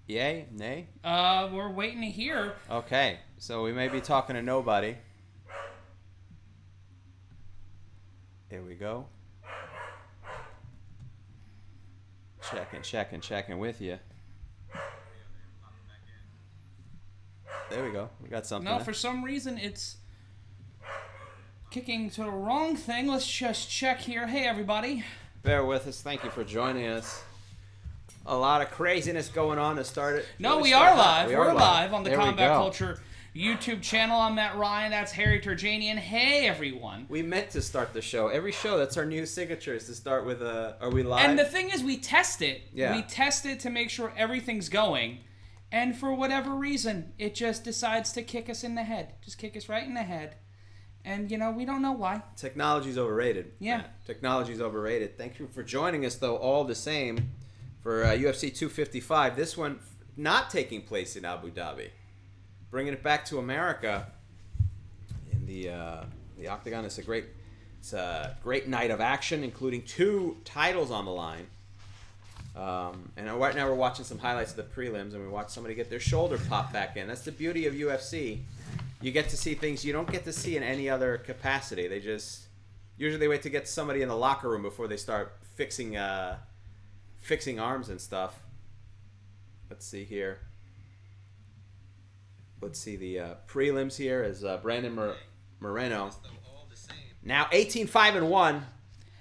Yay? Nay? We're waiting to hear. Okay, so we may be talking to nobody. Here we go. Checking with you. There we go. We got something. No, for some reason it's kicking to the wrong thing. Let's just check here. Hey, everybody. Bear with us. Thank you for joining us. A lot of craziness going on to start it. No, we are live. We're live on the There we Combat go. Culture YouTube channel. I'm Matt Ryan. That's Harry Terjanian. Hey, everyone. We meant to start the show. Every show, that's our new signature, is to start with are we live? And the thing is, we test it. Yeah. We test it to make sure everything's going. And for whatever reason, it just decides to kick us in the head. Just kick us right in the head. And, you know, we don't know why. Technology's overrated. Yeah. Technology's overrated. Thank you for joining us, though, all the same, for UFC 255. This one not taking place in Abu Dhabi. Bringing it back to America in the Octagon. It's a great night of action, including 2 titles on the line. And right now we're watching some highlights of the prelims, and we watch somebody get their shoulder popped back in. That's the beauty of UFC. You get to see things you don't get to see in any other capacity. Usually they wait to get somebody in the locker room before they start fixing arms and stuff. Let's see here. Let's see the prelims here as Brandon Moreno. Now 18-5-1.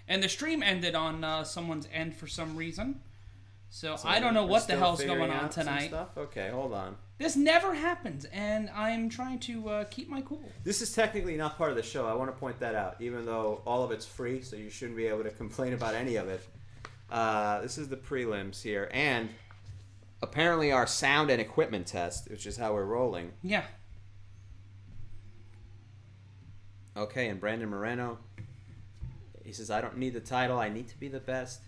And the stream ended on someone's end for some reason. So I don't know what the hell's going on tonight. Okay, hold on. This never happens, and I'm trying to keep my cool. This is technically not part of the show. I want to point that out, even though all of it's free, so you shouldn't be able to complain about any of it. This is the prelims here, and apparently our sound and equipment test, which is how we're rolling. Yeah. Okay, and Brandon Moreno, he says, I don't need the title. I need to be the best.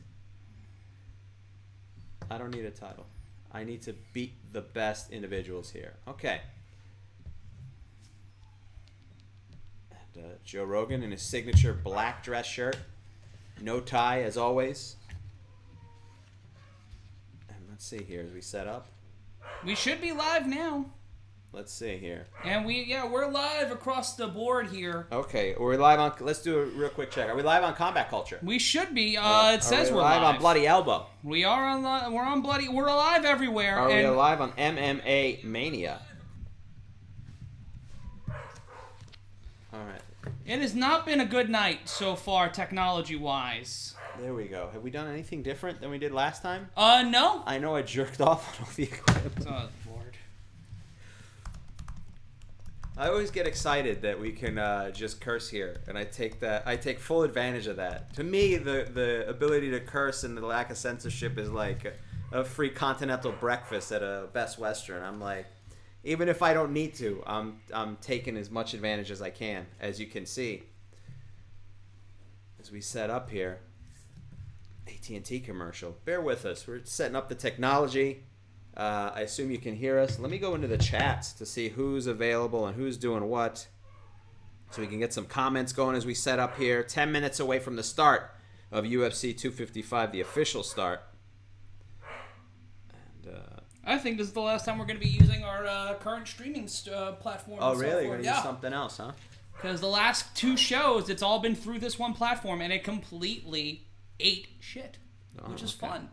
I don't need a title. I need to beat the best individuals here. Okay. And Joe Rogan in his signature black dress shirt. No tie, as always. And let's see here as we set up. We should be live now. Let's see here. And we're live across the board here. Okay, we're live on. Let's do a real quick check. Are we live on Combat Culture? We should be. It says we're live on Bloody Elbow. We are on. We're on Bloody. We're alive everywhere. Are we live on MMA Mania? All right. It has not been a good night so far, technology-wise. There we go. Have we done anything different than we did last time? No. I know I jerked off on all the equipment. Oh, Lord. I always get excited that we can just curse here, and I take full advantage of that. To me, the ability to curse and the lack of censorship is like a free continental breakfast at a Best Western. I'm like, even if I don't need to, I'm taking as much advantage as I can, as you can see. As we set up here, AT&T commercial. Bear with us. We're setting up the technology. I assume you can hear us. Let me go into the chats to see who's available and who's doing what, so we can get some comments going as we set up here. 10 minutes away from the start of UFC 255, the official start. And I think this is the last time we're going to be using our current streaming platform. Oh, really? You're going to use something else, huh? Because the last 2 shows, it's all been through this one platform, and it completely ate shit, which is fun.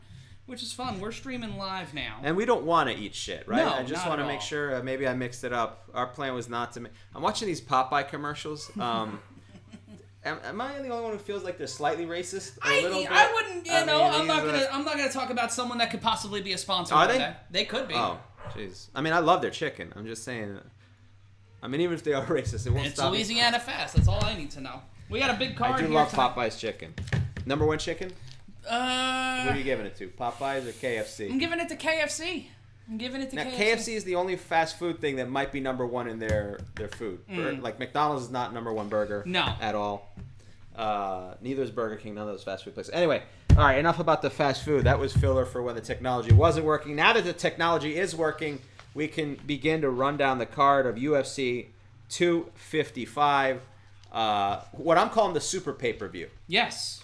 Which is fun. We're streaming live now. And we don't want to eat shit, right? No, I just want to make sure. Maybe I mixed it up. Our plan was not to. I'm watching these Popeye commercials. Am I the only one who feels like they're slightly racist? A little bit? I wouldn't. I'm not gonna talk about someone that could possibly be a sponsor. Are they? They could be. Oh, jeez. I mean, I love their chicken. I'm just saying. I mean, even if they are racist, it won't stop. It's Louisiana Fast. That's all I need to know. We got a big card here. I do love Popeye's chicken. Number 1 chicken. What are you giving it to? Popeyes or KFC? I'm giving it to KFC. Now, KFC is the only fast food thing that might be number 1 in their food. Like McDonald's is not number 1 burger. No. At all. Neither is Burger King. None of those fast food places. Anyway, all right. Enough about the fast food. That was filler for when the technology wasn't working. Now that the technology is working, we can begin to run down the card of UFC 255. What I'm calling the super pay-per-view. Yes.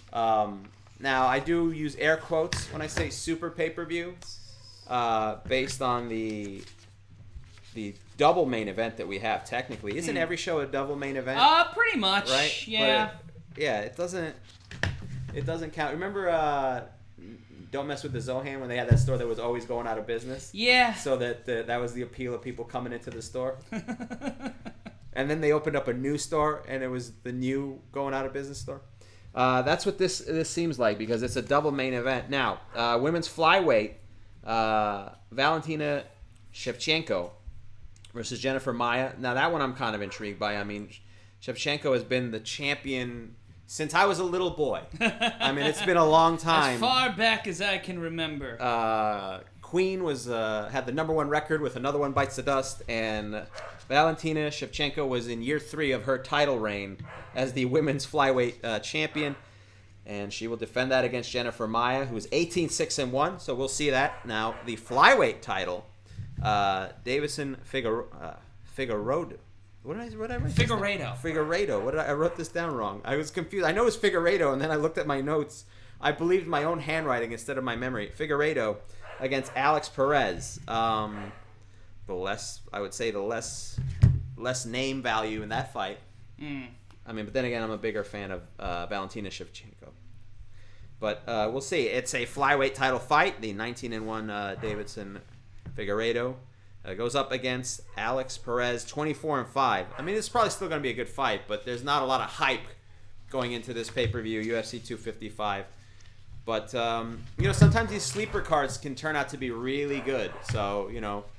Now, I do use air quotes when I say super pay-per-view, based on the double main event that we have. Technically, isn't every show a double main event? Pretty much. Right. Yeah. But it doesn't count. Remember, Don't Mess with the Zohan when they had that store that was always going out of business? Yeah. So that was the appeal of people coming into the store. And then they opened up a new store, and it was the new going out of business store. That's what this seems like, because it's a double main event. Now, women's flyweight, Valentina Shevchenko versus Jennifer Maia. Now, that one I'm kind of intrigued by. I mean, Shevchenko has been the champion since I was a little boy. I mean, it's been a long time. As far back as I can remember. Queen was had the #1 record with Another One Bites the Dust, and Valentina Shevchenko was in year 3 of her title reign as the women's flyweight champion, and she will defend that against Jennifer Maia, who is 18-6-1. So we'll see that. Now the flyweight title, Davison Figueiredo. What did I write? Figueiredo. I wrote this down wrong. I was confused. I know it's Figueiredo, and then I looked at my notes. I believed my own handwriting instead of my memory. Figueiredo against Alex Perez. The less name value in that fight. I mean, but then again, I'm a bigger fan of Valentina Shevchenko. But we'll see. It's a flyweight title fight. The 19-1 Davidson Figueiredo goes up against Alex Perez, 24-5. I mean, it's probably still going to be a good fight, but there's not a lot of hype going into this pay-per-view, UFC 255. But, sometimes these sleeper cards can turn out to be really good. So,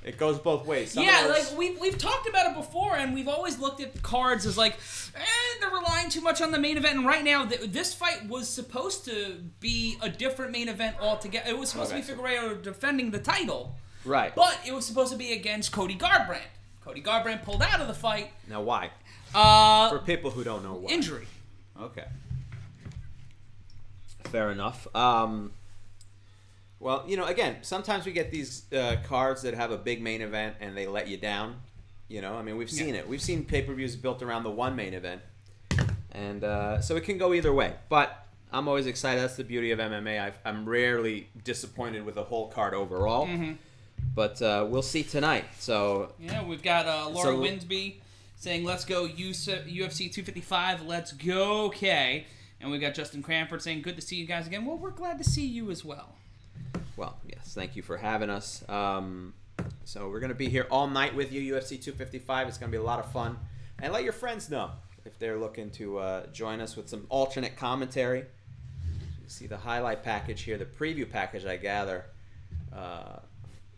it goes both ways. We've talked about it before, and we've always looked at the cards as like, they're relying too much on the main event. And right now, this fight was supposed to be a different main event altogether. It was supposed to be Figueiredo defending the title. Right. But it was supposed to be against Cody Garbrandt. Cody Garbrandt pulled out of the fight. Now, why? For people who don't know why. Injury. Okay. Fair enough. Well, again, sometimes we get these cards that have a big main event and they let you down. I mean, we've seen it. We've seen pay-per-views built around the one main event. And so it can go either way. But I'm always excited. That's the beauty of MMA. I'm rarely disappointed with the whole card overall. Mm-hmm. But we'll see tonight. So yeah, we've got Laura Winsby saying, let's go UFC 255. Let's go, Kay. And we got Justin Cranford saying, good to see you guys again. Well, we're glad to see you as well. Well, yes, thank you for having us. So we're going to be here all night with you, UFC 255. It's going to be a lot of fun. And let your friends know if they're looking to join us with some alternate commentary. You see the highlight package here, the preview package, I gather.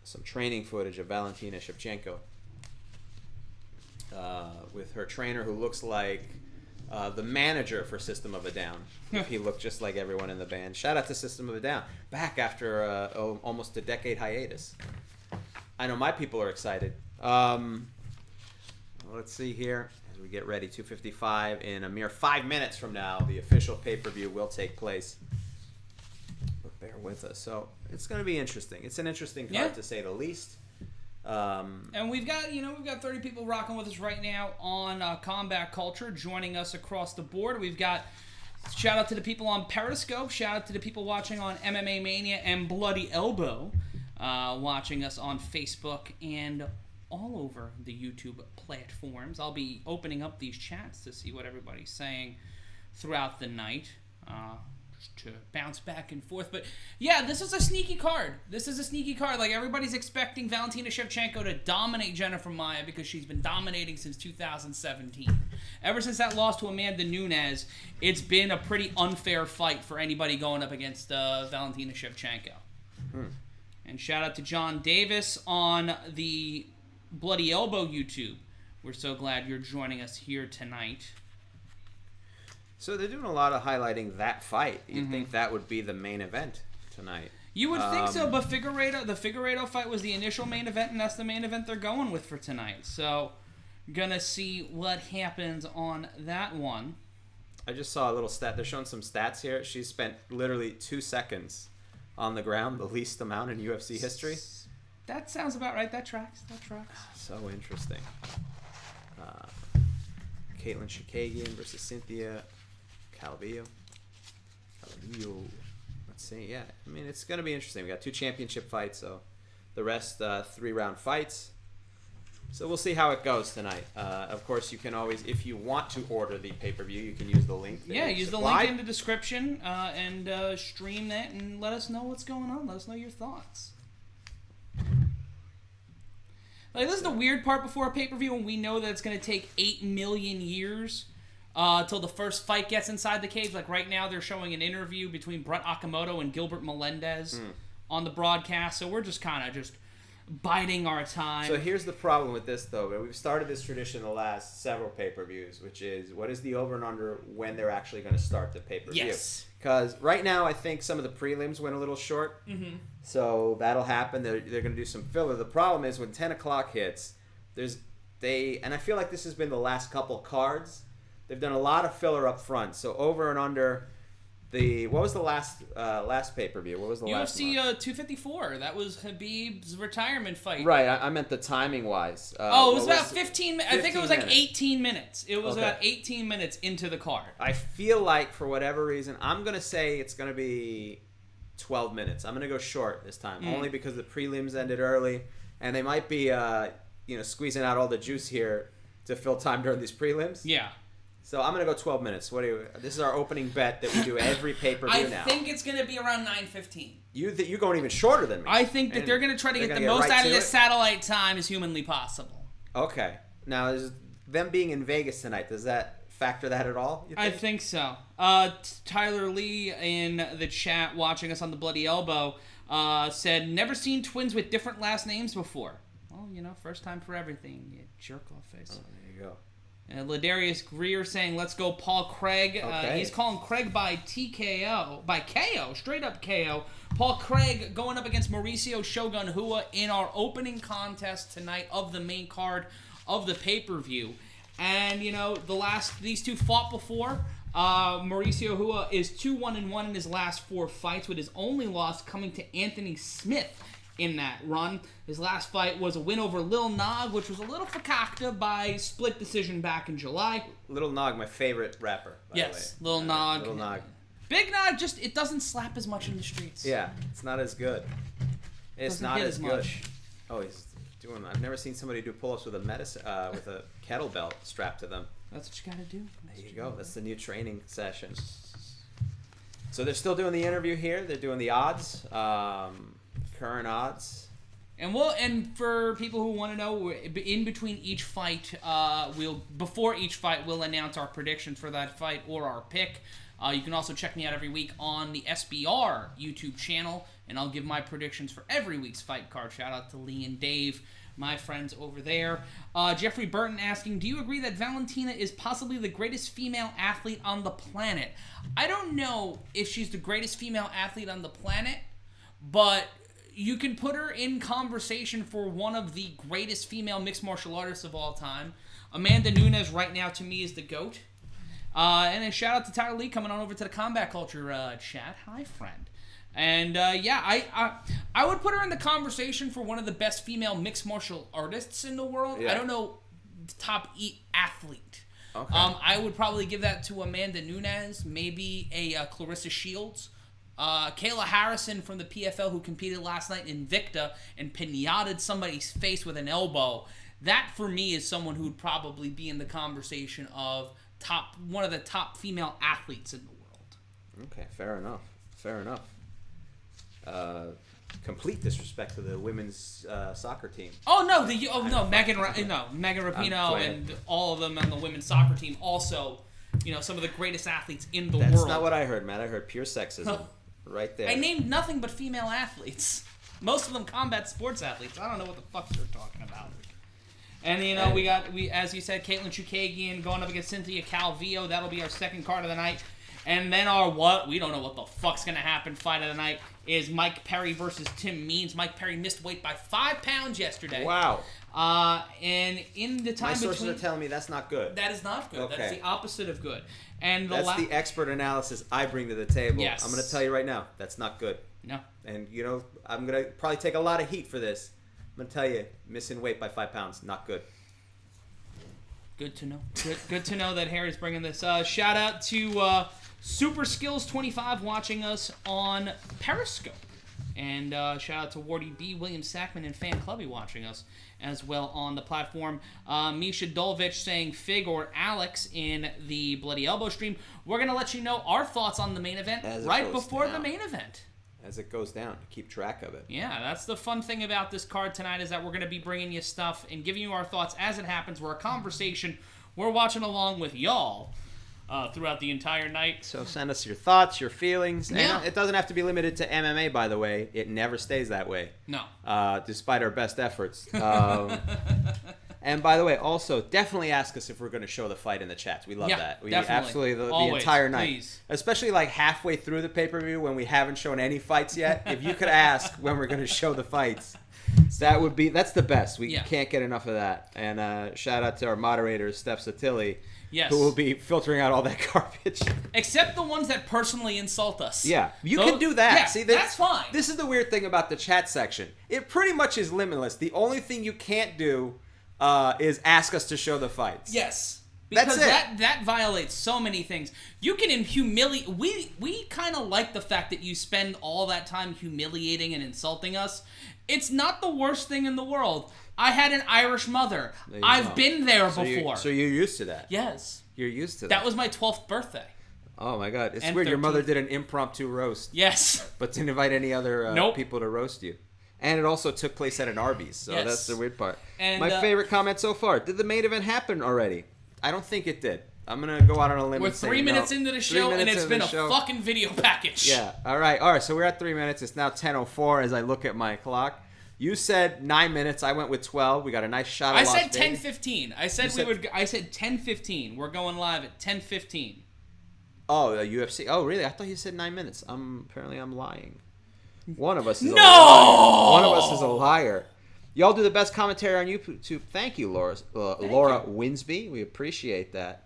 Some training footage of Valentina Shevchenko with her trainer, who looks like the manager for System of a Down. He looked just like everyone in the band. Shout out to System of a Down. Back after almost a decade hiatus. I know my people are excited. Let's see here. As we get ready, 255 in a mere 5 minutes from now, the official pay-per-view will take place. But bear with us. So it's going to be interesting. It's an interesting card, to say the least. And we've got 30 people rocking with us right now on Combat Culture, joining us across the board. We've got shout out to the people on Periscope, shout out to the people watching on MMA Mania and Bloody Elbow, watching us on Facebook and all over the YouTube platforms. I'll be opening up these chats to see what everybody's saying throughout the night. To bounce back and forth. But yeah, this is a sneaky card. Like, everybody's expecting Valentina Shevchenko to dominate Jennifer Maia because she's been dominating since 2017. Ever since that loss to Amanda Nunes, it's been a pretty unfair fight for anybody going up against Valentina Shevchenko. And shout out to John Davis on the Bloody Elbow YouTube. We're so glad you're joining us here tonight. So they're doing a lot of highlighting that fight. You'd think that would be the main event tonight. You would think so, but the Figueiredo fight was the initial main event, and that's the main event they're going with for tonight. So, gonna see what happens on that one. I just saw a little stat. They're showing some stats here. She spent literally 2 seconds on the ground, the least amount in UFC history. That sounds about right. That tracks. So interesting. Caitlin Chikagian versus Cynthia Calvillo. see. Yeah, I mean, it's going to be interesting. We got 2 championship fights, so the rest 3-round fights. So we'll see how it goes tonight. Of course, you can always, if you want to order the pay-per-view, you can use the link. Yeah, use the link in the description and stream that and let us know what's going on. Let us know your thoughts. Like, this is the weird part before a pay-per-view when we know that it's going to take 8 million years till the first fight gets inside the cage. Like, right now, they're showing an interview between Brett Okamoto and Gilbert Melendez on the broadcast. So we're just kind of biding our time. So here's the problem with this, though. We've started this tradition the last several pay-per-views, which is, what is the over and under when they're actually going to start the pay-per-view? Yes. Because right now, I think some of the prelims went a little short. So that'll happen. They're going to do some filler. The problem is when 10 o'clock hits, and I feel like this has been the last couple cards, they've done a lot of filler up front. So over and under... What was the last pay-per-view? What was the last UFC 254. That was Khabib's retirement fight. Right, I meant the timing-wise. It was about 15 minutes. I think it was like 18 minutes. It was Okay. about 18 minutes into the card. I feel like, for whatever reason, I'm going to say it's going to be 12 minutes. I'm going to go short this time, only because the prelims ended early, and they might be squeezing out all the juice here to fill time during these prelims. Yeah. So I'm going to go 12 minutes. This is our opening bet that we do every pay-per-view now. I think it's going to be around 9:15. You're going even shorter than me. I think that they're going to try to get the most out of this satellite time as humanly possible. Okay. Now, is them being in Vegas tonight, does that factor that at all, you think? I think so. Tyler Lee in the chat watching us on the Bloody Elbow said, never seen twins with different last names before. Well, first time for everything, you jerk-off face. Oh, there you go. Ladarius Greer saying, let's go Paul Craig. Okay. He's calling Craig by KO, straight up KO. Paul Craig going up against Mauricio Shogun Hua in our opening contest tonight of the main card of the pay-per-view. And, these two fought before. Mauricio Hua is 2-1-1 in his last 4 fights, with his only loss coming to Anthony Smith in that run. His last fight was a win over Lil Nog, which was a little fakakta by split decision back in July. Lil Nog, my favorite rapper, by the way. Lil Nog. Lil Nog. Big Nog, it doesn't slap as much in the streets. Yeah, it's not as good. It's Doesn't not hit as as good. much. Oh, he's doing... I've never seen somebody do pull-ups with a kettlebell strapped to them. That's what you gotta do. There you go. That's the new training session. So they're still doing the interview here. They're doing the odds. Current odds. And for people who want to know, in between each fight, before each fight, we'll announce our predictions for that fight or our pick. You can also check me out every week on the SBR YouTube channel, and I'll give my predictions for every week's fight card. Shout out to Lee and Dave, my friends over there. Jeffrey Burton asking, do you agree that Valentina is possibly the greatest female athlete on the planet? I don't know if she's the greatest female athlete on the planet, but you can put her in conversation for one of the greatest female mixed martial artists of all time. Amanda Nunes right now to me is the GOAT. And then shout out to Tyler Lee coming on over to the Combat Culture chat. Hi, friend. And I would put her in the conversation for one of the best female mixed martial artists in the world. Yeah. I don't know, top athlete. Okay. I would probably give that to Amanda Nunes, maybe a Clarissa Shields. Kayla Harrison from the PFL, who competed last night in Invicta and pinated somebody's face with an elbow. That, for me, is someone who would probably be in the conversation of one of the top female athletes in the world. Okay, fair enough. Complete disrespect to the women's soccer team. Megan Rapinoe and all of them on the women's soccer team also, some of the greatest athletes in the world. That's not what I heard, Matt. I heard pure sexism right there. I named nothing but female athletes. Most of them combat sports athletes. I don't know what the fuck you're talking about. And we as you said, Caitlin Chukagian going up against Cynthia Calvillo. That'll be our second card of the night. And then we don't know what the fuck's gonna happen. Fight of the night is Mike Perry versus Tim Means. Mike Perry missed weight by 5 pounds yesterday. Wow. And in the time my sources are telling me that's not good. That is not good. Okay. That is the opposite of good. And that's the expert analysis I bring to the table. Yes. I'm going to tell you right now, that's not good. No. And I'm going to probably take a lot of heat for this. I'm going to tell you, missing weight by 5 pounds, not good. Good to know. Good to know that Harry's bringing this. Shout out to Super Skills 25 watching us on Periscope. And shout out to Wardy B, William Sackman, and Fan Clubby watching us as well on the platform. Misha Dolvich saying Fig or Alex in the Bloody Elbow stream. We're going to let you know our thoughts on the main event right before the main event. As it goes down, keep track of it. Yeah, that's the fun thing about this card tonight is that we're going to be bringing you stuff and giving you our thoughts as it happens. We're a conversation. We're watching along with y'all throughout the entire night. So send us your thoughts, your feelings. Yeah. And it doesn't have to be limited to MMA, by the way. It never stays that way. No. Despite our best efforts. And by the way, also, definitely ask us if we're going to show the fight in the chats. We love that. We definitely. Absolutely, the Always, entire night. Please. Especially like halfway through the pay-per-view when we haven't shown any fights yet. If you could ask when we're going to show the fights, that's the best. We can't get enough of that. And shout out to our moderators, Steph Satilli, who will be filtering out all that garbage. Except the ones that personally insult us. Yeah, you can do that. Yeah, See, that's fine. This is the weird thing about the chat section. It pretty much is limitless. The only thing you can't do is ask us to show the fights. Yes. Because that's it. that violates so many things. You can humiliate. We kind of like the fact that you spend all that time humiliating and insulting us. It's not the worst thing in the world. I had an Irish mother. I've been there before. So you're used to that? Yes. You're used to that. That was my 12th birthday. Oh my God. It's And weird. 13th. Your mother did an impromptu roast. Yes. But didn't invite any other people to roast you. And it also took place at an Arby's, so that's the weird part. And, my favorite comment so far, did the main event happen already? I don't think it did. I'm going to go out on a limb We're and say 3 minutes into the show, and it's been a fucking video package. Yeah, all right, so we're at 3 minutes. It's now 10:04 as I look at my clock. You said 9 minutes. I went with 12. We got a nice shot of I Las said Vegas. 10:15. I said 10:15. We're going live at 10:15. Oh, UFC. Oh, really? I thought you said 9 minutes. Apparently I'm lying. One of us is No! a liar. One of us is a liar. Y'all do the best commentary on YouTube. Thank you, Laura Winsby. We appreciate that.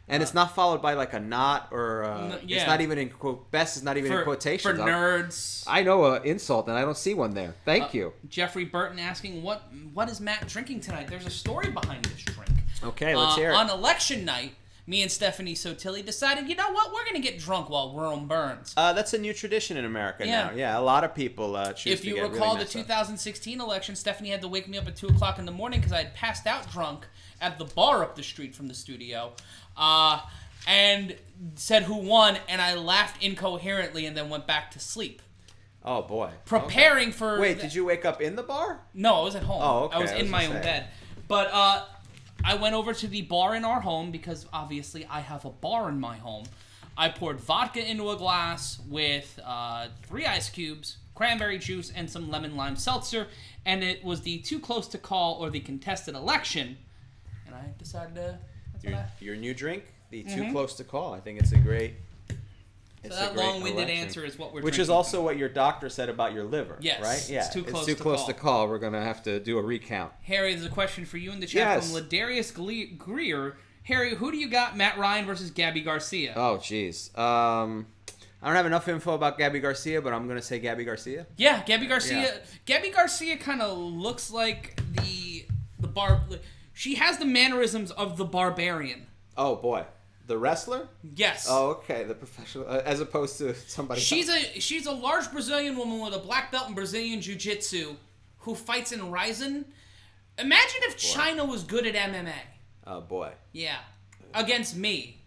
And it's not followed by like a not or it's not even in quote. Best is not even in quotations. For nerds. I know an insult and I don't see one there. Thank you. Jeffrey Burton asking what is Matt drinking tonight? There's a story behind this drink. Okay, let's hear it. On election night, me and Stephanie Sotilli decided, you know what? We're going to get drunk while Rome burns. That's a new tradition in America now. Yeah, a lot of people choose to get If you recall the 2016 election, Stephanie had to wake me up at 2 o'clock in the morning because I had passed out drunk at the bar up the street from the studio. And said who won, and I laughed incoherently and then went back to sleep. Oh, boy. Preparing for... Wait, did you wake up in the bar? No, I was at home. Oh, okay. I was in my own bed. But I went over to the bar in our home because obviously I have a bar in my home. I poured vodka into a glass with 3 ice cubes, cranberry juice, and some lemon lime seltzer. And it was the too close to call or the contested election. And I decided to... Your new drink, the too close to call. I think it's a great... So that long-winded answer is what we're Which drinking. is also what your doctor said about your liver, yes, right? Yeah, it's too close to call. We're going to have to do a recount. Harry, there's a question for you in the chat from Ladarius Greer. Harry, who do you got, Matt Ryan versus Gabby Garcia? Oh, jeez. I don't have enough info about Gabby Garcia, but I'm going to say Gabby Garcia. Yeah, Gabby Garcia. Yeah. Gabby Garcia kind of looks like the bar. She has the mannerisms of the barbarian. Oh, boy. The wrestler? Yes. Oh, okay. The professional, as opposed to somebody else. She's a large Brazilian woman with a black belt in Brazilian Jiu-Jitsu who fights in Ryzen. Imagine if China was good at MMA. Oh, boy. Yeah. Against me.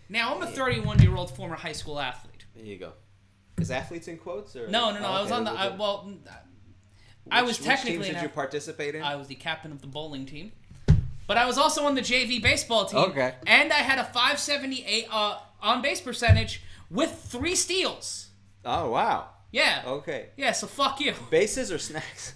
Now, I'm a 31-year-old former high school athlete. There you go. Is athletes in quotes? Or? No. I was on the... I was technically... Which teams did you participate in? I was the captain of the bowling team. But I was also on the JV baseball team. Okay. And I had a .578 on-base percentage with 3 steals. Oh, wow. Yeah. Okay. Yeah, so fuck you. Bases or snacks?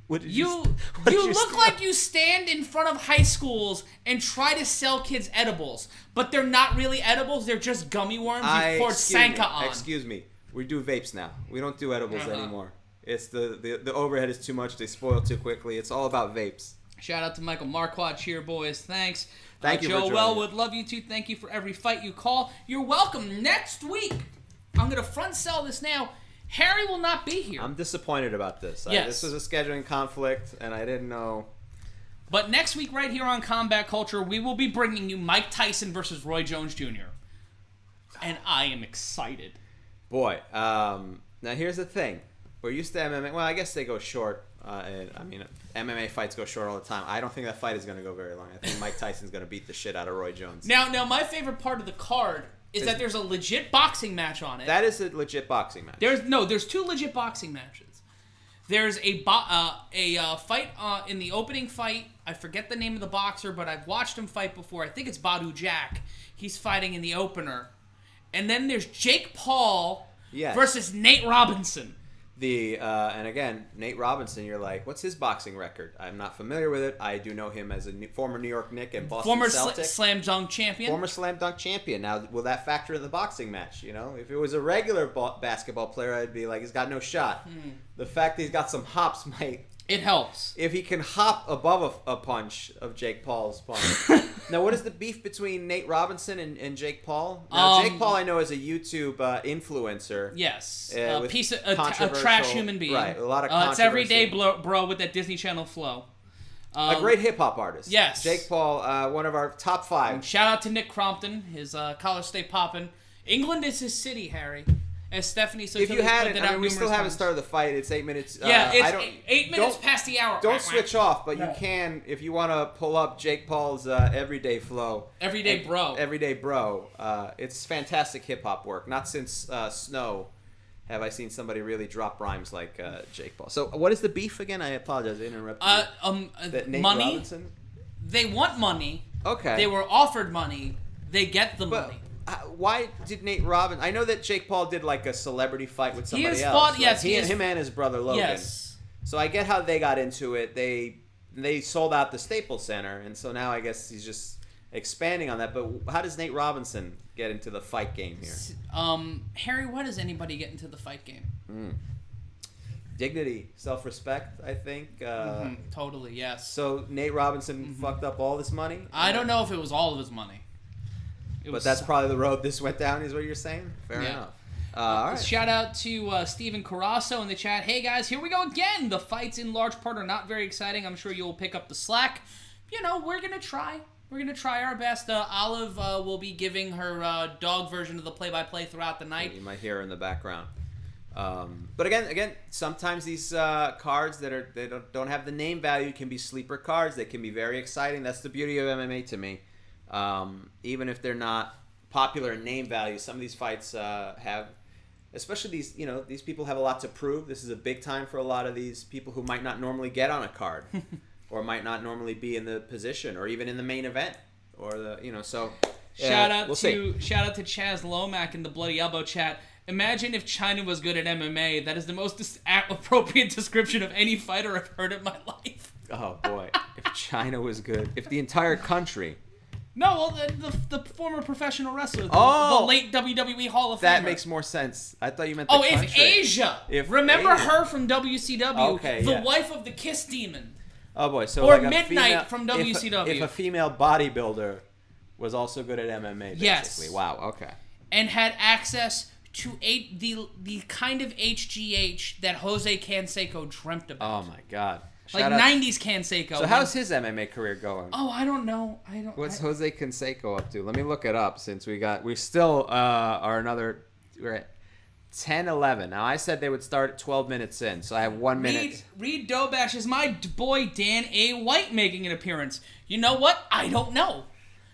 What did you look like you stand in front of high schools and try to sell kids edibles. But they're not really edibles. They're just gummy worms you poured Sanka on. Excuse me. We do vapes now. We don't do edibles anymore. It's the overhead is too much. They spoil too quickly. It's all about vapes. Shout out to Michael Marquardt. Cheer, boys. Thanks. Thank you Joe for joining Wellwood, love you too. Thank you for every fight you call. You're welcome. Next week, I'm going to front sell this now. Harry will not be here. I'm disappointed about this. Yes. This was a scheduling conflict, and I didn't know. But next week, right here on Combat Culture, we will be bringing you Mike Tyson versus Roy Jones Jr. And I am excited. Boy, now here's the thing. We're used to MMA. Well, I guess they go short. MMA fights go short all the time. I don't think that fight is going to go very long. I think Mike Tyson's going to beat the shit out of Roy Jones. Now, my favorite part of the card is that there's a legit boxing match on it. That is a legit boxing match. There's two legit boxing matches. There's a fight in the opening fight. I forget the name of the boxer, but I've watched him fight before. I think it's Badu Jack. He's fighting in the opener. And then there's Jake Paul versus Nate Robinson. And again, Nate Robinson, you're like, what's his boxing record? I'm not familiar with it. I do know him as a former New York Knick and Boston Celtics. Former slam dunk champion. Former slam dunk champion. Now, will that factor in the boxing match? You know, if it was a regular basketball player, I'd be like, he's got no shot. The fact that he's got some hops might... It helps. If he can hop above a punch of Jake Paul's punch. Now, what is the beef between Nate Robinson and Jake Paul? Now, Jake Paul, I know, is a YouTube influencer. Yes. A trash human being. Right. A lot of controversy. It's everyday bro with that Disney Channel flow. A great hip-hop artist. Yes. Jake Paul, one of our top 5. Shout out to Nick Crompton. His colors stay popping. England is his city, Harry. As Stephanie so if you hadn't, we still haven't started the fight. It's 8 minutes. It's 8 minutes past the hour. Don't switch off, but you can if you want to pull up Jake Paul's everyday flow. Everyday bro. It's fantastic hip hop work. Not since Snow have I seen somebody really drop rhymes like Jake Paul. So what is the beef again? I apologize. I interrupted. Nate money. Robinson? They want money. Okay. They were offered money. They get the money. Why did Nate Robinson... I know that Jake Paul did like a celebrity fight with somebody else. Him and his brother Logan. Yes. So I get how they got into it. They sold out the Staples Center, and so now I guess he's just expanding on that. But how does Nate Robinson get into the fight game here? Harry, why does anybody get into the fight game? Dignity, self-respect, I think. Totally, yes. So Nate Robinson fucked up all this money? I don't know if it was all of his money. But that's probably the road this went down, is what you're saying? Fair enough. All right. Shout out to Steven Carasso in the chat. Hey, guys, here we go again. The fights, in large part, are not very exciting. I'm sure you'll pick up the slack. You know, we're going to try. We're going to try our best. Olive will be giving her dog version of the play-by-play throughout the night. You might hear her in the background. But again, sometimes these cards that don't have the name value can be sleeper cards. They can be very exciting. That's the beauty of MMA to me. Even if they're not popular in name value, some of these fights have, especially these people have a lot to prove. This is a big time for a lot of these people who might not normally get on a card, or might not normally be in the position, or even in the main event, or so. Shout out to Chaz Lomack in the Bloody Elbow chat. Imagine if China was good at MMA. That is the most appropriate description of any fighter I've heard in my life. Oh boy, if China was good, if the entire country. No, well, the former professional wrestler, the late WWE Hall of Famer. That makes more sense. I thought you meant the country. If Asia. Remember her from WCW, the wife of the Kiss Demon. Oh, boy. So or like Midnight from WCW. If a female bodybuilder was also good at MMA, basically. Yes. Wow, okay. And had access to the kind of HGH that Jose Canseco dreamt about. Oh, my God. Like 90s Canseco. So how's his MMA career going? Oh, I don't know. What's Jose Canseco up to? Let me look it up since we still are another... We're at 10-11. Now, I said they would start at 12 minutes in, so I have 1 minute. Reed Dobash is my boy Dan A. White making an appearance. You know what? I don't know.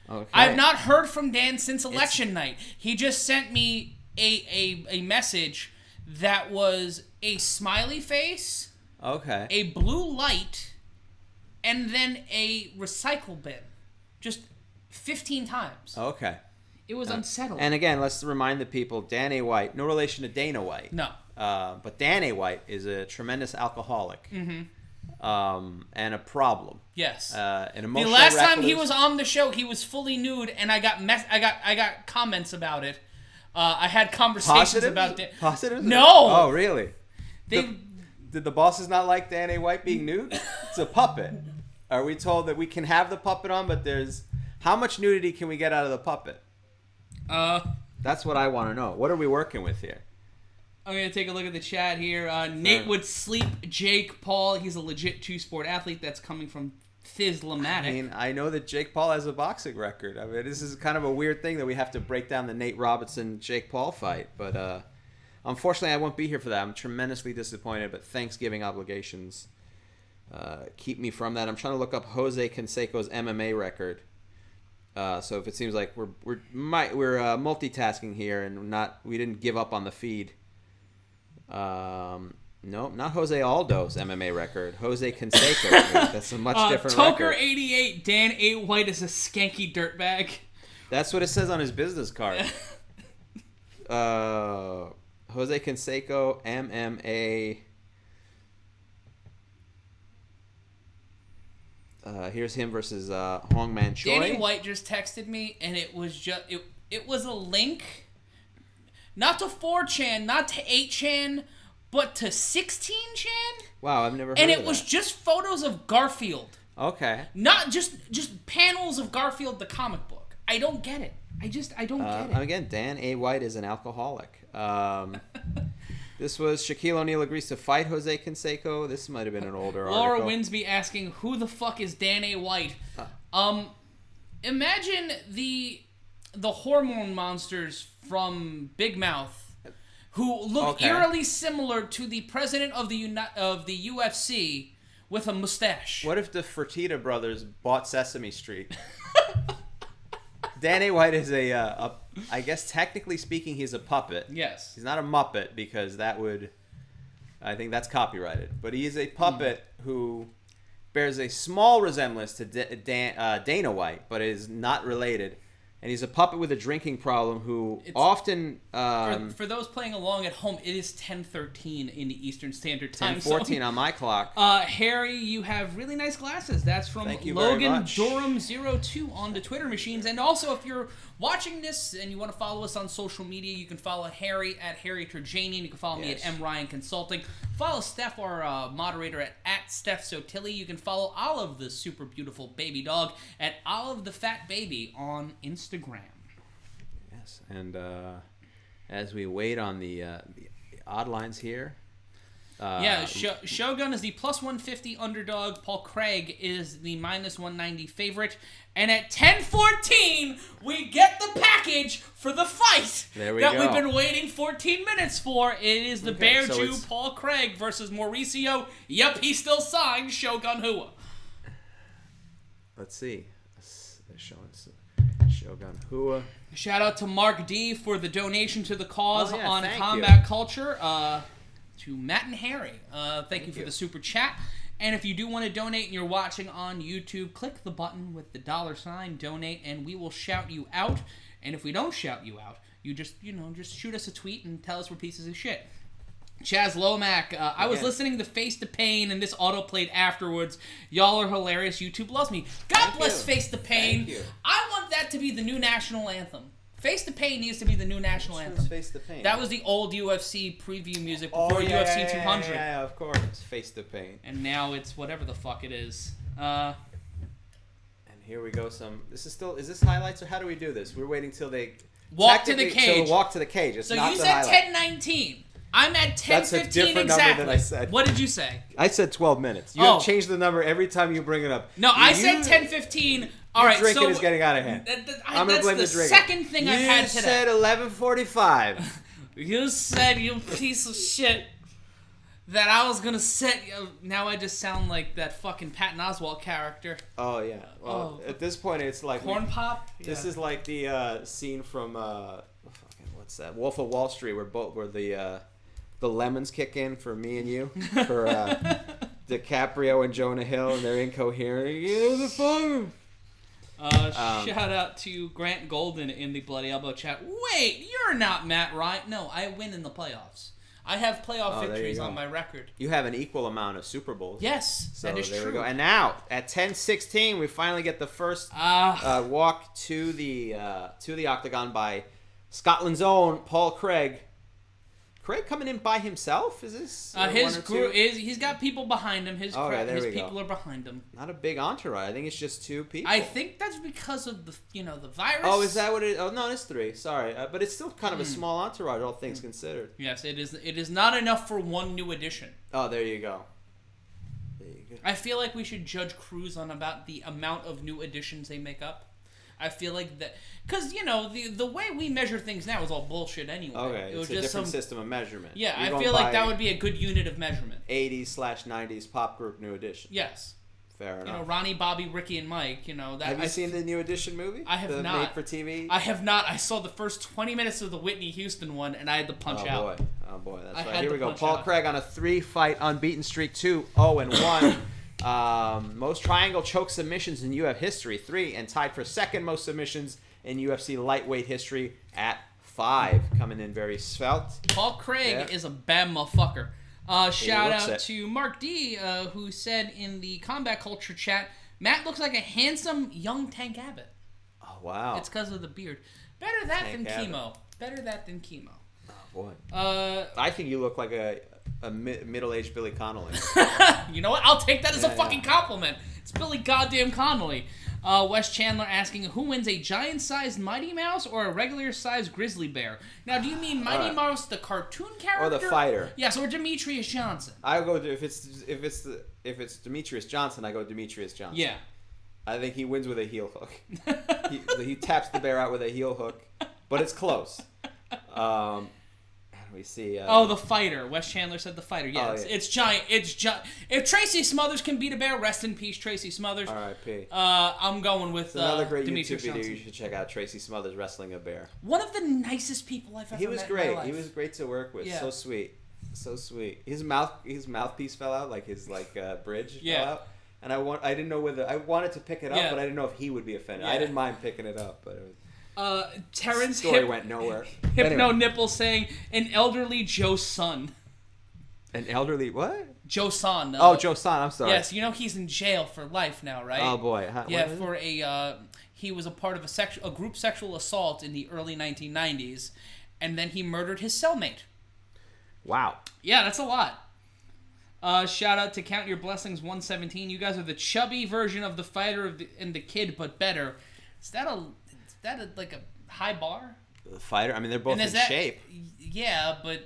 Okay. I've not heard from Dan since election night. He just sent me a message that was a smiley face... Okay. A blue light, and then a recycle bin. Just 15 times. Okay. It was unsettling. And again, let's remind the people, Dan A. White, no relation to Dana White. No. But Dan A. White is a tremendous alcoholic. And a problem. Yes. An emotional the last recluse. time he was on the show, he was fully nude, and I got comments about it. I had conversations about it. Positive? No. Oh, really? Did the bosses not like Dan A. White being nude? It's a puppet. Are we told that we can have the puppet on, but there's... How much nudity can we get out of the puppet? That's what I want to know. What are we working with here? I'm going to take a look at the chat here. Nate would sleep Jake Paul. He's a legit two-sport athlete. That's coming from Thislamatic. I mean, I know that Jake Paul has a boxing record. I mean, this is kind of a weird thing that we have to break down the Nate Robinson-Jake Paul fight. But unfortunately, I won't be here for that. I'm tremendously disappointed, but Thanksgiving obligations keep me from that. I'm trying to look up Jose Canseco's MMA record. So if it seems like we're multitasking here and we didn't give up on the feed. No, not Jose Aldo's MMA record. Jose Canseco. That's a much different Toker record. 88, Dan A. White is a skanky dirtbag. That's what it says on his business card. Jose Canseco, MMA. Here's him versus Hong Man Choi. Danny White just texted me, and it was just it was a link, not to 4chan, not to 8chan, but to 16chan. Wow, I've never heard and of it was that. just photos of Garfield. Okay. Not just panels of Garfield the comic book. I don't get it. I don't get it. Again, Dan A. White is an alcoholic. This was Shaquille O'Neal agrees to fight Jose Canseco. This might have been an older Laura article. Winsby asking, who the fuck is Dan A. White? Imagine the hormone monsters from Big Mouth who look eerily similar to the president of the UFC with a mustache. What if the Fertitta brothers bought Sesame Street? Dan A. White is I guess technically speaking, he's a puppet. Yes. He's not a Muppet because I think that's copyrighted. But he is a puppet who bears a small resemblance to Dana White, but is not related. And he's a puppet with a drinking problem who often... for those playing along at home, it is 10:13 in the Eastern Standard Time. 10:14 on my clock. Harry, you have really nice glasses. That's from Logan Durham02 on the Twitter machines. And also, if you're watching this and you want to follow us on social media, you can follow Harry at Harry Terjanian. You can follow me at M. Ryan Consulting. Follow Steph, our moderator, at Steph Sotilli. You can follow Olive, the super beautiful baby dog, at Olive the Fat Baby on Instagram. Yes, and as we wait on the odd lines here. Shogun is the plus 150 underdog. Paul Craig is the minus 190 favorite. And at 10:14, we get the package for the fight we've been waiting 14 minutes for. It is the Bear Jew Paul Craig versus Mauricio. Yep, he still signed Shogun Hua. Let's see. Shogun Hua. Shout out to Mark D for the donation to the cause on Combat Culture. To Matt and Harry, thank you for the super chat. And if you do want to donate and you're watching on YouTube, click the button with the $ donate, and we will shout you out. And if we don't shout you out, you just shoot us a tweet and tell us we're pieces of shit. Chaz Lomack, I was listening to Face the Pain, and this auto played afterwards. Y'all are hilarious. YouTube loves me. God bless Face the Pain. I want that to be the new national anthem. Face the Pain needs to be the new national anthem. Face the Pain? That was the old UFC preview music before UFC 200. Yeah, of course. Face the Pain. And now it's whatever the fuck it is. And here we go. Is this highlights or how do we do this? We're waiting till they walk to the cage. So walk to the cage. It's so not you the said highlight. 10:19. I'm at 10:15 That's a different exactly. number than I said. What did you say? I said 12 minutes. You have changed the number every time you bring it up. No, I said 10:15. All right, drinking is getting out of hand. I'm going to blame the drinking. That's the second thing I've had today. You said 11:45. You said, you piece of shit, that I was going to set... Now I just sound like that fucking Patton Oswalt character. Oh, yeah. Well, at this point, it's like... Corn Pop? This is like the scene from... what's that? Wolf of Wall Street, where the lemons kick in for me and you. For DiCaprio and Jonah Hill, and they're incoherent. It was a fun... shout out to Grant Golden in the Bloody Elbow chat. Wait, you're not Matt Ryan. No, I win in the playoffs. I have playoff victories on my record. You have an equal amount of Super Bowls. Yes, so that is there true. We go. And now at 10:16, we finally get the first walk to the octagon by Scotland's own Paul Craig. Craig coming in by himself? Is this his crew? He's got people behind him. His people are behind him. Not a big entourage. I think it's just 2 people. I think that's because of the virus. Oh, is that what it is? Oh no, it's 3. Sorry, but it's still kind of a small entourage, all things considered. Yes, it is. It is not enough for one new addition. Oh, there you go. There you I feel like we should judge crews on about the amount of new additions they make up. I feel like that because the way we measure things now is all bullshit anyway. Okay, it's a different system of measurement. Yeah, I feel like that would be a good unit of measurement. 80s/90s pop group new edition. Yes. Fair enough. Ronnie, Bobby, Ricky, and Mike. That. Have you seen the new edition movie? I have not. Made for TV. I have not. I saw the first 20 minutes of the Whitney Houston one, and I had to punch out. Oh boy, that's right. Here we go. Paul Craig on a 3-fight unbeaten streak, 2-0-1. Most triangle choke submissions in UFC history, 3, and tied for second most submissions in UFC lightweight history at 5. Coming in very svelte. Paul Craig is a bad motherfucker. Shout out to Mark D, who said in the Combat Culture chat, Matt looks like a handsome young Tank Abbott. Oh, wow. It's because of the beard. Better that than chemo. Better that than chemo. Oh, boy. I think you look like a middle-aged Billy Connolly. You know what? I'll take that as a fucking compliment. It's Billy goddamn Connolly. Wes Chandler asking, who wins, a giant-sized Mighty Mouse or a regular-sized grizzly bear? Now, do you mean Mighty Mouse, the cartoon character, or the fighter? Yes, or Demetrius Johnson. I go if it's Demetrius Johnson, I go Demetrius Johnson. Yeah. I think he wins with a heel hook. he taps the bear out with a heel hook, but it's close. We see. The fighter. Wes Chandler said the fighter. Yeah, it's giant. It's giant. If Tracy Smothers can beat a bear, rest in peace, Tracy Smothers. R.I.P. I'm going with another great Demetrius YouTube video Johnson. you should check out. Tracy Smothers wrestling a bear. One of the nicest people I've ever met. He was great. In my life. He was great to work with. Yeah. So sweet. His mouthpiece fell out, like his bridge fell out. And I didn't know whether I wanted to pick it up, but I didn't know if he would be offended. Yeah. I didn't mind picking it up, but it was. Terrence story went nowhere. Hypno Nipple saying an elderly Joe Son. An elderly what? Joe Son. Joe Son. I'm sorry. Yes, he's in jail for life now, right? Oh boy. For he was a part of a group sexual assault in the early 1990s, and then he murdered his cellmate. Wow. Yeah, that's a lot. Shout out to Count Your Blessings 117. You guys are the chubby version of the fighter and the kid, but better. Is that like a high bar? The fighter? I mean, they're both in shape. Yeah, but...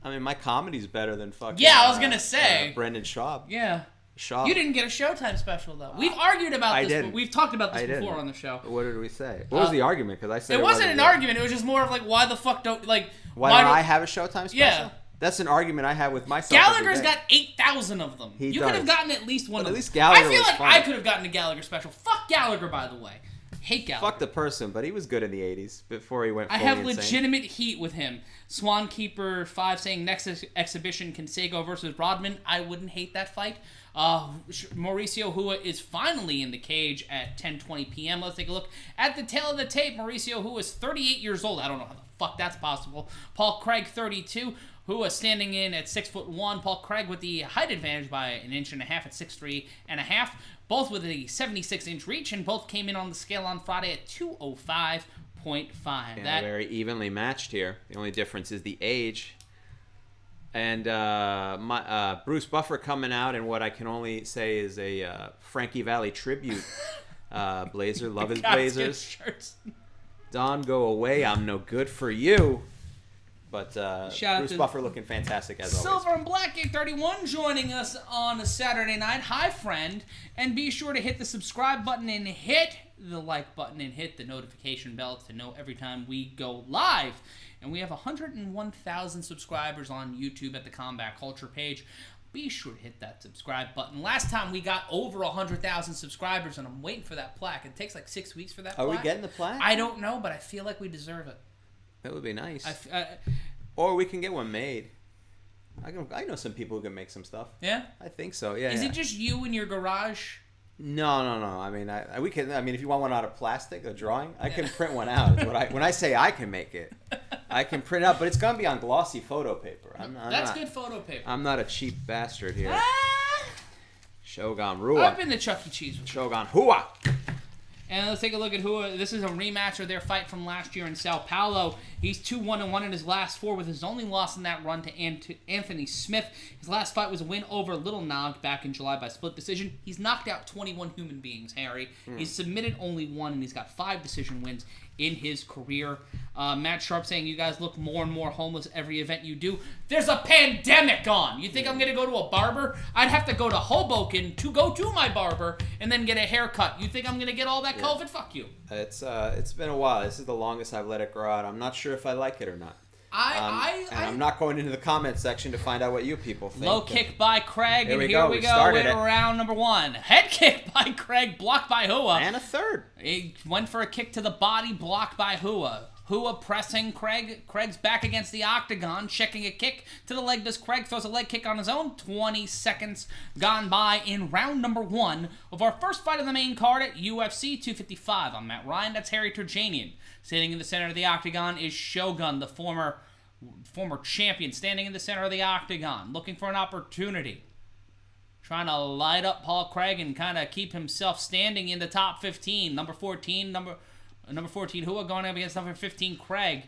I mean, my comedy's better than fucking... Yeah, I was going to say. Brendan Schaub. Yeah. Schaub. You didn't get a Showtime special, though. We've argued about this. But we've talked about this before on the show. What did we say? What was the argument? Because I said it wasn't an argument. It was just more of like, why the fuck don't... Like, why don't I have a Showtime special? Yeah. That's an argument I have with myself. Gallagher's got 8,000 of them. You could have gotten at least one of them. At least Gallagher I feel like fun. I could have gotten a Gallagher special. Fuck Gallagher, by the way. Hate Gallagher. Fuck the person, but he was good in the 80s before he went fully I have insane. legitimate heat with him. Swankeeper 5 saying next exhibition, Conseco versus Rodman. I wouldn't hate that fight. Mauricio Hua is finally in the cage at 10:20 p.m. Let's take a look at the tail of the tape. Mauricio Hua is 38 years old. I don't know how the fuck that's possible. Paul Craig, 32. Hua standing in at 6'1". Paul Craig with the height advantage by 1.5 inches at 6'3.5". Both with a 76-inch reach, and both came in on the scale on Friday at 205.5. Yeah, very evenly matched here. The only difference is the age. And Bruce Buffer coming out in what I can only say is a Frankie Valli tribute blazer. Love his blazers. Don, go away. I'm no good for you. But Bruce Buffer looking fantastic as always. Silver and Black 831 joining us on a Saturday night. Hi, friend. And be sure to hit the subscribe button and hit the like button and hit the notification bell to know every time we go live. And we have 101,000 subscribers on YouTube at the Combat Culture page. Be sure to hit that subscribe button. Last time we got over 100,000 subscribers, and I'm waiting for that plaque. It takes like 6 weeks for that plaque. Are we getting the plaque? I don't know, but I feel like we deserve it. That would be nice. Or we can get one made. I know some people who can make some stuff. Yeah? I think so, yeah. Is it just you in your garage? No. I mean, we can. I mean, if you want one out of plastic, a drawing, I can print one out. When I say I can make it, I can print it out, but it's gonna be on glossy photo paper. That's good photo paper. I'm not a cheap bastard here. Shogun Rua. I've been to Chuck E. Cheese with Shogun Hua. And let's take a look at Hua. This is a rematch of their fight from last year in Sao Paulo. He's 2-1-1 in his last 4, with his only loss in that run to Anthony Smith. His last fight was a win over Little Nog back in July by split decision. He's knocked out 21 human beings, Harry. He's submitted only 1, and he's got 5 decision wins in his career. Matt Sharp saying you guys look more and more homeless every event you do. There's a pandemic on. You think I'm going to go to a barber? I'd have to go to Hoboken to go to my barber and then get a haircut. You think I'm going to get all that COVID? Fuck you. It's been a while. This is the longest I've let it grow out. I'm not sure if I like it or not. I'm not going into the comment section to find out what you people think. Low kick by Craig, here and we here go. we We go started with it. round number 1. Head kick by Craig, blocked by Hua. And a third. He went for a kick to the body, blocked by Hua. Hua pressing Craig. Craig's back against the octagon, checking a kick to the leg. Does Craig throws a leg kick on his own? 20 seconds gone by in round number 1 of our first fight of the main card at UFC 255. I'm Matt Ryan. That's Harry Terjanian. Sitting in the center of the octagon is Shogun, the former champion, standing in the center of the octagon, looking for an opportunity. Trying to light up Paul Craig and kind of keep himself standing in the top 15. Number 14, Hua going up against number 15, Craig.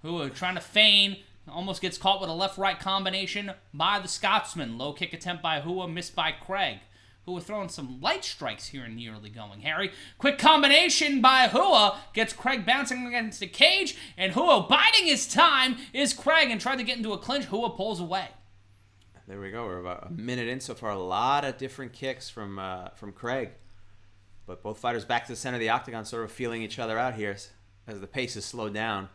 Hua trying to feign, almost gets caught with a left-right combination by the Scotsman. Low kick attempt by Hua, missed by Craig. Hua throwing some light strikes here in the early going. Harry, quick combination by Hua, gets Craig bouncing against the cage, and Hua biding his time is Craig and tried to get into a clinch. Hua pulls away. There we go. We're about a minute in so far. A lot of different kicks from Craig. But both fighters back to the center of the octagon, sort of feeling each other out here as the pace is slowed down.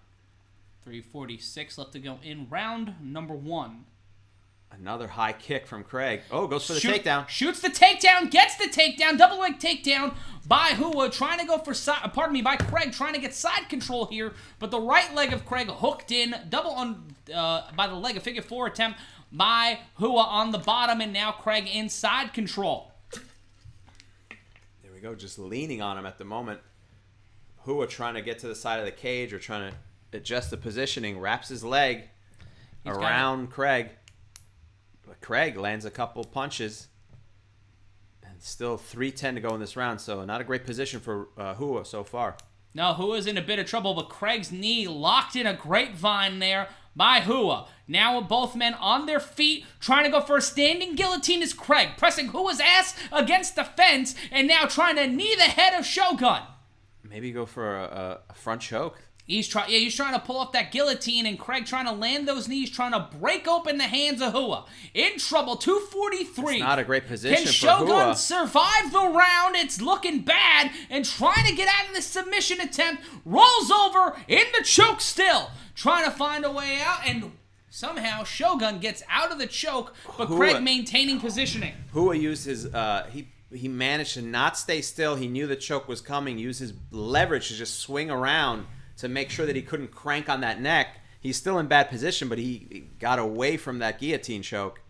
3:46 left to go in round number 1. Another high kick from Craig. Oh, goes for the takedown. Shoots the takedown, gets the takedown, double leg takedown by Hua, trying to go for by Craig, trying to get side control here, but the right leg of Craig hooked in, double on by the leg, a figure 4 attempt by Hua on the bottom, and now Craig in side control. There we go, just leaning on him at the moment. Hua trying to get to the side of the cage or trying to adjust the positioning, wraps his leg around Craig. But Craig lands a couple punches. And still 3:10 to go in this round, so not a great position for Hua so far. No, Hua's in a bit of trouble, but Craig's knee locked in a grapevine there by Hua. Now with both men on their feet, trying to go for a standing guillotine is Craig, pressing Hua's ass against the fence, and now trying to knee the head of Shogun. Maybe go for a front choke. He's trying to pull off that guillotine, and Craig trying to land those knees, trying to break open the hands of Hua. In trouble, 2:43. It's not a great position for Hua. Can Shogun survive the round? It's looking bad, and trying to get out of the submission attempt, rolls over in the choke still, trying to find a way out, and somehow Shogun gets out of the choke, but Craig maintaining positioning. Hua used his, he managed to not stay still. He knew the choke was coming, used his leverage to just swing around to make sure that he couldn't crank on that neck. He's still in bad position, but he got away from that guillotine choke.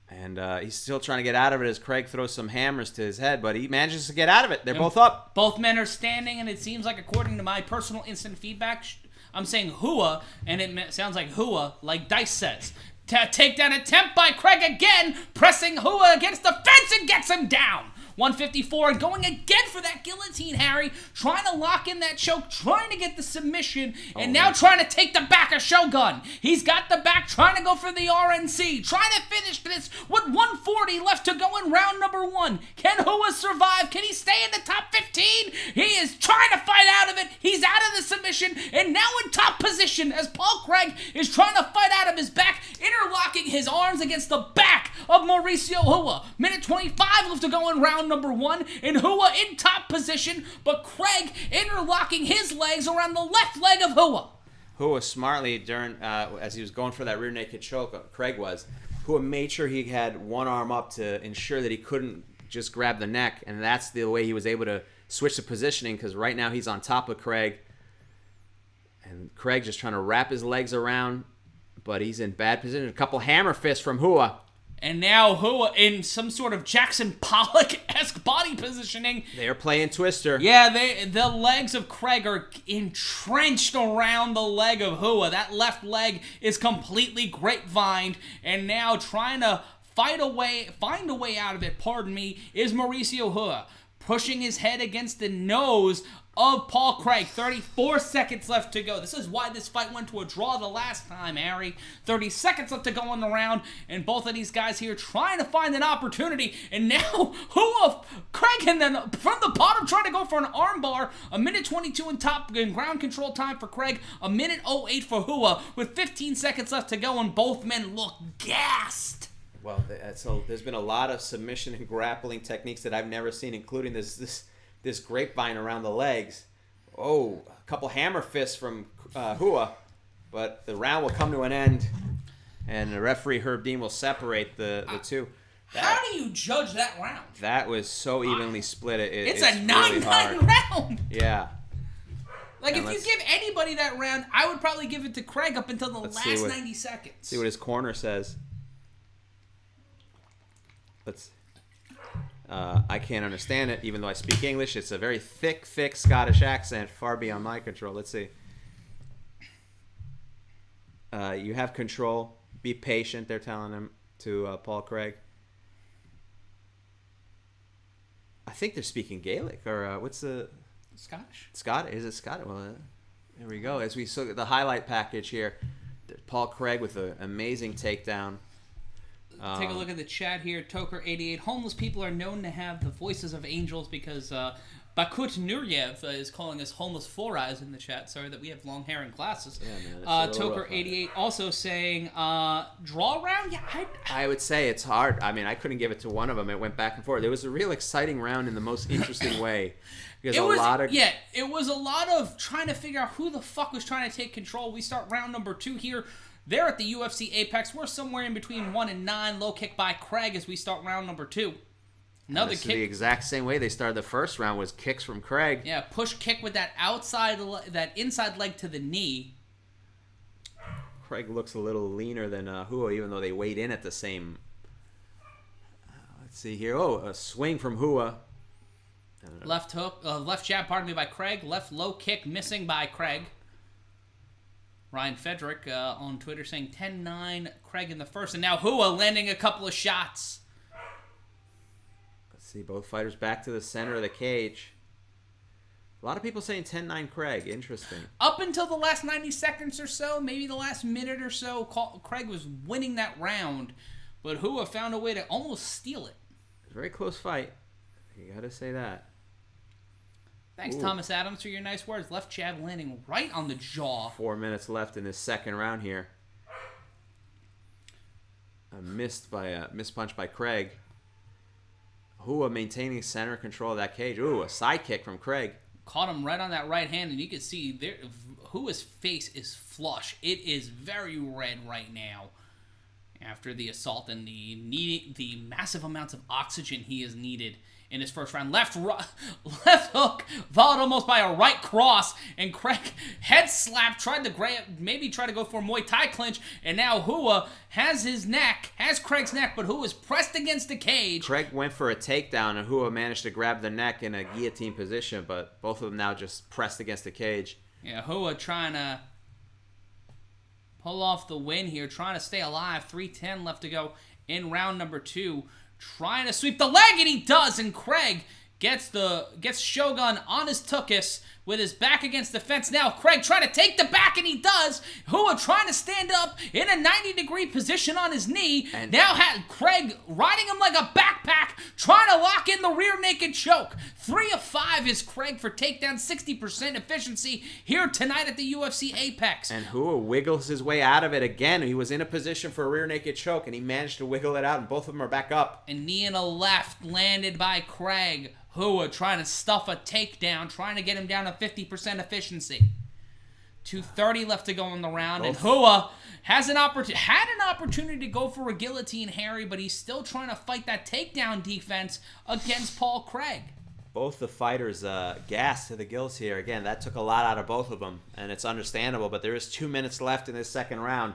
And he's still trying to get out of it as Craig throws some hammers to his head, but he manages to get out of it. They're both up. Both men are standing, and it seems like, according to my personal instant feedback, I'm saying Hua, and it sounds like Hua, like Dice says. Takedown attempt by Craig again, pressing Hua against the fence and gets him down. 154 and going again for that guillotine, Harry. Trying to lock in that choke, trying to get the submission, and now trying to take the back of Shogun. He's got the back, trying to go for the RNC, trying to finish this with 140 left to go in round number 1. Can Hua survive? Can he stay in the top 15? He is trying to fight out of it. He's out of the submission, and now in top position as Paul Craig is trying to fight out of his back, interlocking his arms against the back of Mauricio Hua. Minute 25 left to go in round number 1, and Hua in top position, but Craig interlocking his legs around the left leg of Hua. Hua smartly, during as he was going for that rear naked choke, Craig was, Hua made sure he had one arm up to ensure that he couldn't just grab the neck, and that's the way he was able to switch the positioning, because right now he's on top of Craig, and Craig just trying to wrap his legs around, but he's in bad position. A couple hammer fists from Hua. And now Hua in some sort of Jackson Pollock-esque body positioning. They're playing Twister. Yeah, the legs of Craig are entrenched around the leg of Hua. That left leg is completely grapevined, and now trying to find a way out of it, is Mauricio Hua. Pushing his head against the nose of Paul Craig. 34 seconds left to go. This is why this fight went to a draw the last time, Harry. 30 seconds left to go in the round, and both of these guys here trying to find an opportunity. And now, Craig, and then from the bottom trying to go for an armbar. A minute 22 in ground control time for Craig. A minute 08 for Hua with 15 seconds left to go, and both men look gassed. Well, so there's been a lot of submission and grappling techniques that I've never seen, including this grapevine around the legs. Oh, a couple hammer fists from Hua, but the round will come to an end, and the referee Herb Dean will separate the two. How do you judge that round? That was so evenly split. It's a 9-9 round. Yeah. Like, if you give anybody that round, I would probably give it to Craig up until the last 90 seconds. See what his corner says. I can't understand it, even though I speak English. It's a very thick Scottish accent, far beyond my control. Let's see. You have control. Be patient, they're telling him to Paul Craig. I think they're speaking Gaelic, or what's the... Scottish? Is it Scottish? Well, here we go. As we saw the highlight package here, Paul Craig with an amazing takedown. Take a look at the chat here. Toker88. Homeless people are known to have the voices of angels because Bakut Nuryev is calling us homeless four eyes in the chat. Sorry that we have long hair and glasses. Yeah, man, Toker88 also saying draw round. Yeah, I would say it's hard. I mean, I couldn't give it to one of them. It went back and forth. It was a real exciting round in the most interesting way. Because it was a lot of trying to figure out who the fuck was trying to take control. We start round number 2 here. They're at the UFC Apex. We're somewhere in between 1 and 9. Low kick by Craig as we start round number 2. Another kick. The exact same way they started the first round was kicks from Craig. Yeah, push kick with that inside leg to the knee. Craig looks a little leaner than Hua, even though they weighed in at the same. Let's see here. Oh, a swing from Hua. Left hook, left jab, by Craig. Left low kick missing by Craig. Ryan Fedrick on Twitter saying 10-9 Craig in the first. And now Hua landing a couple of shots. Let's see, both fighters back to the center of the cage. A lot of people saying 10-9 Craig. Interesting. Up until the last 90 seconds or so, maybe the last minute or so, Craig was winning that round. But Hua found a way to almost steal it. It's a very close fight. You got to say that. Thanks, Thomas Adams, for your nice words. Left jab landing right on the jaw. 4 minutes left in this second round here. A missed punch by Craig. Hua maintaining center control of that cage. Ooh, a side kick from Craig. Caught him right on that right hand, and you can see there Hua's face is flush. It is very red right now after the assault and the massive amounts of oxygen he has needed in his first round. Left hook, followed almost by a right cross, and Craig head slap, tried to go for a Muay Thai clinch, and now Hua has Craig's neck, but Hua's pressed against the cage. Craig went for a takedown, and Hua managed to grab the neck in a guillotine position, but both of them now just pressed against the cage. Yeah, Hua trying to pull off the win here, trying to stay alive. 3:10 left to go in round number 2. Trying to sweep the leg, and he does, and Craig gets Shogun on his tuchus with his back against the fence. Now Craig trying to take the back, and he does. Hua trying to stand up in a 90-degree position on his knee. And now Craig riding him like a backpack, trying to lock in the rear naked choke. 3 of 5 is Craig for takedown, 60% efficiency here tonight at the UFC Apex. And Hua wiggles his way out of it again. He was in a position for a rear naked choke, and he managed to wiggle it out, and both of them are back up. A knee and a left landed by Craig. Hua trying to stuff a takedown, trying to get him down to 50% efficiency. 2:30 left to go in the round, and Hua had an opportunity to go for a guillotine, Harry, but he's still trying to fight that takedown defense against Paul Craig. Both the fighters gassed to the gills here. Again, that took a lot out of both of them, and it's understandable, but there is 2 minutes left in this second round.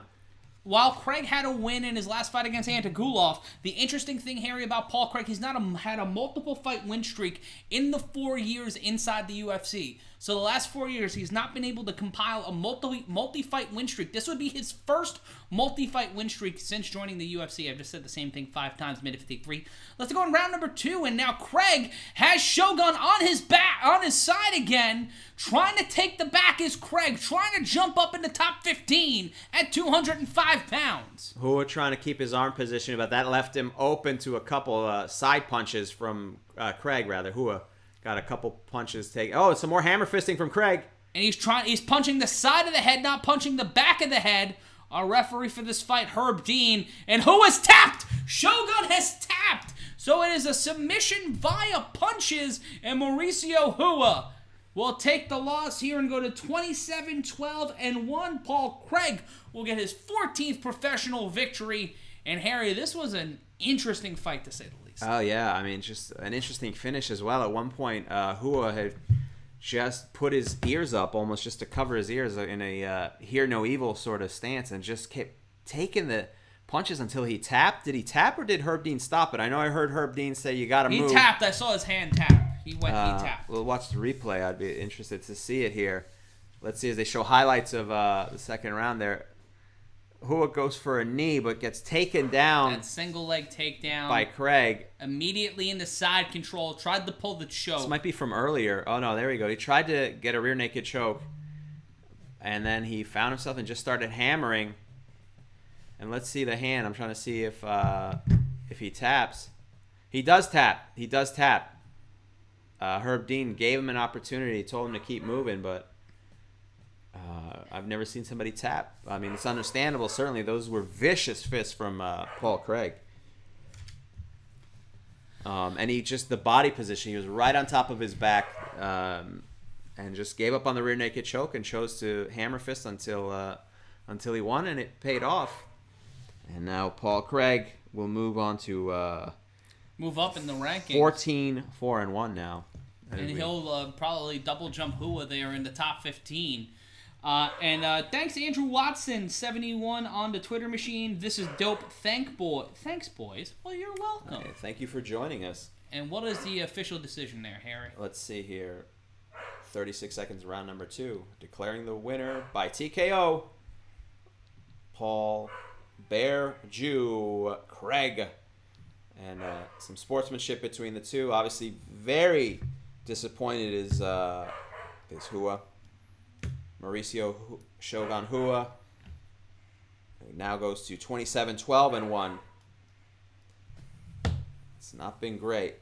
While Craig had a win in his last fight against Antigulov, the interesting thing, Harry, about Paul Craig, he's had a multiple fight win streak in the 4 years inside the UFC. So the last 4 years, he's not been able to compile a multi-fight win streak. This would be his first multi-fight win streak since joining the UFC. I've just said the same thing 5 times, made it 53. Let's go in round number 2, and now Craig has Shogun on his side again. Trying to take the back is Craig, trying to jump up in the top 15 at 205 pounds. Hua trying to keep his arm position, but that left him open to a couple side punches from Craig, rather. Hua got a couple punches taken. Oh, some more hammer fisting from Craig. And he's punching the side of the head, not punching the back of the head. Our referee for this fight, Herb Dean. And Hua's tapped! Shogun has tapped! So it is a submission via punches, and Mauricio Hua will take the loss here and go to 27-12-1. Paul Craig will get his 14th professional victory. And Harry, this was an interesting fight to say the least. Oh, yeah. I mean, just an interesting finish as well. At one point, Hua had just put his ears up almost just to cover his ears in a hear no evil sort of stance and just kept taking the punches until he tapped. Did he tap or did Herb Dean stop it? I know I heard Herb Dean say you got to move. He tapped. I saw his hand tap. He tapped. We'll watch the replay. I'd be interested to see it here. Let's see as they show highlights of the second round there. Hua goes for a knee, but gets taken down. That single leg takedown by Craig. Immediately into side control. Tried to pull the choke. This might be from earlier. Oh, no, there we go. He tried to get a rear naked choke. And then he found himself and just started hammering. And let's see the hand. I'm trying to see if he taps. He does tap. He does tap. Herb Dean gave him an opportunity, told him to keep moving, but I've never seen somebody tap. I mean, it's understandable. Certainly, those were vicious fists from Paul Craig. And the body position, he was right on top of his back and just gave up on the rear naked choke and chose to hammer fist until he won, and it paid off. And now Paul Craig will move on to move up in the rankings. 14-4-1 now. And he'll probably double jump Hua there in the top 15. And thanks to Andrew Watson, 71 on the Twitter machine. This is dope. Thanks, boys. Well, you're welcome. Hey, thank you for joining us. And what is the official decision there, Harry? Let's see here. 36 seconds, round number 2. Declaring the winner by TKO, Paul Bear Jew Craig. And some sportsmanship between the two. Obviously, very disappointed is Hua. Mauricio Shogun Hua now goes to 27-12-1. It's not been great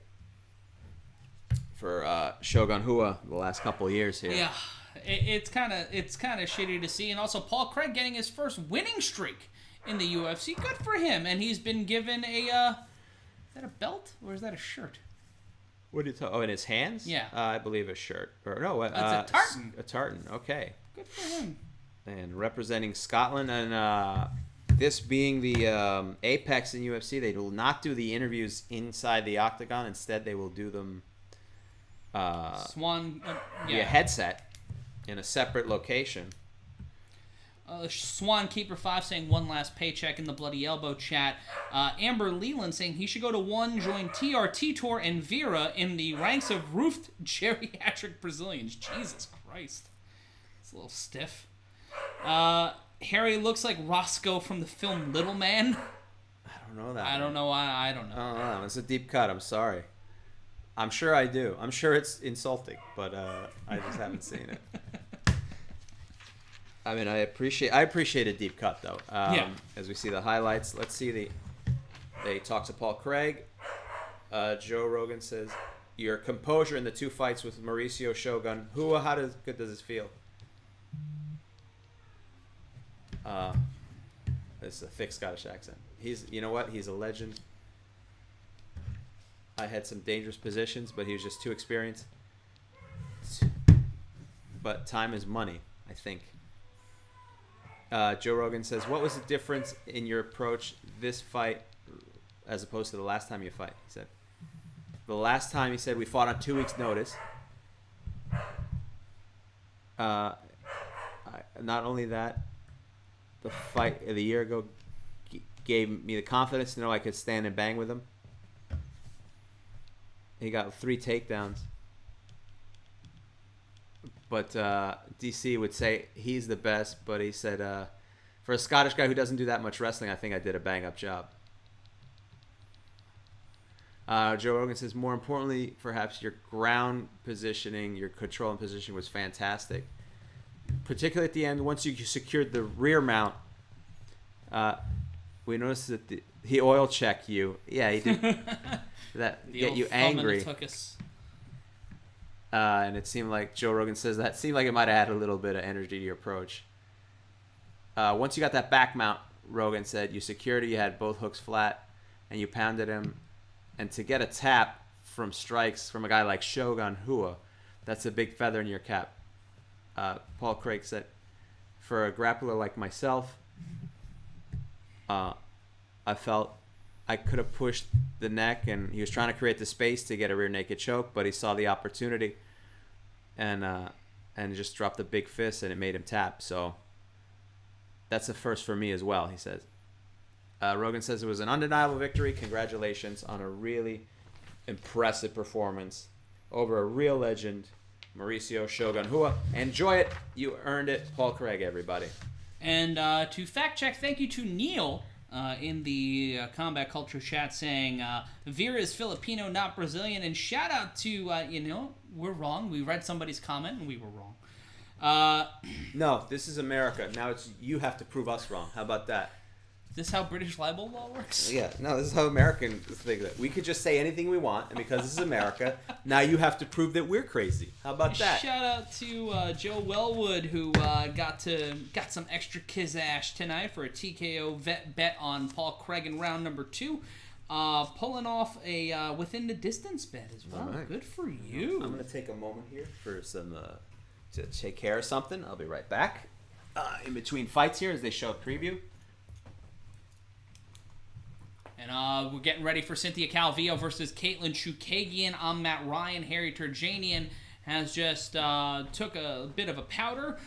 for Shogun Hua the last couple of years here. Yeah, it's kind of shitty to see. And also Paul Craig getting his first winning streak in the UFC. Good for him. And he's been given a is that a belt or is that a shirt? What did you in his hands? Yeah. I believe a shirt. Or no, it's a tartan. A tartan. Okay. Good for him. And representing Scotland, and this being the apex in UFC, they will not do the interviews inside the octagon. Instead, they will do them via headset in a separate location. Swan Keeper 5 saying one last paycheck in the Bloody Elbow chat. Amber Leland saying he should go to one, join TRT Tour and Vera in the ranks of roofed geriatric Brazilians. Jesus Christ. It's a little stiff. Harry looks like Roscoe from the film Little Man. I don't know that. I don't know. I don't know. Oh, it's a deep cut. I'm sorry. I'm sure I do. I'm sure it's insulting, but I just haven't seen it. I mean, I appreciate a deep cut though. As we see the highlights, let's see they talk to Paul Craig. Joe Rogan says, "Your composure in the 2 fights with Mauricio Shogun Hua, how good does this feel?" This is a thick Scottish accent. You know what? He's a legend. I had some dangerous positions, but he was just too experienced. But time is money, I think. Joe Rogan says, "What was the difference in your approach this fight as opposed to the last time you fight?" He said, "The last time," he said, "we fought on 2 weeks' notice. Not only that, the fight the year ago gave me the confidence to know I could stand and bang with him. He got 3 takedowns. but DC would say he's the best. But he said, for a Scottish guy who doesn't do that much wrestling, I think I did a bang-up job. Joe Rogan says, more importantly, perhaps your ground positioning, your control and position was fantastic. Particularly at the end, once you secured the rear mount, we noticed that he oil checked you. Yeah, he did. That get you angry. And it seemed like Joe Rogan says that seemed like it might have added a little bit of energy to your approach. Once you got that back mount, Rogan said, you secured it, you had both hooks flat, and you pounded him. And to get a tap from strikes from a guy like Shogun Rua, that's a big feather in your cap. Paul Craig said, for a grappler like myself, I felt I could have pushed the neck, and he was trying to create the space to get a rear naked choke, but he saw the opportunity and just dropped a big fist, and it made him tap. So that's a first for me as well, he says. Rogan says it was an undeniable victory. Congratulations on a really impressive performance over a real legend, Mauricio Shogun Rua. Enjoy it. You earned it. Paul Craig, everybody. And to fact check, thank you to Neil in the Combat Culture chat saying, Vera is Filipino, not Brazilian. And shout out to, we're wrong. We read somebody's comment and we were wrong. No, this is America. Now it's you have to prove us wrong. How about that? Is this how British libel law works? Yeah, no, this is how Americans think that. We could just say anything we want, and because this is America, now you have to prove that we're crazy. How about that? Shout out to Joe Wellwood, who got some extra kizash tonight for a TKO bet on Paul Craig in round number 2. Pulling off a within the distance bet as well. Right. Good for you. I'm going to take a moment here for some to take care of something. I'll be right back. In between fights here as they show a preview. And we're getting ready for Cynthia Calvillo versus Caitlin Chookagian. I'm Matt Ryan. Harry Terjanian has just took a bit of a powder.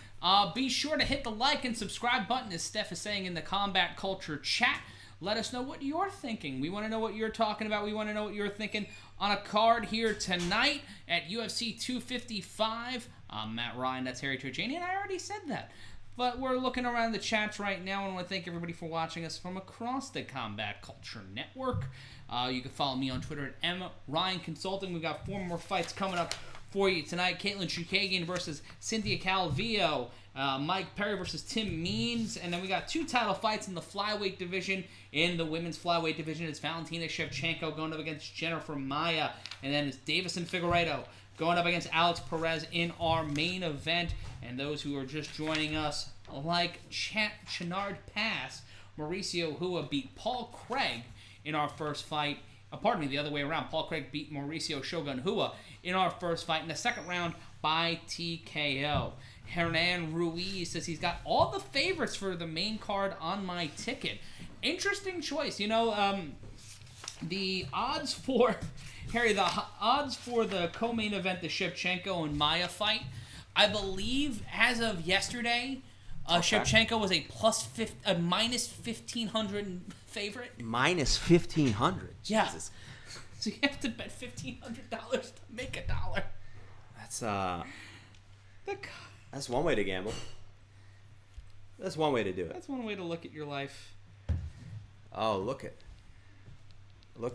Be sure to hit the like and subscribe button, as Steph is saying in the Combat Culture chat. Let us know what you're thinking. We want to know what you're talking about. We want to know what you're thinking on a card here tonight at UFC 255. I'm Matt Ryan. That's Harry Terjanian. I already said that. But we're looking around the chats right now, and I want to thank everybody for watching us from across the Combat Culture Network. You can follow me on Twitter at MRyanConsulting. We've got 4 more fights coming up for you tonight. Caitlin Chookagian versus Cynthia Calvillo. Mike Perry versus Tim Means. And then we got 2 title fights in the flyweight division. In the women's flyweight division, it's Valentina Shevchenko going up against Jennifer Maia. And then it's Davison Figueiredo going up against Alex Perez in our main event. And those who are just joining us, like Chenard Pass, Mauricio Rua beat Paul Craig in our first fight. Pardon me, the other way around. Paul Craig beat Mauricio Shogun Rua in our first fight in the second round by TKO. Hernan Ruiz says he's got all the favorites for the main card on my ticket. Interesting choice. The odds for... Harry, the odds for the co-main event, the Shevchenko and Maia fight, I believe as of yesterday, Shevchenko was a minus 1,500 favorite. Minus 1,500? Yeah. Jesus. So you have to bet $1,500 to make $1. That's one way to gamble. That's one way to do it. That's one way to look at your life. Oh, look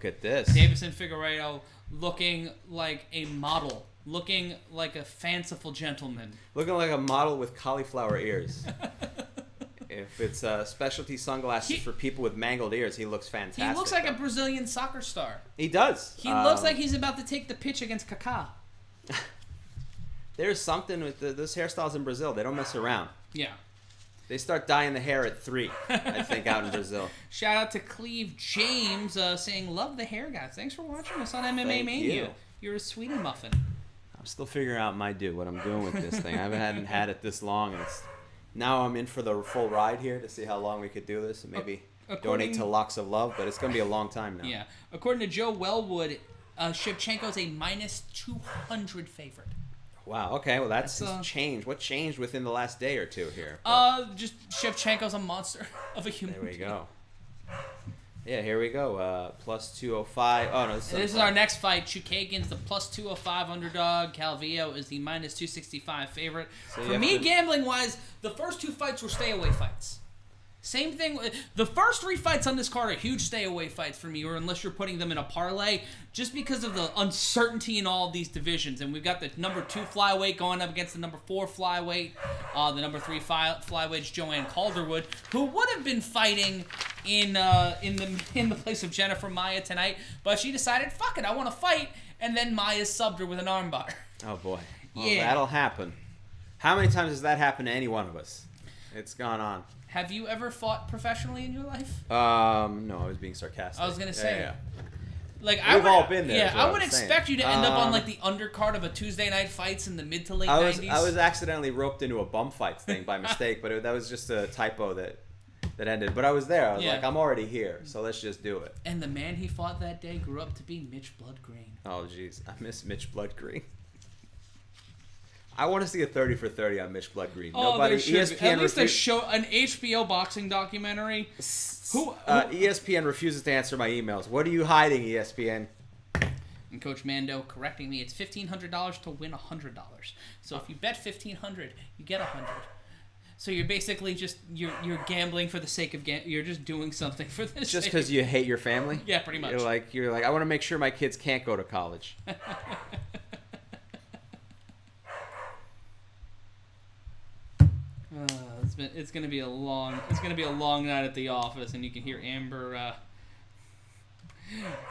at this. Davison Figueiredo looking like a model. Looking like a fanciful gentleman. Looking like a model with cauliflower ears. If it's specialty sunglasses for people with mangled ears, he looks fantastic. He looks like a Brazilian soccer star. He does. He looks like he's about to take the pitch against Kaká. There's something with those hairstyles in Brazil. They don't mess around. Yeah. They start dyeing the hair at 3, I think, out in Brazil. Shout out to Cleve James saying, love the hair, guys. Thanks for watching us on MMA Mania. You're a sweetie muffin. I'm still figuring out what I'm doing with this thing. I hadn't had it this long. And now I'm in for the full ride here to see how long we could do this and maybe donate to Locks of Love, but it's going to be a long time now. Yeah. According to Joe Wellwood, Shevchenko's a minus 200 favorite. Wow, okay, well that's changed. What changed within the last day or two here? Just Shevchenko's a monster of a human being. There we go. Yeah, here we go. Plus 205. Oh, no. This is our next fight. Chukagian's the plus 205 underdog. Calvillo is the minus 265 favorite. So for me, gambling-wise, the first 2 fights were stay-away fights. Same thing. The first 3 fights on this card are huge stay-away fights for me, or unless you're putting them in a parlay, just because of the uncertainty in all of these divisions. And we've got the number 2 flyweight going up against the number 4 flyweight. The number 3 flyweight's Joanne Calderwood, who would have been fighting in the place of Jennifer Maia tonight, but she decided, fuck it, I want to fight, and then Maia subbed her with an armbar. Oh boy. Well, yeah. That'll happen. How many times has that happened to any one of us? It's gone on. Have you ever fought professionally in your life? No, I was being sarcastic. I was gonna say, yeah. Like we've all been there. Yeah, I would expect you to end up on like the undercard of a Tuesday night fights in the mid to late 90s. I was accidentally roped into a bum fight thing by mistake, but that was just a typo that ended. But I was there. I was like, I'm already here, so let's just do it. And the man he fought that day grew up to be Mitch Bloodgreen. Oh jeez, I miss Mitch Bloodgreen. I want to see a 30 for 30 on Mitch Bloodgreen. Oh, nobody. ESPN at least a show, an HBO boxing documentary. Who? ESPN refuses to answer my emails. What are you hiding, ESPN? And Coach Mando correcting me. It's $1,500 to win $100. So if you bet $1,500, you get $100. So you're basically just you're gambling for the sake of you're just doing something for this. Just because you hate your family? Yeah, pretty much. You're like I want to make sure my kids can't go to college. It's gonna be a long night at the office, and you can hear Amber.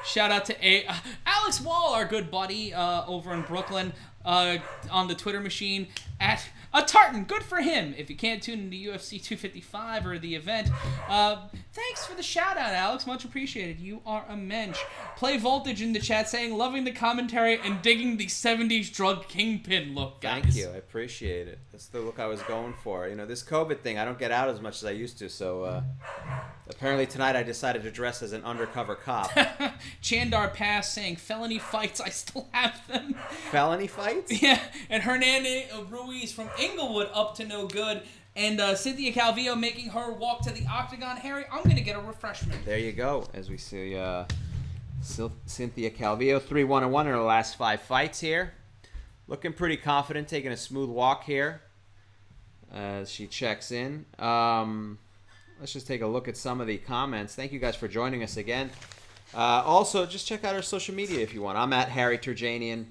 Shout out to Alex Wall, our good buddy over in Brooklyn, on the Twitter machine at a tartan. Good for him. If you can't tune into UFC 255 or the event, thanks for the shout out, Alex. Much appreciated. You are a mensch. Play Voltage in the chat saying loving the commentary and digging the 70s drug kingpin look, guys. Thank you. I appreciate it. That's the look I was going for. You know, this COVID thing, I don't get out as much as I used to, so apparently tonight I decided to dress as an undercover cop. Chandar Pass saying felony fights, I still have them. Felony fights? Yeah, and Hernandez Ruiz from Inglewood up to no good. And Cynthia Calvillo making her walk to the octagon. Harry, I'm going to get a refreshment. There you go. As we see Cynthia Calvillo, 3-1-1 in her last 5 fights here. Looking pretty confident, taking a smooth walk here as she checks in. Let's just take a look at some of the comments. Thank you guys for joining us again. Also, just check out our social media if you want. I'm at Harry Terjanian.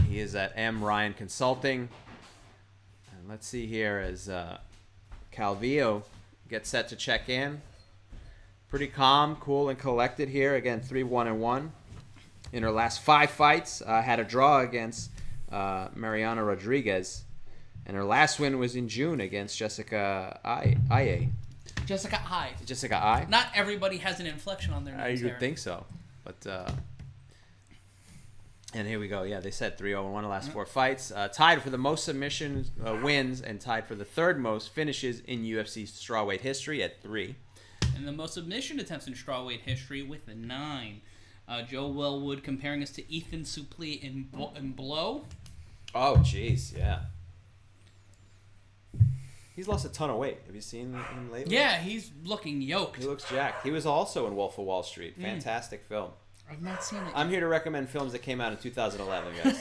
He is at M. Ryan Consulting. And let's see here as Calvillo gets set to check in. Pretty calm, cool, and collected here. Again, 3-1-1 in her last 5 fights. Had a draw against Mariana Rodriguez. And her last win was in June against Jessica Aye. Jessica I. Jessica I. Not everybody has an inflection on their names. I would think so. But and here we go. Yeah, they said 3-0-1 in the last 4 fights. Tied for the most submission wins and tied for the 3rd most finishes in UFC strawweight history at 3. And the most submission attempts in strawweight history with 9. Joe Wellwood comparing us to Ethan Suplee in Blow. Oh, jeez, yeah. He's lost a ton of weight. Have you seen him lately? Yeah, he's looking yoked. He looks jacked. He was also in Wolf of Wall Street. Fantastic film. I've not seen it. I'm here to recommend films that came out in 2011, guys.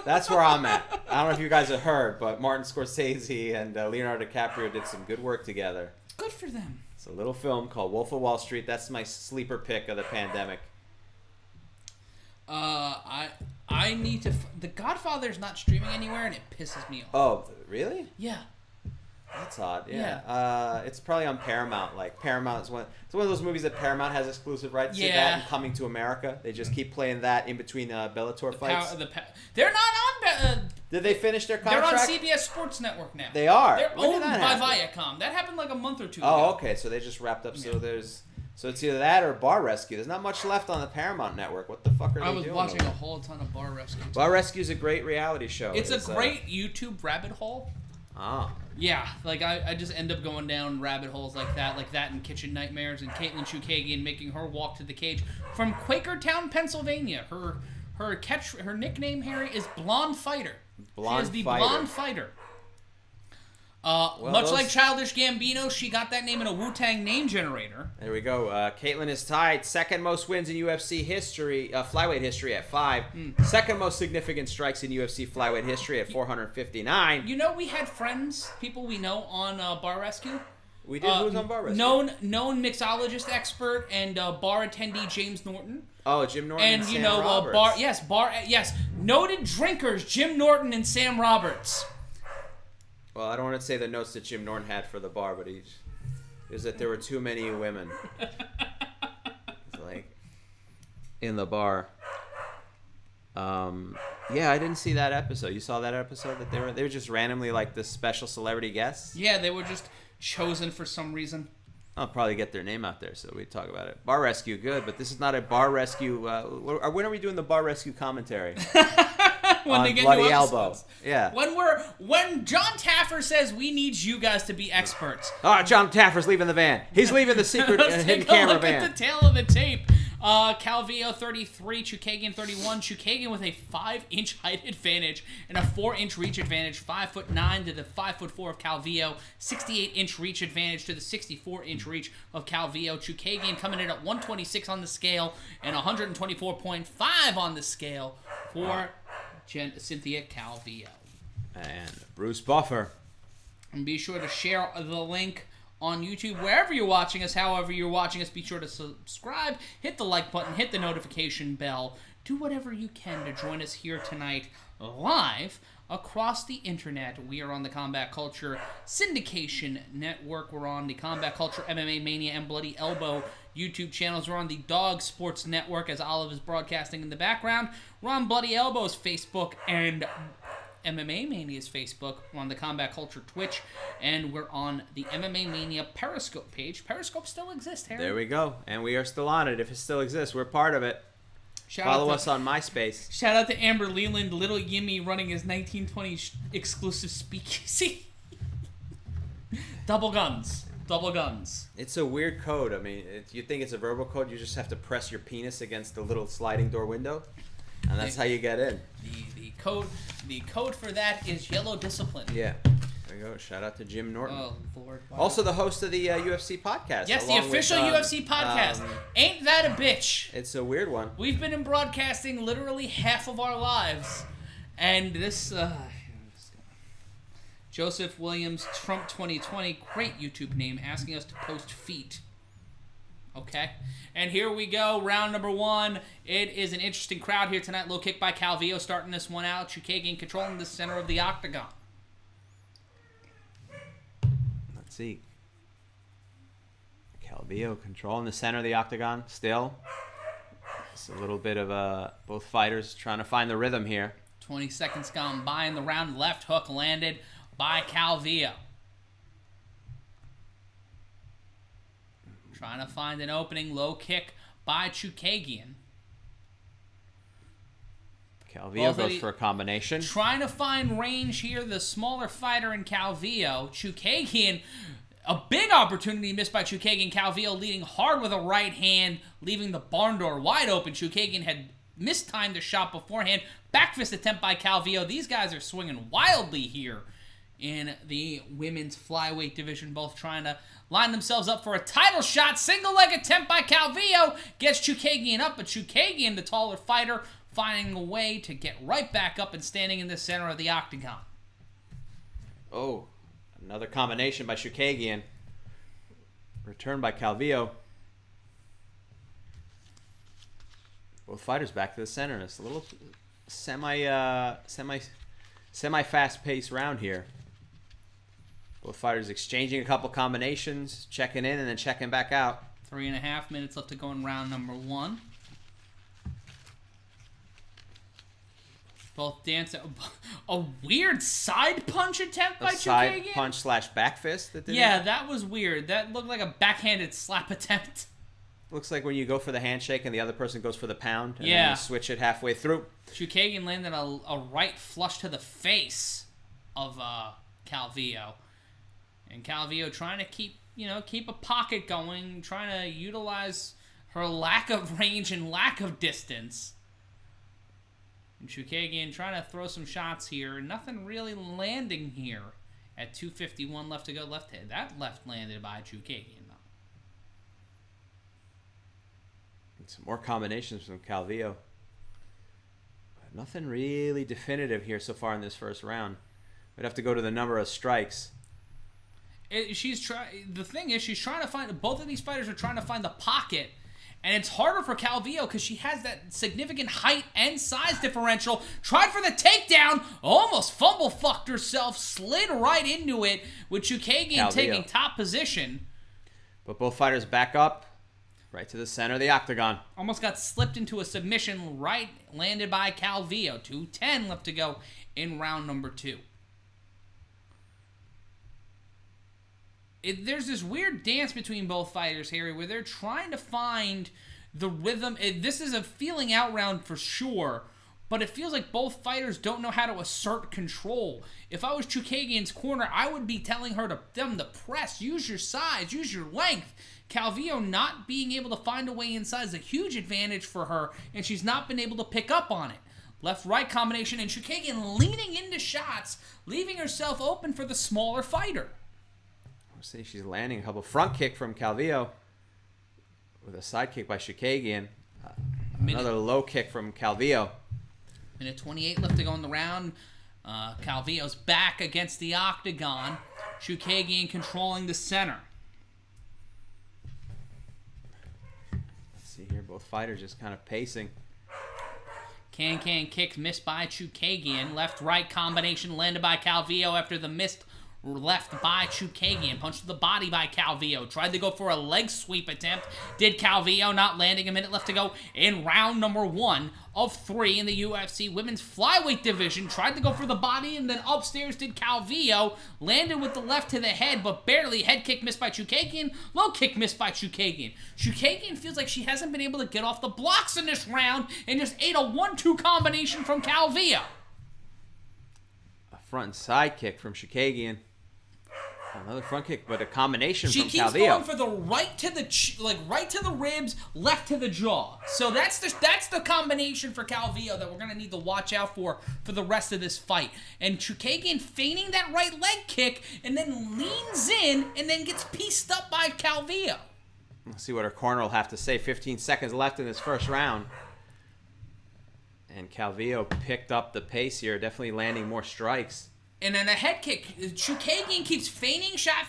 That's where I'm at. I don't know if you guys have heard, but Martin Scorsese and Leonardo DiCaprio did some good work together. Good for them. It's a little film called Wolf of Wall Street. That's my sleeper pick of the pandemic. I need to... The Godfather's not streaming anywhere, and it pisses me off. Oh, really? Yeah. That's odd. Yeah. It's probably on Paramount. Like Paramount is it's one of those movies that Paramount has exclusive rights to. That and Coming to America. They just keep playing that in between Bellator fights. They're not on. Did they finish their contract? They're on CBS Sports Network now. They are. They're owned by Viacom. That happened like a month or 2 ago. Oh, okay. So they just wrapped up. So it's either that or Bar Rescue. There's not much left on the Paramount Network. What the fuck are they doing? I was watching a whole ton of Bar Rescue. Bar Rescue is a great reality show. It's a great YouTube rabbit hole. Oh. Yeah, like I just end up going down rabbit holes like that and Kitchen Nightmares and Caitlin Chukagian making her walk to the cage from Quakertown, Pennsylvania. Her nickname, Harry, is Blonde Fighter. She is the Blonde Fighter. Much like Childish Gambino, she got that name in a Wu-Tang name generator. There we go. Caitlin is tied. Second most wins in UFC history, flyweight history at 5. Second most significant strikes in UFC flyweight history at 459. You know, we had friends, people we know on Bar Rescue. We did. Who was on Bar Rescue? Known mixologist expert and bar attendee James Norton. Oh, Jim Norton and you Sam know, Roberts. Noted drinkers Jim Norton and Sam Roberts. Well, I don't want to say the notes that Jim Norton had for the bar, but is that there were too many women, like, in the bar. Yeah, I didn't see that episode. You saw that episode that they were just randomly like the special celebrity guests? Yeah, they were just chosen for some reason. I'll probably get their name out there so we talk about it. Bar Rescue, good, but this is not a Bar Rescue. When are we doing the Bar Rescue commentary? When on they get Bloody new Elbow. Yeah. When John Taffer says we need you guys to be experts. John Taffer's leaving the van. He's leaving the secret hidden camera van. Look at the tail of the tape. Calvillo 33, Chookagian 31. Chookagian with a 5-inch height advantage and a 4-inch reach advantage. 5'9" to the 5'4" of Calvillo. 68-inch reach advantage to the 64-inch reach of Calvillo. Chookagian coming in at 126 on the scale and 124.5 on the scale for Cynthia Calvillo. And Bruce Buffer. And be sure to share the link on YouTube, wherever you're watching us, however you're watching us. Be sure to subscribe, hit the like button, hit the notification bell. Do whatever you can to join us here tonight live across the internet. We are on the Combat Culture Syndication Network. We're on the Combat Culture MMA Mania and Bloody Elbow YouTube channels. We're on the Dog Sports Network as Olive is broadcasting in the background. We're on Bloody Elbow's Facebook and MMA Mania's Facebook. We're on the Combat Culture Twitch, and we're on the MMA Mania Periscope page. Periscope still exists, Harry. There we go. And we are still on it. If it still exists, we're part of it. Follow us on MySpace. Shout out to Amber Leland, Little Yimmy running his 1920 exclusive speakeasy. Double guns. It's a weird code. I mean, you think it's a verbal code, you just have to press your penis against the little sliding door window, and that's how you get in. The code for that is yellow discipline. Yeah. There you go. Shout out to Jim Norton. Oh, Lord. Wow. Also the host of the UFC podcast. Yes, the official UFC podcast. Ain't That a Bitch? It's a weird one. We've been in broadcasting literally half of our lives. And this... Joseph Williams, Trump 2020, great YouTube name, asking us to post feet. Okay. And here we go, round number 1. It is an interesting crowd here tonight. Low kick by Calvillo starting this one out. Chookagian controlling the center of the octagon. Let's see. Calvillo controlling the center of the octagon still. It's a little bit of both fighters trying to find the rhythm here. 20 seconds gone by in the round. Left hook landed by Calvillo. Trying to find an opening. Low kick by Chookagian. Calvillo goes for a combination. Trying to find range here. The smaller fighter in Calvillo. Chookagian, a big opportunity missed by Chookagian. Calvillo leading hard with a right hand, leaving the barn door wide open. Chookagian had mistimed the shot beforehand. Back fist attempt by Calvillo. These guys are swinging wildly here in the women's flyweight division, both trying to line themselves up for a title shot. Single leg attempt by Calvillo gets Chookagian up, but Chookagian, the taller fighter, finding a way to get right back up and standing in the center of the octagon. Oh, another combination by Chookagian. Return by Calvillo. Both fighters back to the center. It's a little semi-fast-paced round here. Both fighters exchanging a couple combinations, checking in and then checking back out. 3.5 minutes left to go in round number 1. Both dancing. A weird side punch attempt by Chookagian. Side punch / back fist. That was weird. That looked like a backhanded slap attempt. Looks like when you go for the handshake and the other person goes for the pound. And then you switch it halfway through. Chookagian landed a right flush to the face of Calvillo. And Calvillo trying to keep a pocket going, trying to utilize her lack of range and lack of distance. And Chookagian trying to throw some shots here. Nothing really landing here at 2:51 left to go. Left hand. That left landed by Chookagian, though. And some more combinations from Calvillo. But nothing really definitive here so far in this first round. We'd have to go to the number of strikes. The thing is, she's trying to find. Both of these fighters are trying to find the pocket. And it's harder for Calvillo because she has that significant height and size differential. Tried for the takedown, almost fumble fucked herself, slid right into it with Chookagian taking top position. But both fighters back up, right to the center of the octagon. Almost got slipped into a submission, right landed by Calvillo. 2:10 left to go in round number 2. There's this weird dance between both fighters, Harry, where they're trying to find the rhythm. This is a feeling out round for sure, but it feels like both fighters don't know how to assert control. If I was Chookagian's corner, I would be telling them to press, use your size, use your length. Calvillo not being able to find a way inside is a huge advantage for her, and she's not been able to pick up on it. Left-right combination, and Chookagian leaning into shots, leaving herself open for the smaller fighter. See, she's landing a couple front kick from Calvillo with a side kick by Chookagian. Another low kick from Calvillo. Minute 28 left to go in the round. Calvillo's back against the octagon. Chookagian controlling the center. Let's see here, both fighters just kind of pacing. Can kick missed by Chookagian. Left-right combination landed by Calvillo after the missed left by Chookagian. Punch to the body by Calvillo. Tried to go for a leg sweep attempt. Did Calvillo, not landing. A minute left to go in round number 1 of 3 in the UFC women's flyweight division. Tried to go for the body, and then upstairs did Calvillo. Landed with the left to the head, but barely. Head kick missed by Chookagian. Low kick missed by Chookagian. Chookagian feels like she hasn't been able to get off the blocks in this round and just ate a 1-2 combination from Calvillo. A front and side kick from Chookagian. Another front kick, but a combination from Calvillo. She keeps going for the right to the right to the ribs, left to the jaw. So that's the combination for Calvillo that we're gonna need to watch out for the rest of this fight. And Chookagian feigning that right leg kick and then leans in and then gets pieced up by Calvillo. Let's see what her corner will have to say. 15 seconds left in this first round. And Calvillo picked up the pace here, definitely landing more strikes. And then a head kick. Chookagian keeps feigning shot,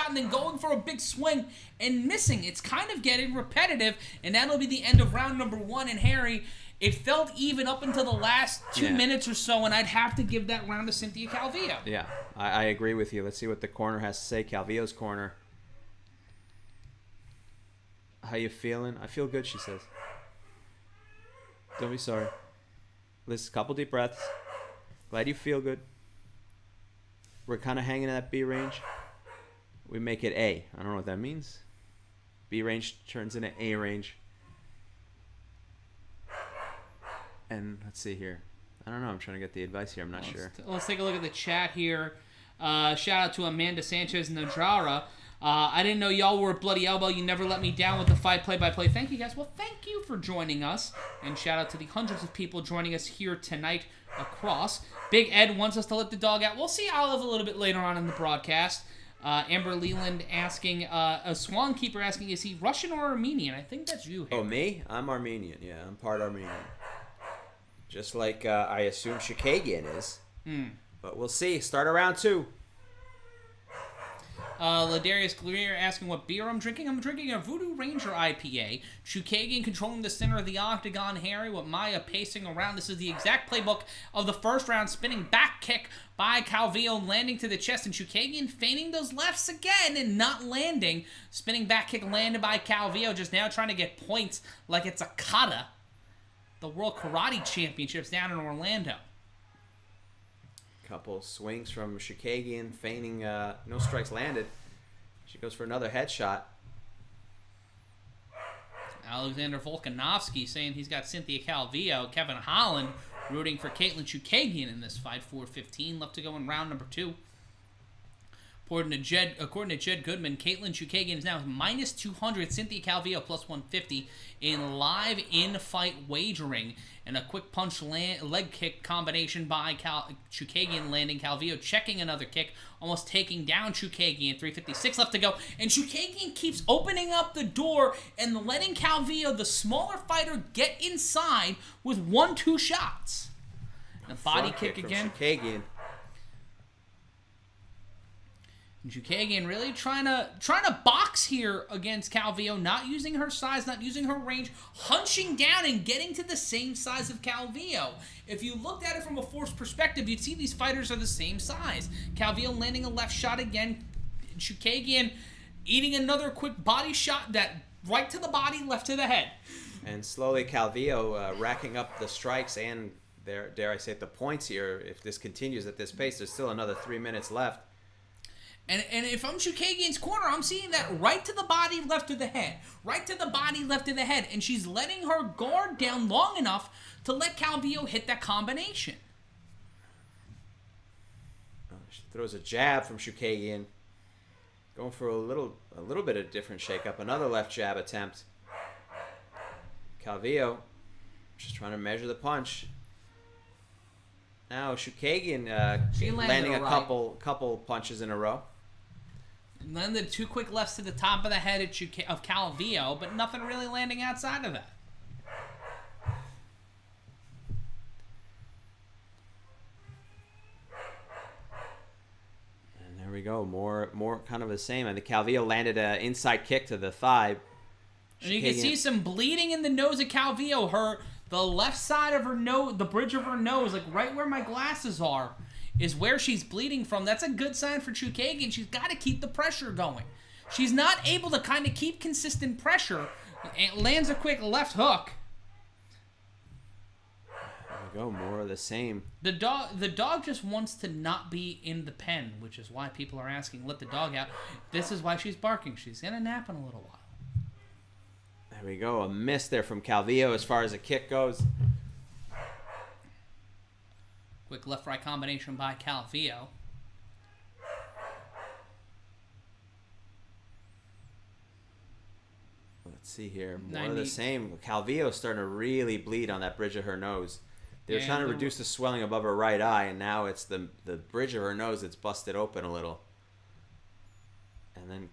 and then going for a big swing and missing. It's kind of getting repetitive, and that'll be the end of round number 1. And Harry, it felt even up until the last 2 minutes or so, and I'd have to give that round to Cynthia Calvillo. Yeah, I agree with you. Let's see what the corner has to say. Calvillo's corner. How you feeling? I feel good, she says. Don't be sorry. Listen, couple deep breaths. Glad you feel good. We're kind of hanging in that B range. We make it A. I don't know what that means. B range turns into A range. And let's see here. I don't know. I'm trying to get the advice here. I'm not sure. Let's take a look at the chat here. Shout out to Amanda Sanchez Najara. I didn't know y'all were at Bloody Elbow. You never let me down with the fight play-by-play. Thank you, guys. Well, thank you for joining us. And shout out to the hundreds of people joining us here tonight across. Big Ed wants us to let the dog out. We'll see Olive a little bit later on in the broadcast. Amber Leland asking, a Swan Keeper asking, is he Russian or Armenian? I think that's you, Harry. Oh, me? I'm Armenian. Yeah, I'm part Armenian. Just like I assume Chookagian is. But we'll see. Start around 2. Ladarius Greer asking what beer I'm drinking. I'm drinking a Voodoo Ranger IPA. Chookagian controlling the center of the octagon. Harry with Maya pacing around. This is the exact playbook of the first round. Spinning back kick by Calvillo, landing to the chest. And Chookagian feigning those lefts again and not landing. Spinning back kick landed by Calvillo. Just now trying to get points like it's a kata. The World Karate Championships down in Orlando. Couple swings from Chookagian, feigning no strikes landed. She goes for another headshot. Alexander Volkanovski saying he's got Cynthia Calvillo. Kevin Holland rooting for Caitlin Chookagian in this fight. 4:15 left to go in round number 2. According to Jed Goodman, Caitlin Chukagian is now minus 200. Cynthia Calvillo plus 150 in live in-fight wagering. And a quick punch leg kick combination by Chukagian landing. Calvillo checking another kick, almost taking down Chukagian. 3:56 left to go. And Chukagian keeps opening up the door and letting Calvillo, the smaller fighter, get inside with 1-2 shots. And a body kick again. Chukagian. Chukagian really trying to box here against Calvillo, not using her size, not using her range, hunching down and getting to the same size of Calvillo. If you looked at it from a force perspective, you'd see these fighters are the same size. Calvillo landing a left shot again. Chukagian eating another quick body shot that right to the body, left to the head. And slowly Calvillo racking up the strikes and, dare I say it, the points here. If this continues at this pace, there's still another 3 minutes left. And if I'm Chukagian's corner, I'm seeing that right to the body, left to the head. Right to the body, left to the head. And she's letting her guard down long enough to let Calvillo hit that combination. She throws a jab from Chukagian. Going for a little bit of different shakeup. Another left jab attempt. Calvillo just trying to measure the punch. Now Chukagian landing a couple punches in a row. Landed 2 quick lefts to the top of the head of Calvillo, but nothing really landing outside of that. And there we go. More kind of the same. I think Calvillo landed an inside kick to the thigh. And you can see some bleeding in the nose of Calvillo. The left side of her nose, the bridge of her nose, like right where my glasses are, is where she's bleeding from. That's a good sign for Chukagian. She's got to keep the pressure going. She's not able to kind of keep consistent pressure. And lands a quick left hook. There we go, more of the same. The dog just wants to not be in the pen, which is why people are asking, let the dog out. This is why she's barking. She's going to nap in a little while. There we go, a miss there from Calvillo as far as a kick goes. Quick left-right combination by Calvillo. Let's see here. More of the same. Calvillo starting to really bleed on that bridge of her nose. They were trying to reduce the swelling above her right eye, and now it's the bridge of her nose that's busted open a little. And then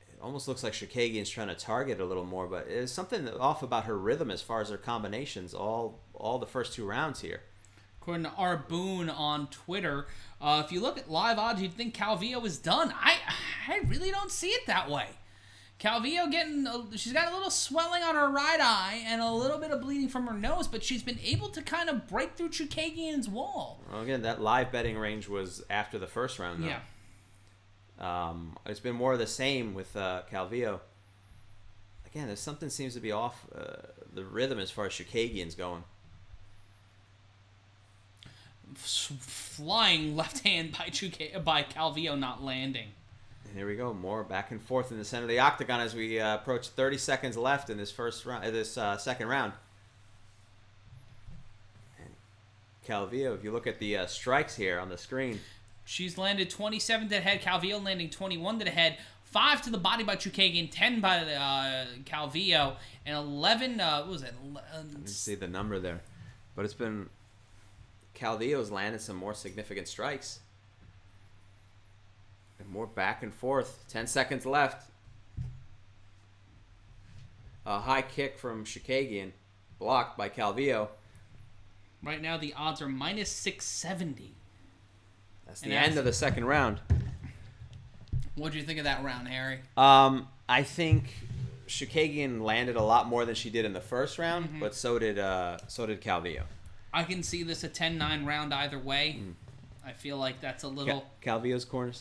it almost looks like Chukagian's trying to target a little more, but there's something off about her rhythm as far as her combinations all the first 2 rounds here. According to R. Boone on Twitter, if you look at live odds, you'd think Calvillo is done. I really don't see it that way. Calvillo she's got a little swelling on her right eye and a little bit of bleeding from her nose, but she's been able to kind of break through Chukagian's wall. Well, again, that live betting range was after the first round, though. Yeah. It's been more of the same with Calvillo. Again, there's something seems to be off the rhythm as far as Chukagian's going. Flying left hand by Calvillo, not landing. And here we go, more back and forth in the center of the octagon as we approach 30 seconds left in this second round. And Calvillo, if you look at the strikes here on the screen, she's landed 27 to the head. Calvillo landing 21 to the head. 5 to the body by Chukagian, 10 by Calvillo, and 11. What was it? Let's see the number there, but it's been. Calvillo's landed some more significant strikes. And more back and forth. 10 seconds left. A high kick from Chukagian. Blocked by Calvillo. Right now the odds are minus 670. That's the end of the second round. What do you think of that round, Harry? I think Chukagian landed a lot more than she did in the first round, but so did Calvillo. I can see this a 10-9 round either way. I feel like that's a little... Calvillo's corner,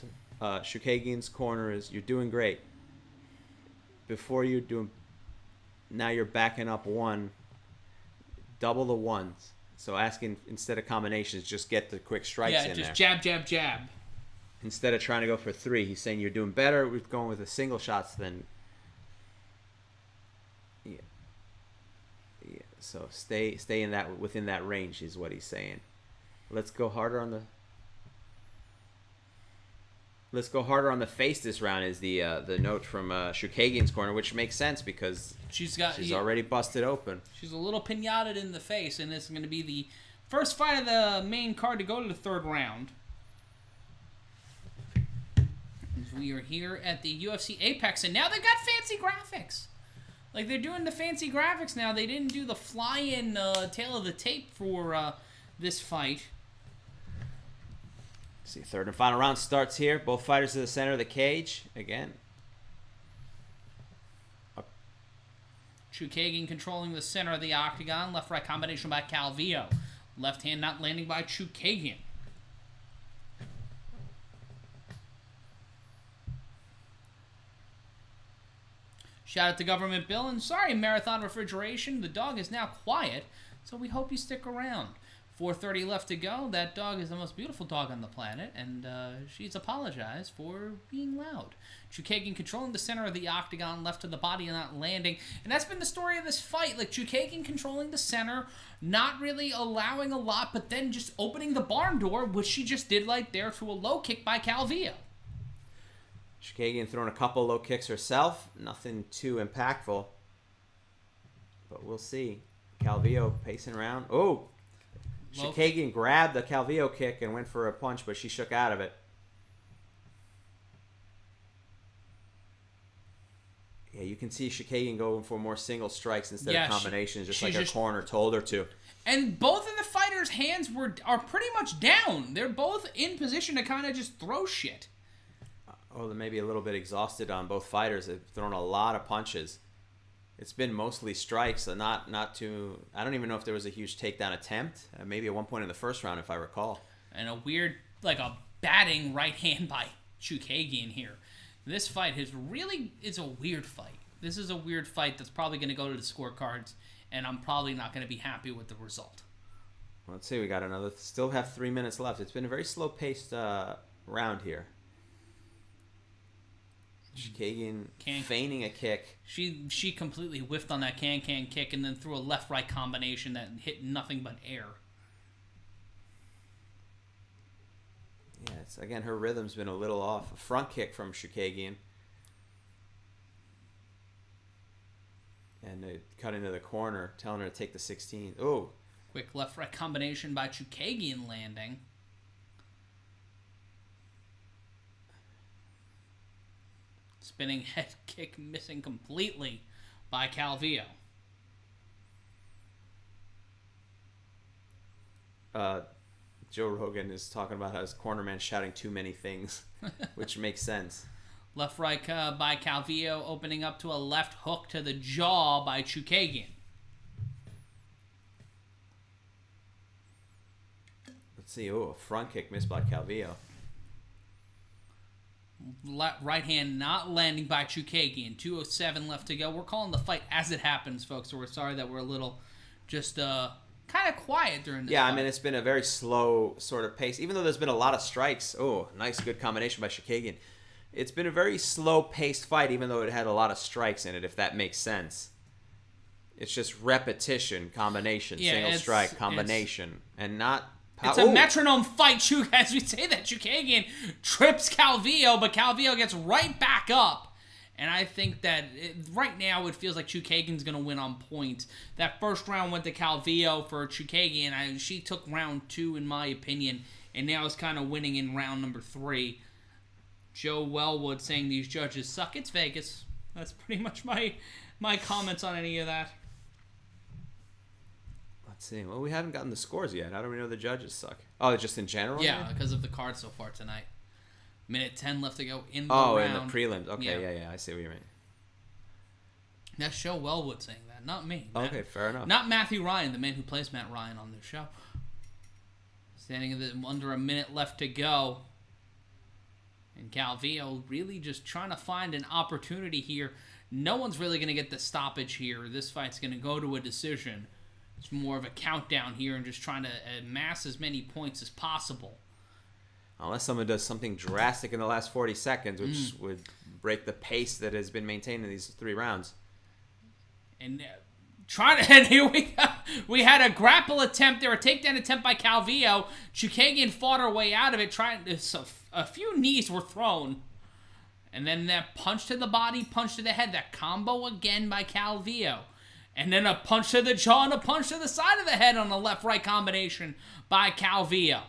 Chukagian's corner is, you're doing great. Before you're doing... Now you're backing up 1. Double the ones. So asking, instead of combinations, just get the quick strikes in there. Yeah, just jab, jab, jab. Instead of trying to go for 3, he's saying you're doing better with going with the single shots than... Yeah. So stay in that within that range is what he's saying. Let's go harder on the. Let's go harder on the face this round is the note from Shukagian's corner, which makes sense because she's already busted open. She's a little pinataed in the face, and this is going to be the first fight of the main card to go to the third round. As we are here at the UFC Apex, and now they've got fancy graphics. Like, they're doing the fancy graphics now. They didn't do the fly-in tail of the tape for this fight. See, third and final round starts here. Both fighters to the center of the cage. Again. Chookagian controlling the center of the octagon. Left-right combination by Calvillo. Left hand not landing by Chookagian. Shout out to Government Bill. And sorry, Marathon Refrigeration. The dog is now quiet, so we hope you stick around. 4:30 left to go. That dog is the most beautiful dog on the planet, and she's apologized for being loud. Chookagian controlling the center of the octagon, left to the body and not landing. And that's been the story of this fight. Like, Chookagian controlling the center, not really allowing a lot, but then just opening the barn door, which she just did right there to a low kick by Calvillo. Chookagian throwing a couple low kicks herself. Nothing too impactful. But we'll see. Calvillo pacing around. Oh! Chookagian grabbed the Calvillo kick and went for a punch, but she shook out of it. Yeah, you can see Chookagian going for more single strikes instead of combinations, just like her corner told her to. And both of the fighters' hands are pretty much down. They're both in position to kind of just throw shit. Oh, they're maybe a little bit exhausted on both fighters. They've thrown a lot of punches. It's been mostly strikes, so not too... I don't even know if there was a huge takedown attempt. Maybe at one point in the first round, if I recall. And a weird, like a batting right hand by Chookagian here. This fight is a weird fight. This is a weird fight that's probably going to go to the scorecards, and I'm probably not going to be happy with the result. Well, let's see, we got still have 3 minutes left. It's been a very slow-paced round here. Chookagian feigning a kick. She completely whiffed on that can kick and then threw a left-right combination that hit nothing but air. Yeah, again, her rhythm's been a little off. A front kick from Chookagian. And they cut into the corner, telling her to take the 16. Oh! Quick left-right combination by Chookagian landing. Spinning head kick missing completely by Calvillo. Joe Rogan is talking about how his cornerman shouting too many things, which makes sense. Left right by Calvillo, opening up to a left hook to the jaw by Chookagian. Let's see. Oh, a front kick missed by Calvillo. Right hand not landing by Chookagian. 2:07 left to go. We're calling the fight as it happens, folks. So we're sorry that we're a little just kind of quiet during this fight. I mean, it's been a very slow sort of pace. Even though there's been a lot of strikes. Oh, nice, good combination by Chookagian. It's been a very slow-paced fight, even though it had a lot of strikes in it, if that makes sense. It's just repetition, combination, single strike, combination, and not... It's a metronome fight, as we say that. Chookagian trips Calvillo, but Calvillo gets right back up. And I think that right now it feels like Chookagian's going to win on points. That first round went to Calvillo for Chookagian. She took round 2, in my opinion, and now is kind of winning in round number 3. Joe Wellwood saying these judges suck. It's Vegas. That's pretty much my comments on any of that. Let's see. Well, we haven't gotten the scores yet. How do we know the judges suck? Oh, just in general? Yeah, because of the card so far tonight. Minute 10 left to go in the round. Oh, in the prelims. Okay, yeah. I see what you mean. That's Joe Wellwood saying that, not me. Okay, fair enough. Not Matthew Ryan, the man who plays Matt Ryan on this show. Standing under a minute left to go. And Calvillo really just trying to find an opportunity here. No one's really going to get the stoppage here. This fight's going to go to a decision. It's more of a countdown here and just trying to amass as many points as possible. Unless someone does something drastic in the last 40 seconds, which would break the pace that has been maintained in these 3 rounds. And And here we had a grapple attempt there, a takedown attempt by Calvillo. Chookagian fought her way out of it, a few knees were thrown. And then that punch to the body, punch to the head, that combo again by Calvillo. And then a punch to the jaw and a punch to the side of the head on a left-right combination by Calvillo.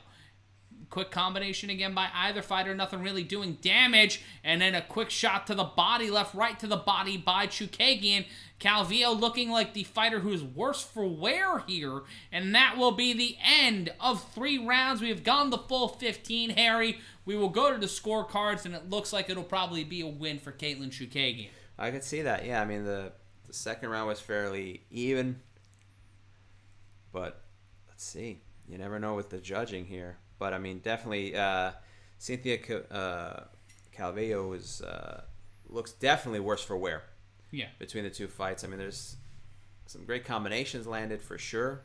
Quick combination again by either fighter, nothing really doing damage. And then a quick shot to the body, left-right to the body by Chookagian. Calvillo looking like the fighter who's worse for wear here. And that will be the end of 3 rounds. We have gone the full 15, Harry. We will go to the scorecards, and it looks like it'll probably be a win for Katlyn Chookagian. I could see that. Yeah, I mean, the second round was fairly even. But let's see. You never know with the judging here. But, I mean, definitely Cynthia Calvillo looks definitely worse for wear. Yeah. Between the two fights. I mean, there's some great combinations landed for sure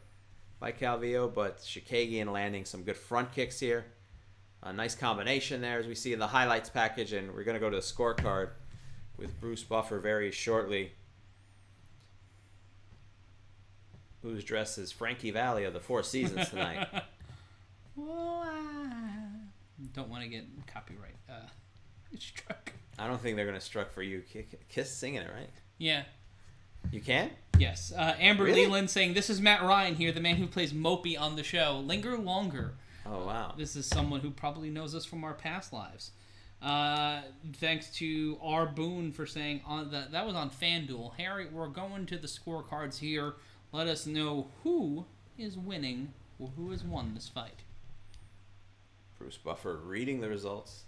by Calvillo, but Chookagian landing some good front kicks here. A nice combination there as we see in the highlights package, and we're going to go to the scorecard with Bruce Buffer very shortly, who's dressed as Frankie Valli of the Four Seasons tonight. Don't want to get copyright struck. I don't think they're going to struck for you. Kiss singing it, right? Yeah. You can? Yes. Amber Really? Leland saying, "This is Matt Ryan here, the man who plays Mopey on the show. Linger longer." Oh, wow. This is someone who probably knows us from our past lives. Thanks to R. Boone for saying that was on FanDuel. Harry, we're going to the scorecards here. Let us know who is winning or who has won this fight. Bruce Buffer reading the results.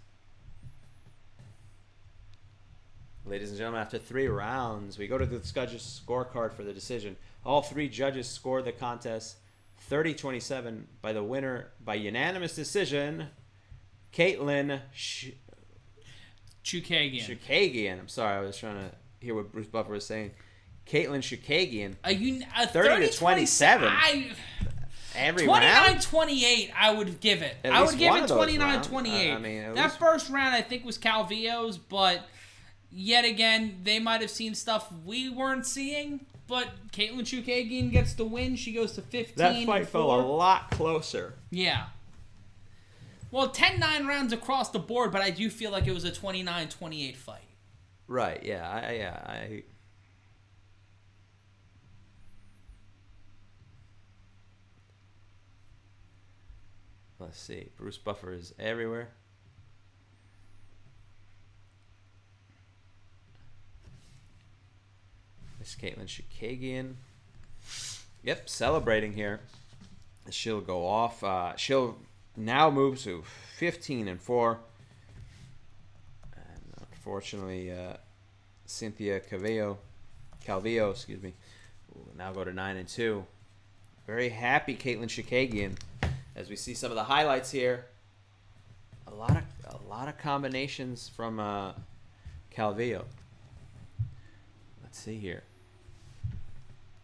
Ladies and gentlemen, after 3 rounds, we go to the judges' scorecard for the decision. All 3 judges scored the contest 30-27 by the winner by unanimous decision, Katlyn Chookagian. I'm sorry, I was trying to hear what Bruce Buffer was saying. Katlyn Chookagian. 30-27. Every 29-28, I would give it. I would give it 29-28. I mean, that first round, I think, was Calvillo's, but yet again, they might have seen stuff we weren't seeing. But Katlyn Chookagian gets the win. She goes to 15. That fight fell a lot closer. Yeah. Well, 10-9 rounds across the board, but I do feel like it was a 29-28 fight. Right, yeah. Let's see. Bruce Buffer is everywhere. Miss Katlyn Chookagian. Yep, celebrating here. She'll go off. She'll now move to 15-4. And unfortunately, Cynthia Calvillo, will now go to 9-2. Very happy Katlyn Chookagian. As we see some of the highlights here, a lot of combinations from Calvillo. Let's see here.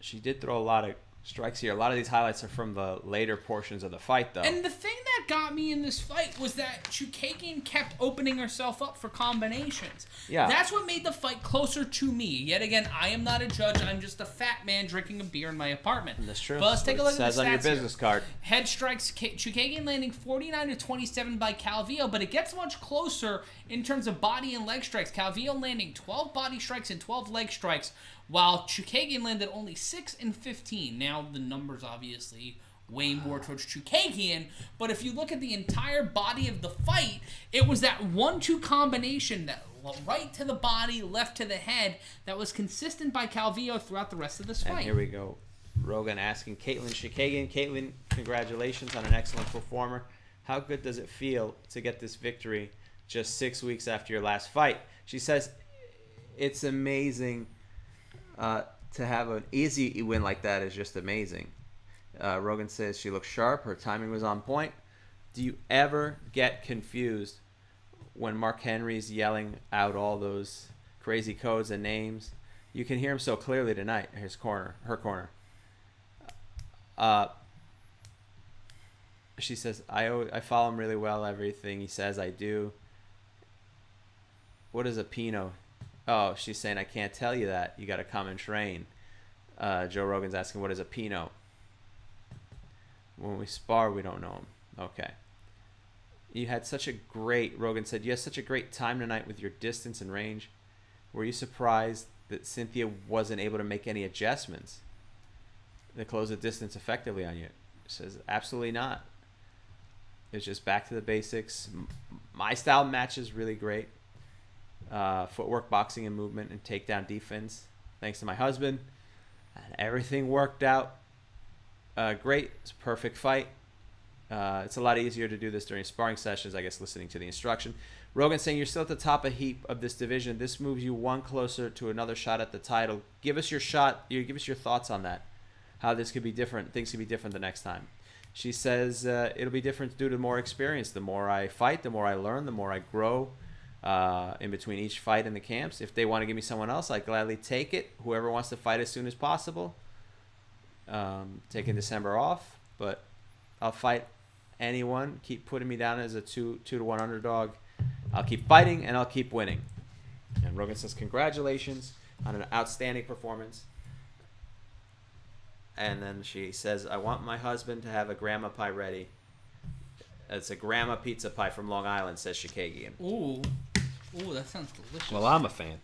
She did throw a lot of strikes here. A lot of these highlights are from the later portions of the fight, though. And the thing that got me in this fight was that Chookagian kept opening herself up for combinations. Yeah. That's what made the fight closer to me. Yet again, I am not a judge. I'm just a fat man drinking a beer in my apartment. That's true. But let's take a look at the stats. It says on your business card. Head strikes, Chookagian landing 49-27 by Calvillo, but it gets much closer in terms of body and leg strikes. Calvillo landing 12 body strikes and 12 leg strikes, while Chookagian landed only 6 and 15. Now, the numbers obviously way more towards Chookagian, but if you look at the entire body of the fight, it was that 1-2 combination, that right to the body, left to the head, that was consistent by Calvillo throughout the rest of this fight. And here we go. Rogan asking Katlyn Chookagian. Katlyn, congratulations on an excellent performer. How good does it feel to get this victory just 6 weeks after your last fight? She says, it's amazing. To have an easy win like that is just amazing. Rogan says she looks sharp. Her timing was on point. Do you ever get confused when Mark Henry's yelling out all those crazy codes and names? You can hear him so clearly tonight. Her corner. She says, I follow him really well. Everything he says, I do. What is a Pinot? Oh, she's saying, I can't tell you that. You got to come and train. Joe Rogan's asking, what is a Pinot? When we spar, we don't know him. Okay. Rogan said, you had such a great time tonight with your distance and range. Were you surprised that Cynthia wasn't able to make any adjustments to close the distance effectively on you? He says, absolutely not. It's just back to the basics. My style matches really great. Footwork, boxing, and movement, and takedown defense. Thanks to my husband. And everything worked out great. It's a perfect fight. It's a lot easier to do this during sparring sessions, I guess, listening to the instruction. Rogan saying, you're still at the top of heap of this division. This moves you one closer to another shot at the title. Give us your thoughts on that. How this could be different. Things could be different the next time. She says, it'll be different due to more experience. The more I fight, the more I learn, the more I grow in between each fight in the camps. If they want to give me someone else, I'd gladly take it. Whoever wants to fight as soon as possible. Taking December off, but I'll fight anyone. Keep putting me down as a 2-1 underdog. I'll keep fighting and I'll keep winning. And Rogan says, congratulations on an outstanding performance. And then she says, I want my husband to have a grandma pie ready. It's a grandma pizza pie from Long Island, says Shikagian. Ooh, that sounds delicious. Well, I'm a fan.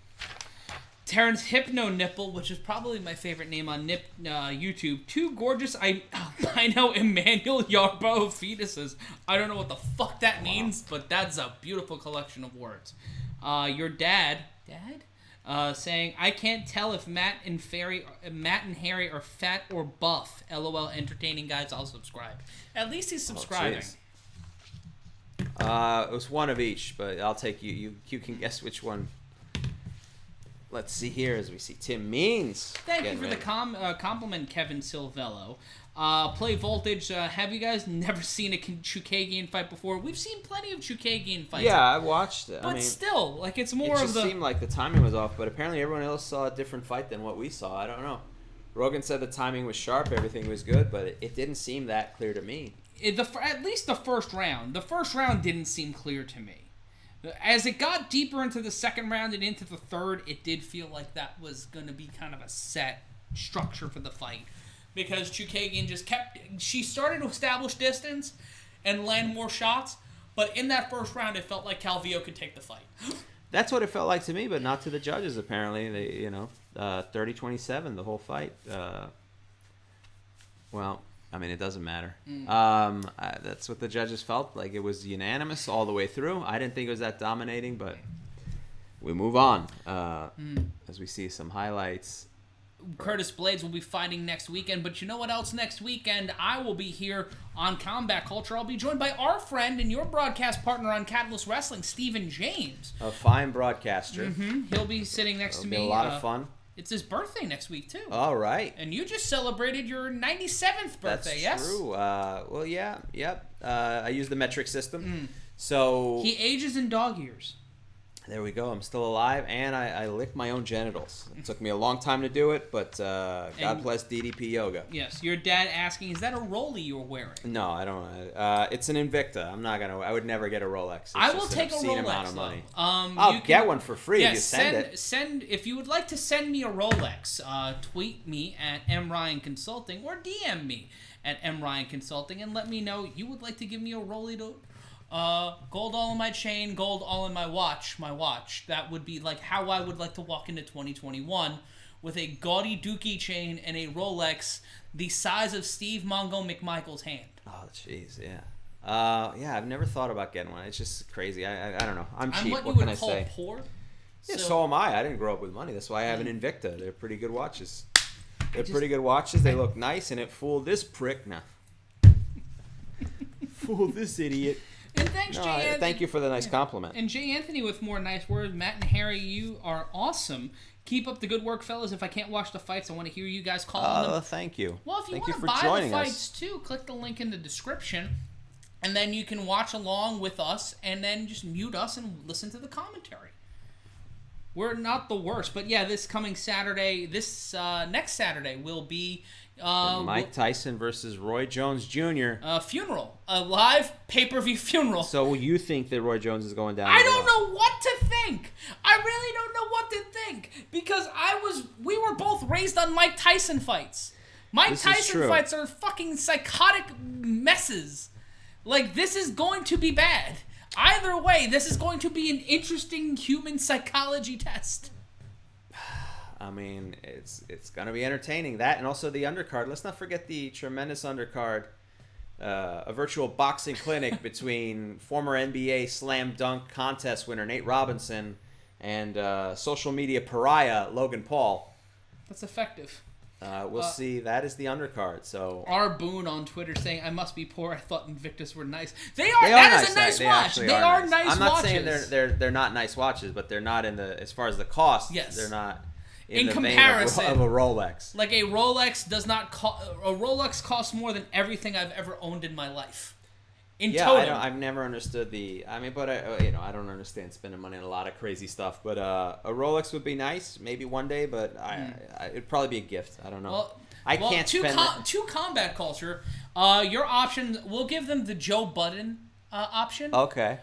Terrence Hypno Nipple, which is probably my favorite name on YouTube. Two gorgeous albino Emmanuel Yarbo fetuses. I don't know what the fuck that means, but that's a beautiful collection of words. Your dad, saying, I can't tell if Matt and Harry are fat or buff. LOL, entertaining guys. I'll subscribe. At least he's subscribing. It was one of each, but I'll take you. You can guess which one. Let's see here as we see Tim Means. Thank you for the compliment, Kevin Silvello. Play Voltage. Have you guys never seen a Chukagian fight before? We've seen plenty of Chukagian fights. Yeah, I watched it. But still, like, it's more of the... It just seemed like the timing was off, but apparently everyone else saw a different fight than what we saw. I don't know. Rogan said the timing was sharp, everything was good, but it didn't seem that clear to me. At least the first round. The first round didn't seem clear to me. As it got deeper into the second round and into the third, it did feel like that was going to be kind of a set structure for the fight. Because Chukagian she started to establish distance and land more shots, but in that first round, it felt like Calvillo could take the fight. That's what it felt like to me, but not to the judges, apparently. They, 30-27, the whole fight. Well, I mean, it doesn't matter. That's what the judges felt like. It was unanimous all the way through. I didn't think it was that dominating, but we move on as we see some highlights. Curtis Blades will be fighting next weekend, but you know what else next weekend? I will be here on Combat Culture. I'll be joined by our friend and your broadcast partner on Catalyst Wrestling, Stephen James. A fine broadcaster. He'll be sitting next to me. It'll be a lot of fun. It's his birthday next week, too. All right. And you just celebrated your 97th birthday, yes? That's true. Well, yeah, yep. I use the metric system. So he ages in dog years. There we go. I'm still alive, and I lick my own genitals. It took me a long time to do it, but God bless DDP Yoga. Yes. Your dad asking, is that a Rollie you're wearing? No, I don't. It's an Invicta. I would never get a Rolex. I will take a Rolex, amount of money. I'll get one for free if you send it. If you would like to send me a Rolex, tweet me at mryanconsulting or DM me at mryanconsulting and let me know you would like to give me a Rollie to... gold all in my chain, gold all in my watch. That would be like how I would like to walk into 2021 with a gaudy dookie chain and a Rolex the size of Steve Mongo McMichael's hand. Oh, jeez, yeah. I've never thought about getting one. It's just crazy. I don't know. I'm cheap. What can I say? I'm poor. Yeah, so am I. I didn't grow up with money. That's why I have an Invicta. They're pretty good watches. They look nice, and it fooled this prick. Nah. Fooled this idiot. And thanks, Jay Anthony. Thank you for the nice compliment. And Jay Anthony with more nice words. Matt and Harry, you are awesome. Keep up the good work, fellas. If I can't watch the fights, I want to hear you guys calling them. Thank you. Well, if you want to buy the fights too, click the link in the description, and then you can watch along with us, and then just mute us and listen to the commentary. We're not the worst. But yeah, this coming Saturday, next Saturday will be Mike Tyson versus Roy Jones Jr. Funeral. A live pay-per-view funeral. So you think that Roy Jones is going down? I don't know what to think. I really don't know what to think. Because we were both raised on Mike Tyson fights. Mike Tyson fights are fucking psychotic messes. Like, this is going to be bad. Either way, this is going to be an interesting human psychology test. I mean, it's going to be entertaining. That and also the undercard. Let's not forget the tremendous undercard. A virtual boxing clinic between former NBA slam dunk contest winner Nate Robinson and social media pariah Logan Paul. That's effective. We'll see. That is the undercard. So R. Boone on Twitter saying, "I must be poor. I thought Invictus were nice. They are. That is a nice watch. They are nice watches. I'm not saying they're not nice watches, but they're not in the as far as the cost. Yes. They're not in the comparison vein of a Rolex. Like a Rolex does not a Rolex costs more than everything I've ever owned in my life. Total. I've never understood but I don't understand spending money on a lot of crazy stuff. But a Rolex would be nice, maybe one day. But it'd probably be a gift. I don't know. I can't spend to combat culture. Your option, we'll give them the Joe Budden option. Okay.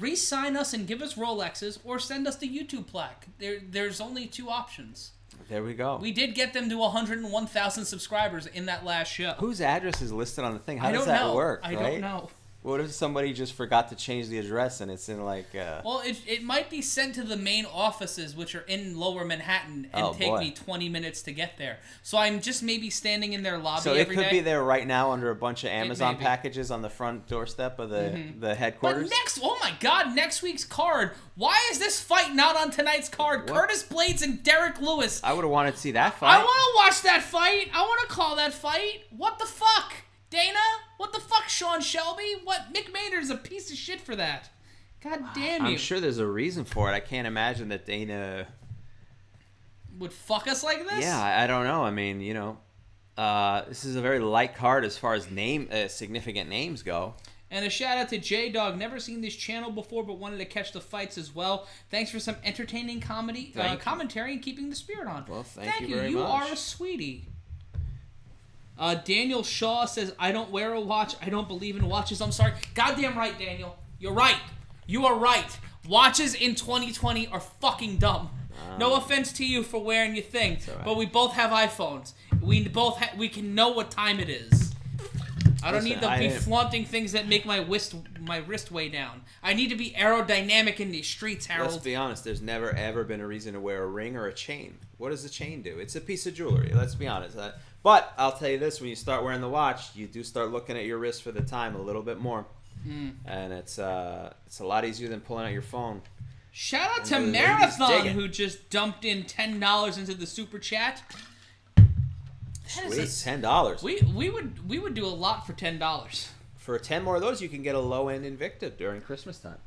Re-sign us and give us Rolexes, or send us the YouTube plaque. There's only two options. There we go. We did get them to 101,000 subscribers in that last show. Whose address is listed on the thing? How does that work? I don't know. What if somebody just forgot to change the address and it's in like... Well, it might be sent to the main offices, which are in Lower Manhattan, and take me 20 minutes to get there. So I'm just maybe standing in their lobby every day. So it could be there right now under a bunch of Amazon packages on the front doorstep of the headquarters? But next week's card, why is this fight not on tonight's card? What? Curtis Blades and Derek Lewis. I would have wanted to see that fight. I want to watch that fight. I want to call that fight. What the fuck? Dana? What the fuck, Sean Shelby? What? Mick Maynard's a piece of shit for that. God damn you. I'm sure there's a reason for it. I can't imagine that Dana would fuck us like this? Yeah, I don't know. I mean, this is a very light card as far as significant names go. And a shout out to J-Dog. Never seen this channel before, but wanted to catch the fights as well. Thanks for some entertaining commentary and keeping the spirit on. Well, thank you very much. You are a sweetie. Daniel Shaw says, I don't wear a watch. I don't believe in watches. I'm sorry. Goddamn right, Daniel. You're right. You are right. Watches in 2020 are fucking dumb. No offense to you for wearing your thing, right. But we both have iPhones. We can know what time it is. I don't need to be flaunting things that make my wrist way down. I need to be aerodynamic in these streets, Harold. Let's be honest. There's never, ever been a reason to wear a ring or a chain. What does a chain do? It's a piece of jewelry. Let's be honest. But I'll tell you this. When you start wearing the watch, you do start looking at your wrist for the time a little bit more. And it's a lot easier than pulling out your phone. Shout out to Marathon, who just dumped in $10 into the super chat. Sweet, $10. We would do a lot for $10. For 10 more of those, you can get a low-end Invicta during Christmas time.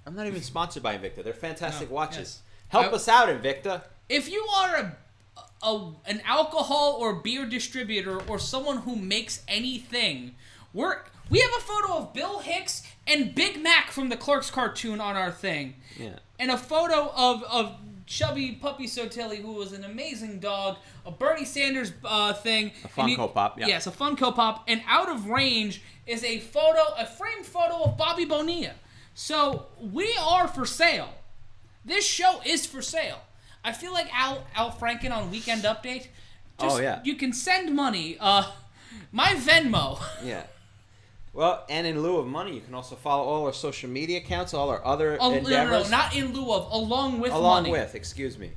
I'm not even sponsored by Invicta. They're fantastic watches. Yes. Help us out, Invicta. If you are an alcohol or beer distributor or someone who makes anything, we have a photo of Bill Hicks and Big Mac from the Clerks cartoon on our thing. Yeah. And a photo of chubby Puppy Sotilli, who was an amazing dog, a Bernie Sanders thing. A Funko Pop, yeah. Yes, a Funko Pop. And out of range is a framed photo of Bobby Bonilla. So we are for sale. This show is for sale. I feel like Al Franken on Weekend Update. You can send money. My Venmo. Yeah. Well, and in lieu of money, you can also follow all our social media accounts, all our other endeavors. No, not in lieu of. Along with money. Excuse me.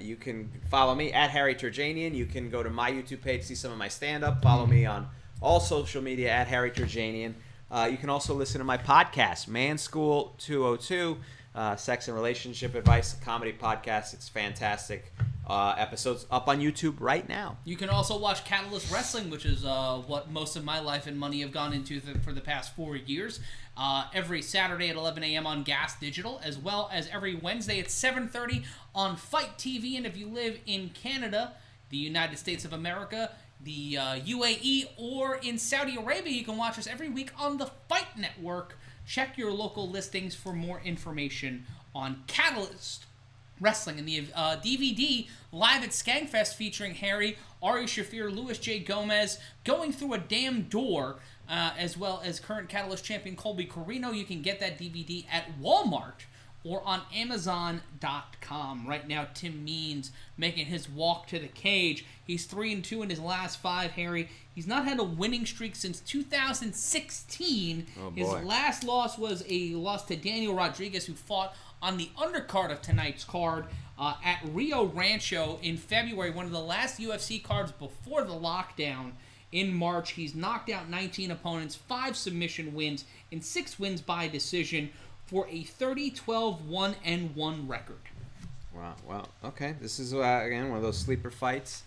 You can follow me at Harry Terjanian. You can go to my YouTube page, see some of my stand-up. Follow me on all social media at Harry Terjanian. You can also listen to my podcast, Man School 202, Sex and Relationship Advice, comedy podcast. It's fantastic. Episodes up on YouTube right now. You can also watch Catalyst Wrestling, which is what most of my life and money have gone into for the past 4 years. Every Saturday at 11 a.m. on Gas Digital, as well as every Wednesday at 7:30 on Fight TV. And if you live in Canada, the United States of America, the UAE, or in Saudi Arabia, you can watch us every week on the Fight Network. Check your local listings for more information on Catalyst Wrestling, and the DVD live at Skankfest featuring Harry, Ari Shaffir, Louis J. Gomez, Going Through a Damn Door, as well as current Catalyst champion Colby Corino. You can get that DVD at Walmart or on Amazon.com. Right now, Tim Means making his walk to the cage. He's 3-2 in his last 5, Harry. He's not had a winning streak since 2016. Oh, boy. His last loss was a loss to Daniel Rodriguez, who fought on the undercard of tonight's card at Rio Rancho in February, one of the last UFC cards before the lockdown in March. He's knocked out 19 opponents, 5 submission wins, and 6 wins by decision for a 30-12-1-1 record. Wow. Okay. This is, again, one of those sleeper fights.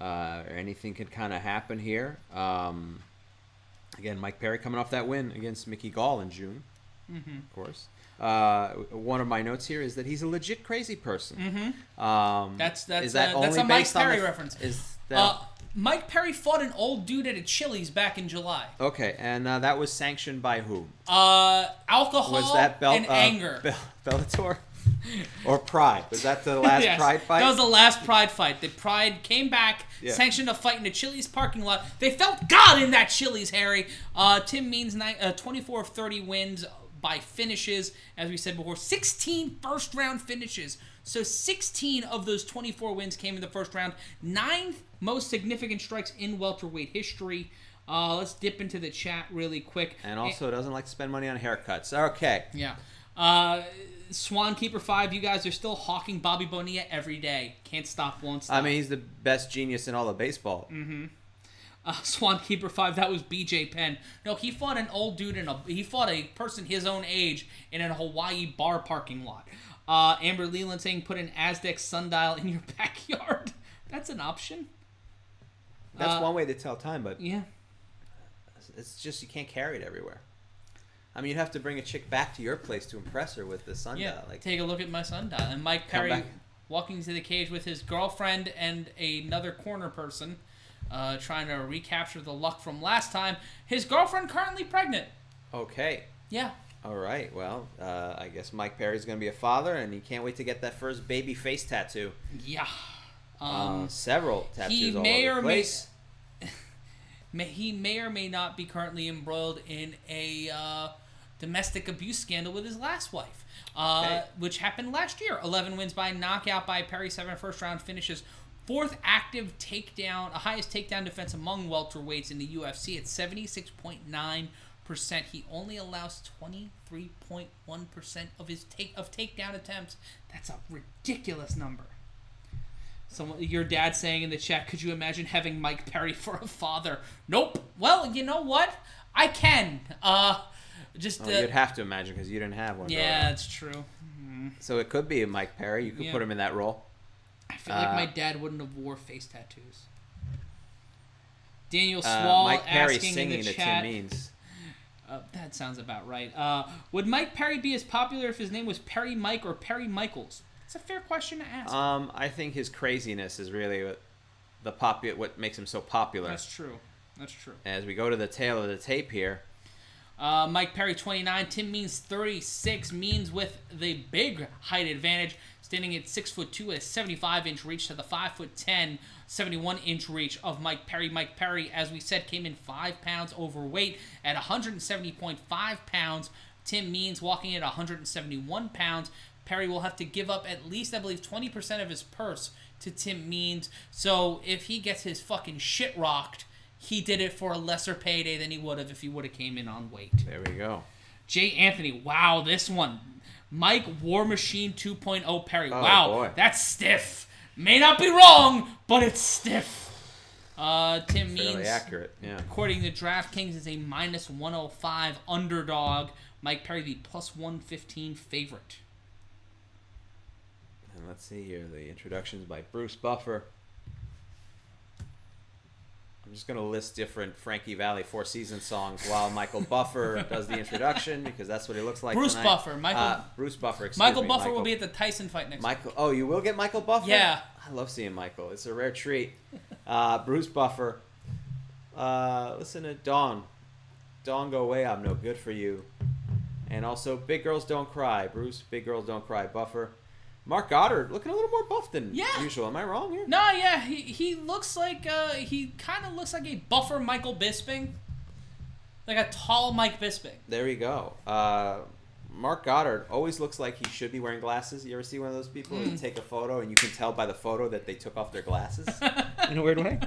Anything could kind of happen here. Again, Mike Perry coming off that win against Mickey Gall in June, of course. One of my notes here is that he's a legit crazy person. That's is that that's only a Mike based on Perry reference. Is that... Mike Perry fought an old dude at a Chili's back in July. Okay, and that was sanctioned by who? Alcohol was that and anger. Bellator? Or Pride? Was that the last Yes, Pride fight? That was the last Pride fight. The Pride came back, sanctioned a fight in a Chili's parking lot. They felt God in that Chili's, Harry. Tim Means 24 of 30 wins by finishes. As we said before, 16 first-round finishes. So 16 of those 24 wins came in the first round. 9 most significant strikes in welterweight history. Let's dip into the chat really quick. And also doesn't like to spend money on haircuts. Okay. Yeah. Swankeeper 5, you guys are still hawking Bobby Bonilla every day. Can't stop, won't stop. I mean, he's the best genius in all of baseball. Swankeeper 5, that was BJ Penn. No, he fought an old dude he fought a person his own age in a Hawaii bar parking lot. Amber Leland saying put an Aztec sundial in your backyard. That's an option. That's one way to tell time, but yeah, it's just you can't carry it everywhere. I mean, you'd have to bring a chick back to your place to impress her with the sundial. Yeah, take a look at my sundial. And Mike Perry walking to the cage with his girlfriend and another corner person, trying to recapture the luck from last time. His girlfriend currently pregnant. Okay. Yeah. All right. Well, I guess Mike Perry's going to be a father, and he can't wait to get that first baby face tattoo. Yeah. Several tattoos all over the place. He may or may not be currently embroiled in a domestic abuse scandal with his last wife, which happened last year. 11 wins by knockout by Perry, 7 first-round finishes. 4th active takedown, highest takedown defense among welterweights in the UFC at 76.9%. He only allows 23.1% of his takedown attempts. That's a ridiculous number. Your dad saying in the chat, could you imagine having Mike Perry for a father? Nope. Well, you know what? I can. You'd have to imagine because you didn't have one. Yeah, that's true. Mm-hmm. So it could be a Mike Perry. You could put him in that role. I feel like my dad wouldn't have wore face tattoos. Daniel Swall Mike Perry asking singing in the to chat. Tim Means. That sounds about right. Would Mike Perry be as popular if his name was Perry Mike or Perry Michaels? It's a fair question to ask. I think his craziness is really what makes him so popular. That's true. As we go to the tail of the tape here. Mike Perry, 29. Tim Means, 36. Means with the big height advantage, standing at 6'2", a 75-inch reach to the 5'10", 71-inch reach of Mike Perry. Mike Perry, as we said, came in 5 pounds overweight at 170.5 pounds. Tim Means walking at 171 pounds. Perry will have to give up at least, I believe, 20% of his purse to Tim Means. So if he gets his fucking shit rocked, he did it for a lesser payday than he would have if he would have came in on weight. There we go. Jay Anthony, wow, this one. Mike War Machine 2.0 Perry. Oh, wow, boy. That's stiff. May not be wrong, but it's stiff. Tim Fairly Means, accurate, yeah. according to DraftKings, is a minus 105 underdog. Mike Perry, the plus 115 favorite. And let's see here, the introductions by Bruce Buffer. I'm just going to list different Frankie Valli Four Seasons songs while Michael Buffer does the introduction, because that's what he looks like Bruce tonight. Buffer. Bruce Buffer, excuse Michael me. Buffer will be at the Tyson fight next week. Oh, you will get Michael Buffer? Yeah. I love seeing Michael. It's a rare treat. Bruce Buffer. Listen to Dawn. Dawn, go away. I'm no good for you. And also, Big Girls Don't Cry. Bruce, Big Girls Don't Cry. Buffer. Mark Goddard looking a little more buff than usual. Am I wrong here? No, yeah. He looks like, he kind of looks like a buffer Michael Bisping. Like a tall Mike Bisping. There you go. Mark Goddard always looks like he should be wearing glasses. You ever see one of those people who take a photo and you can tell by the photo that they took off their glasses in a weird way?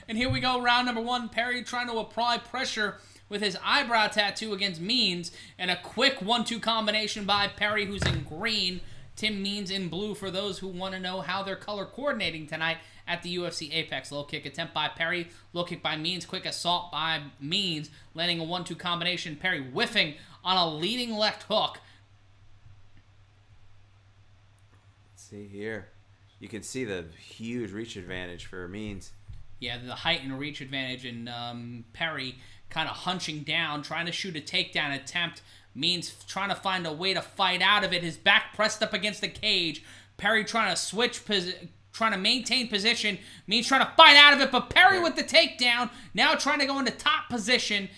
And here we go, round number 1. Perry trying to apply pressure with his eyebrow tattoo against Means, and a quick 1-2 combination by Perry, who's in green. Tim Means in blue for those who want to know how they're color coordinating tonight at the UFC Apex. Low kick attempt by Perry, low kick by Means, quick assault by Means, landing a 1-2 combination. Perry whiffing on a leading left hook. Let's see here. You can see the huge reach advantage for Means. Yeah, the height and reach advantage, and Perry kind of hunching down, trying to shoot a takedown attempt. Means trying to find a way to fight out of it. His back pressed up against the cage. Perry trying to switch trying to maintain position. Means trying to fight out of it, but Perry with the takedown. Now trying to go into top position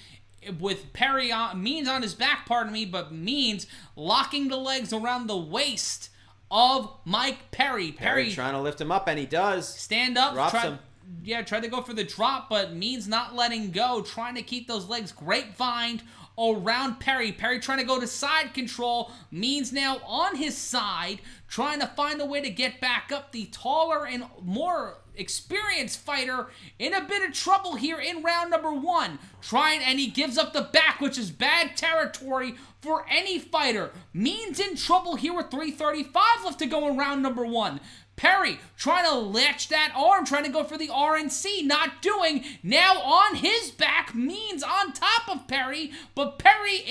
with Perry on, Means on his back, but Means locking the legs around the waist of Mike Perry. Perry trying to lift him up, and he does. Stand up. Drops him. Yeah, tried to go for the drop, but Means not letting go, trying to keep those legs grapevined around Perry. Perry trying to go to side control. Means now on his side, trying to find a way to get back up. The taller and more experienced fighter in a bit of trouble here in round number 1. And he gives up the back, which is bad territory for any fighter. Means in trouble here with 3:35 left to go in round number 1. Perry trying to latch that arm, trying to go for the RNC, not doing. Now on his back, Means on top of Perry, but Perry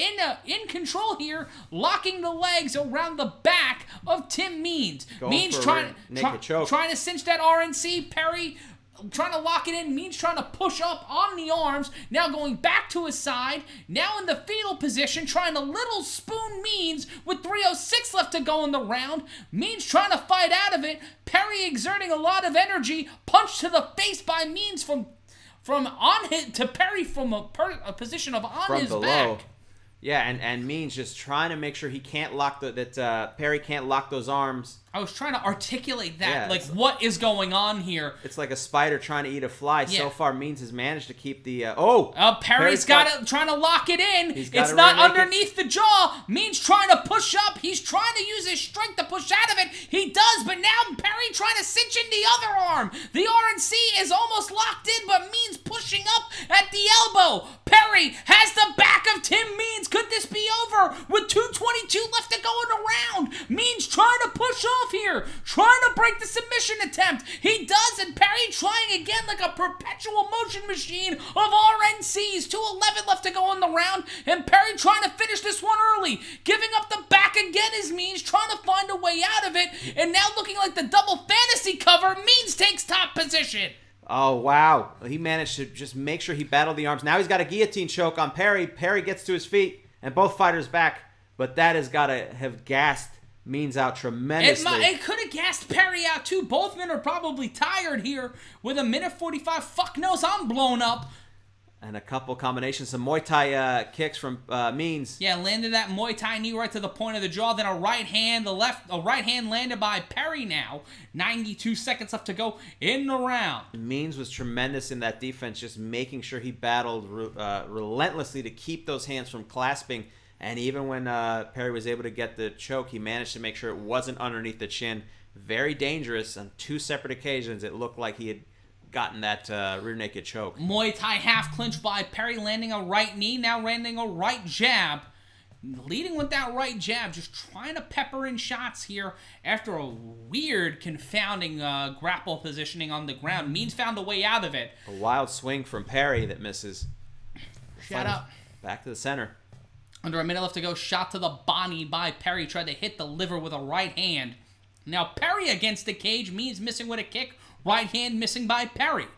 in control here, locking the legs around the back of Tim Means. Means trying to cinch that RNC. Perry trying to lock it in. Means trying to push up on the arms. Now going back to his side. Now in the fetal position. Trying to little spoon Means with 3:06 left to go in the round. Means trying to fight out of it. Perry exerting a lot of energy. Punch to the face by Means from on his to Perry from a position of on from his below. back. Yeah, and Means just trying to make sure he can't lock Perry can't lock those arms. I was trying to articulate that, what is going on here? It's like a spider trying to eat a fly. Yeah. So far, Means has managed to keep the... Perry's trying to lock it in. It's not underneath the jaw. Means trying to push up. He's trying to use his strength to push out of it. He does, but now Perry trying to cinch in the other arm. The RNC is almost locked in, but Means pushing up at the elbow. Perry has the back of Tim Means. Could this be over with 2:22 left to go in the round? Means trying to push off here, trying to break the submission attempt. He does, and Perry trying again like a perpetual motion machine of RNCs. 2:11 left to go in the round, and Perry trying to finish this one early. Giving up the back again is Means, trying to find a way out of it, and now looking like the double fantasy cover. Means takes top position. Oh, wow. He managed to just make sure he battled the arms. Now he's got a guillotine choke on Perry. Perry gets to his feet, and both fighters back, but that has got to have gassed Means out tremendously. It could have gassed Perry out too. Both men are probably tired here with a minute 45. Fuck knows I'm blown up. And a couple combinations, some Muay Thai kicks from Means. Yeah, landed that Muay Thai knee right to the point of the jaw. Then a right hand landed by Perry now. 92 seconds left to go in the round. Means was tremendous in that defense, just making sure he battled relentlessly to keep those hands from clasping. And even when Perry was able to get the choke, he managed to make sure it wasn't underneath the chin. Very dangerous. On 2 separate occasions, it looked like he had gotten that rear naked choke. Muay Thai half clinch by Perry, landing a right knee, now landing a right jab. Leading with that right jab, just trying to pepper in shots here after a weird, confounding grapple positioning on the ground. Means found a way out of it. A wild swing from Perry that misses. Shut up. Back to the center. Under a minute left to go, shot to the body by Perry. Tried to hit the liver with a right hand. Now Perry against the cage. Means missing with a kick. Right hand missing by Perry.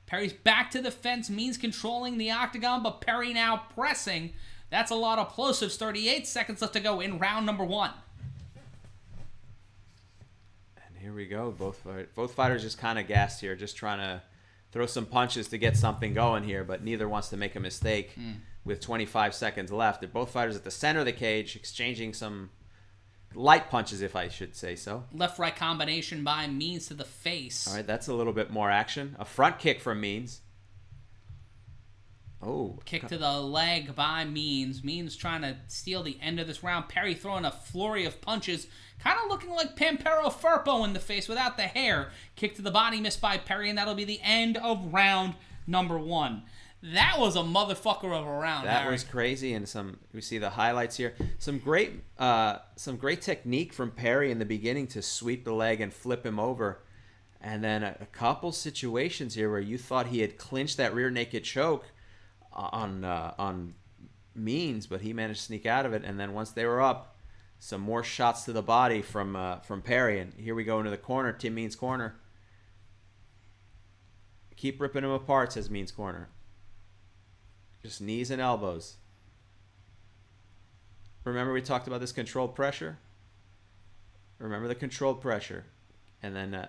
Perry's back to the fence. Means controlling the octagon, but Perry now pressing. That's a lot of plosives. 38 seconds left to go in round number 1. And here we go. Both fighters just kind of gassed here, just trying to throw some punches to get something going here, but neither wants to make a mistake. With 25 seconds left, they're both fighters at the center of the cage, exchanging some light punches, if I should say so. Left-right combination by Means to the face. All right, that's a little bit more action. A front kick from Means. Oh. Kick to the leg by Means. Means trying to steal the end of this round. Perry throwing a flurry of punches. Kind of looking like Pampero Firpo in the face without the hair. Kick to the body missed by Perry, and that'll be the end of round number 1. That was a motherfucker of a round. That was crazy, and we see the highlights here. Some great technique from Perry in the beginning to sweep the leg and flip him over, and then a couple situations here where you thought he had clinched that rear naked choke on Means, but he managed to sneak out of it. And then once they were up, some more shots to the body from Perry, and here we go into the corner, Tim Means' corner. Keep ripping him apart, says Means' corner. Just knees and elbows. Remember we talked about this controlled pressure? Remember the controlled pressure. And then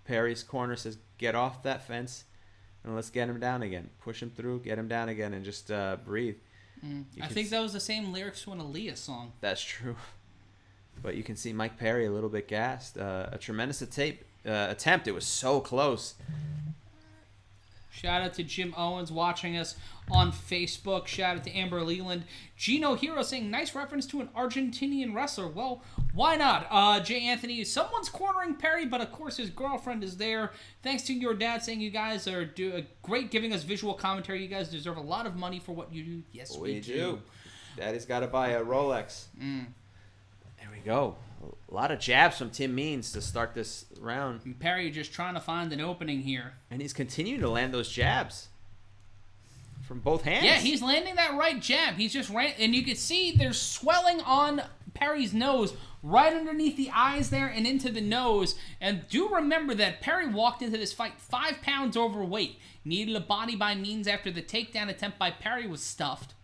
Perry's corner says, get off that fence and let's get him down again. Push him through, get him down again, and just breathe. I think that was the same lyrics to an Aaliyah song. That's true. But you can see Mike Perry a little bit gassed. A tremendous attempt. It was so close. Shout out to Jim Owens watching us on Facebook. Shout out to Amber Leland. Gino Hero saying, nice reference to an Argentinian wrestler. Well, why not? Jay Anthony, someone's cornering Perry, but of course his girlfriend is there. Thanks to your dad saying you guys are great giving us visual commentary. You guys deserve a lot of money for what you do. Yes, we do. Daddy's got to buy a Rolex. There we go. A lot of jabs from Tim Means to start this round. And Perry just trying to find an opening here. And he's continuing to land those jabs from both hands. Yeah, he's landing that right jab. He's just and you can see there's swelling on Perry's nose right underneath the eyes there and into the nose. And do remember that Perry walked into this fight 5 pounds overweight. Needed a body by Means after the takedown attempt by Perry was stuffed.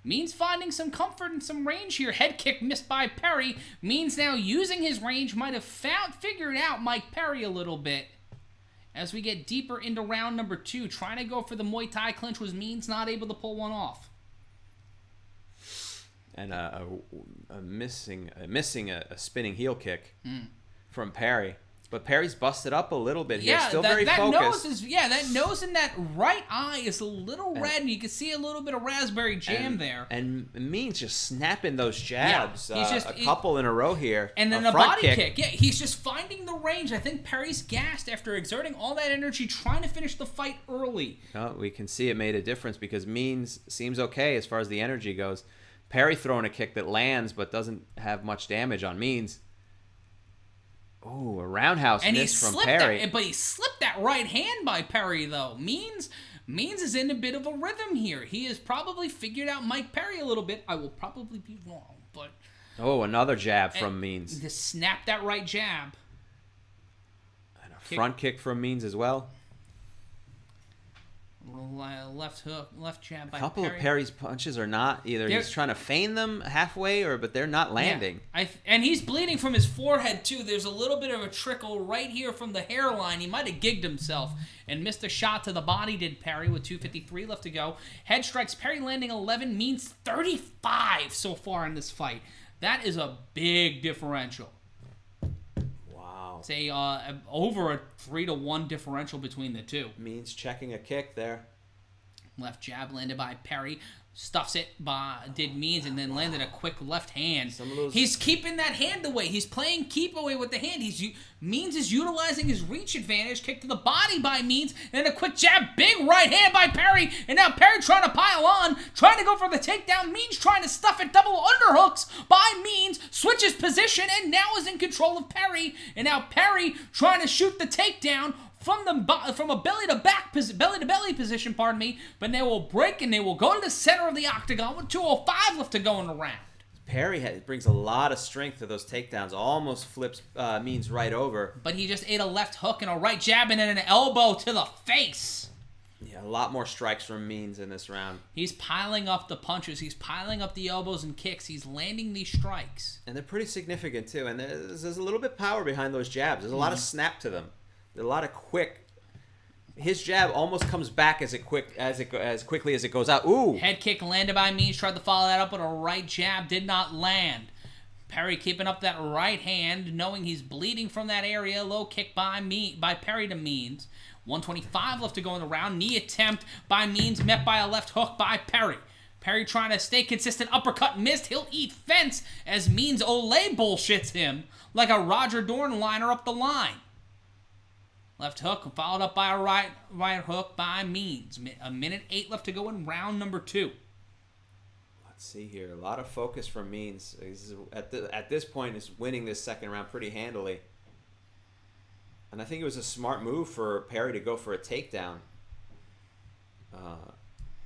Means finding some comfort and some range here. Head kick missed by Perry. Means now using his range might have figured out Mike Perry a little bit. As we get deeper into round number 2, trying to go for the Muay Thai clinch was Means not able to pull one off. And missing a spinning heel kick from Perry. But Perry's busted up a little bit here. Still very focused. That nose in that right eye is a little red, and you can see a little bit of raspberry jam there. And Means just snapping those jabs. Yeah, a couple in a row here. And then a body kick. Yeah, he's just finding the range. I think Perry's gassed after exerting all that energy trying to finish the fight early. Oh, we can see it made a difference because Means seems okay as far as the energy goes. Perry throwing a kick that lands but doesn't have much damage on Means. Oh, a roundhouse miss from Perry. But he slipped that right hand by Perry, though. Means is in a bit of a rhythm here. He has probably figured out Mike Perry a little bit. I will probably be wrong, but... Oh, another jab from Means. To snap that right jab. And a front kick from Means as well. Left hook, left jab by Perry. A couple Perry. of Perry's punches are not either. He's trying to feign them halfway, but they're not landing. Yeah. And he's bleeding from his forehead too. There's a little bit of a trickle right here from the hairline. He might have gigged himself and missed a shot to the body. Did Perry with 2:53 left to go? Head strikes. Perry landing 11 Means 35 so far in this fight. That is a big differential. Say over a 3-1 differential between the two. Means checking a kick there. Left jab landed by Perry. Stuffs it did Means and then landed a quick left hand. He's keeping that hand away. He's playing keep away with the hand. Means is utilizing his reach advantage. Kick to the body by Means and then a quick jab. Big right hand by Perry. And now Perry trying to pile on. Trying to go for the takedown. Means trying to stuff it. Double underhooks by Means. Switches position and now is in control of Perry. And now Perry trying to shoot the takedown from a belly to belly position, but they will break and they will go to the center of the octagon with 2:05 left to go in the round. Perry brings a lot of strength to those takedowns. Almost flips Means right over. But he just ate a left hook and a right jab and then an elbow to the face. Yeah, a lot more strikes from Means in this round. He's piling up the punches. He's piling up the elbows and kicks. He's landing these strikes. And they're pretty significant, too. And there's a little bit of power behind those jabs. There's a lot of snap to them. There's a lot of quick. His jab almost comes back as quickly as it goes out. Ooh! Head kick landed by Means. Tried to follow that up with a right jab. Did not land. Perry keeping up that right hand, knowing he's bleeding from that area. Low kick by Perry to Means. 125 left to go in the round. Knee attempt by Means, met by a left hook by Perry. Perry trying to stay consistent. Uppercut missed. He'll eat fence as Means Olay bullshits him like a Roger Dorn liner up the line. Left hook followed up by a right hook by Means. A minute 8 left to go in round number 2. Let's see here. A lot of focus from Means. At this point, is winning this second round pretty handily. And I think it was a smart move for Perry to go for a takedown.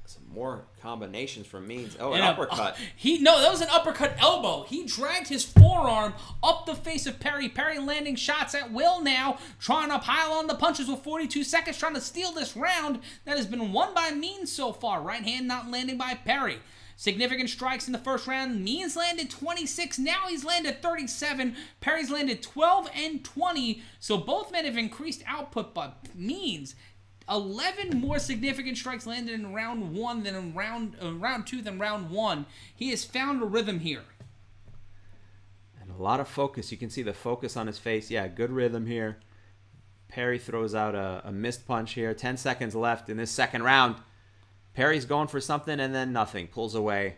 Some more combinations from Means. Oh, an uppercut. That was an uppercut elbow. He dragged his forearm up the face of Perry. Perry landing shots at will now, trying to pile on the punches with 42 seconds, trying to steal this round that has been won by Means so far. Right hand not landing by Perry. Significant strikes in the first round. Means landed 26. Now he's landed 37. Perry's landed 12 and 20. So both men have increased output, but Means 11 more significant strikes landed in round 1 than in round 2 than round 1. He has found a rhythm here. And a lot of focus. You can see the focus on his face. Yeah, good rhythm here. Perry throws out a missed punch here. 10 seconds left in this second round. Perry's going for something and then nothing. Pulls away.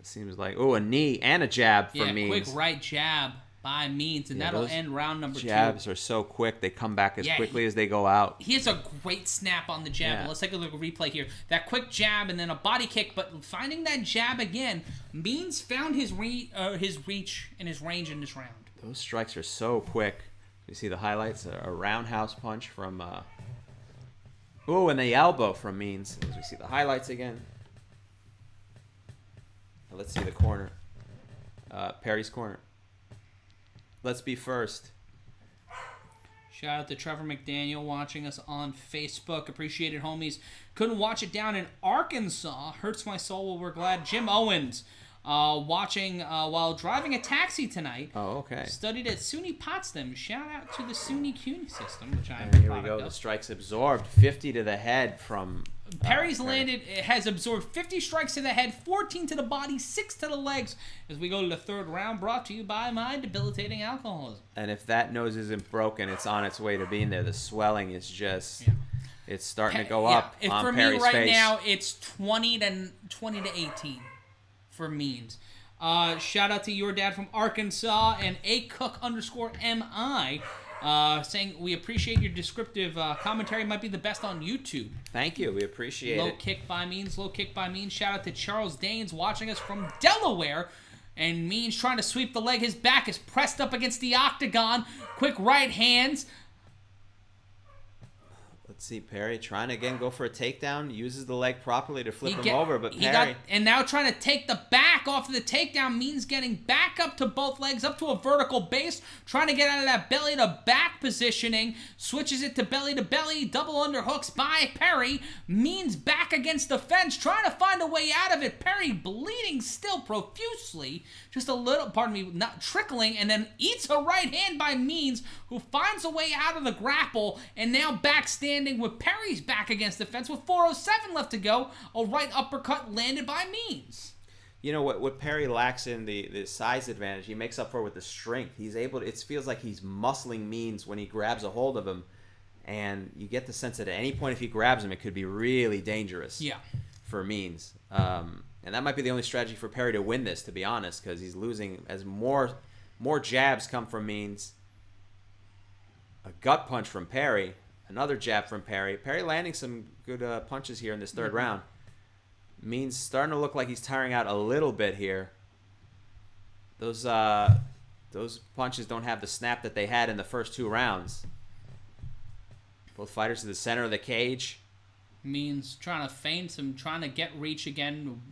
It seems like, a knee and a jab for Means. Quick right jab by Means, and that'll end round number 2. Jabs are so quick. They come back as quickly as they go out. He has a great snap on the jab. Yeah. Let's take a look at a replay here. That quick jab and then a body kick, but finding that jab again, Means found his reach and his range in this round. Those strikes are so quick. You see the highlights, a roundhouse punch from... and the elbow from Means. As we see the highlights again. Now let's see the corner. Perry's corner. Let's be first. Shout out to Trevor McDaniel watching us on Facebook. Appreciate it, homies. Couldn't watch it down in Arkansas. Hurts my soul. Well, we're glad. Jim Owens watching while driving a taxi tonight. Oh, okay. Studied at SUNY Potsdam. Shout out to the SUNY CUNY system, which I am a here we go. The strikes absorbed. 50 to the head from... Perry's has absorbed 50 strikes to the head, 14 to the body, 6 to the legs. As we go to the third round, brought to you by my debilitating alcoholism. And if that nose isn't broken, it's on its way to being there. The swelling is just... It's starting to go up on Perry's face. For me right now, it's 20 to 18 for Means. Shout out to your dad from Arkansas and ACook_MI. Saying we appreciate your descriptive commentary. Might be the best on YouTube. Thank you. We appreciate it. Low kick by Means. Shout out to Charles Danes watching us from Delaware. And Means trying to sweep the leg. His back is pressed up against the octagon. Quick right hands. Let's see, Perry trying to again go for a takedown. Uses the leg properly to flip him over, but Perry... and now trying to take the back off of the takedown. Means getting back up to both legs, up to a vertical base. Trying to get out of that belly to back positioning. Switches it to belly. Double underhooks by Perry. Means back against the fence. Trying to find a way out of it. Perry bleeding still profusely. Just a little, not trickling. And then eats a right hand by Means, who finds a way out of the grapple. And now back standing with Perry's back against the fence with 4:07 left to go. A right uppercut landed by Means. You know what Perry lacks in the size advantage, he makes up for with the strength. He's able to, it feels like he's muscling Means when he grabs a hold of him, and you get the sense that at any point if he grabs him, it could be really dangerous for Means. And that might be the only strategy for Perry to win this, to be honest, because he's losing as more jabs come from Means. A gut punch from Perry. Another jab from Perry. Perry landing some good punches here in this third round. Means starting to look like he's tiring out a little bit here. Those punches don't have the snap that they had in the first 2 rounds. Both fighters to the center of the cage. Means trying to feint him, trying to get reach again.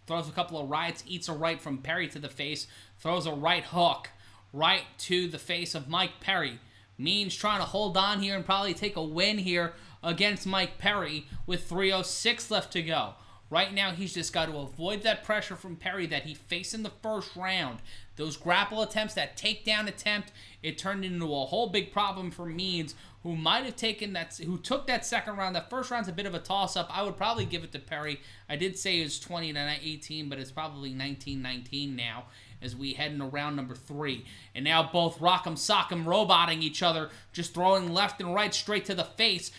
Throws a couple of rights, eats a right from Perry to the face. Throws a right hook right to the face of Mike Perry. Means trying to hold on here and probably take a win here against Mike Perry with 3:06 left to go. Right now, he's just got to avoid that pressure from Perry that he faced in the first round. Those grapple attempts, that takedown attempt, it turned into a whole big problem for Means, who took that second round. That first round's a bit of a toss-up. I would probably give it to Perry. I did say it was 20 to 18, but it's probably 19-19 now. as we head into round number 3. And now both Rock'em Sock'em roboting each other, just throwing left and right straight to the face.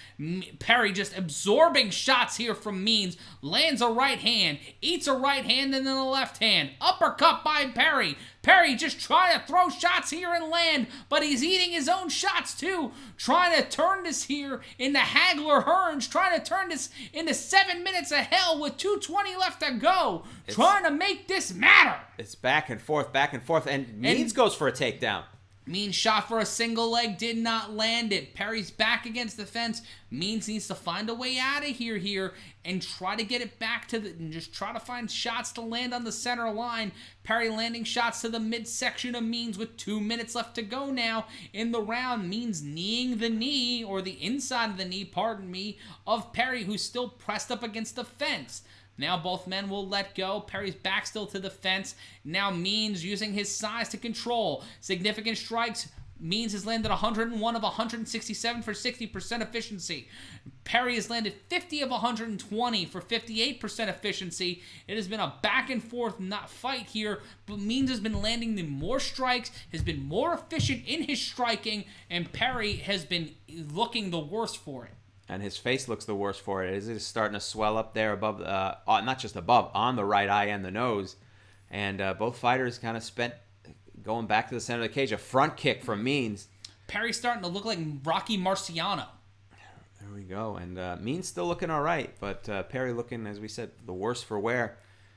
Perry just absorbing shots here from Means. Lands a right hand, eats a right hand and then a left hand. Uppercut by Perry. Perry just trying to throw shots here and land, but he's eating his own shots too. Trying to turn this here into Hagler-Hearns, trying to turn this into 7 minutes of hell with 2:20 left to go. Trying to make this matter. It's back and forth, and Means goes for a takedown. Means shot for a single leg, did not land it. Perry's back against the fence. Means needs to find a way out of here and try to get it back to and just try to find shots to land on the center line. Perry landing shots to the midsection of Means with 2 minutes left to go now in the round. Means kneeing the knee, or the inside of the knee, pardon me, of Perry, who's still pressed up against the fence. Now both men will let go. Perry's back still to the fence. Now Means using his size to control. Significant strikes. Means has landed 101 of 167 for 60% efficiency. Perry has landed 50 of 120 for 58% efficiency. It has been a back and forth fight here, but Means has been landing the more strikes, has been more efficient in his striking, and Perry has been looking the worst for it. And his face looks the worst for it. It is starting to swell up there above, not just above, on the right eye and the nose. And both fighters kind of spent going back to the center of the cage. A front kick from Means. Perry's starting to look like Rocky Marciano. There we go. And Means still looking all right, but Perry looking, as we said, the worse for wear.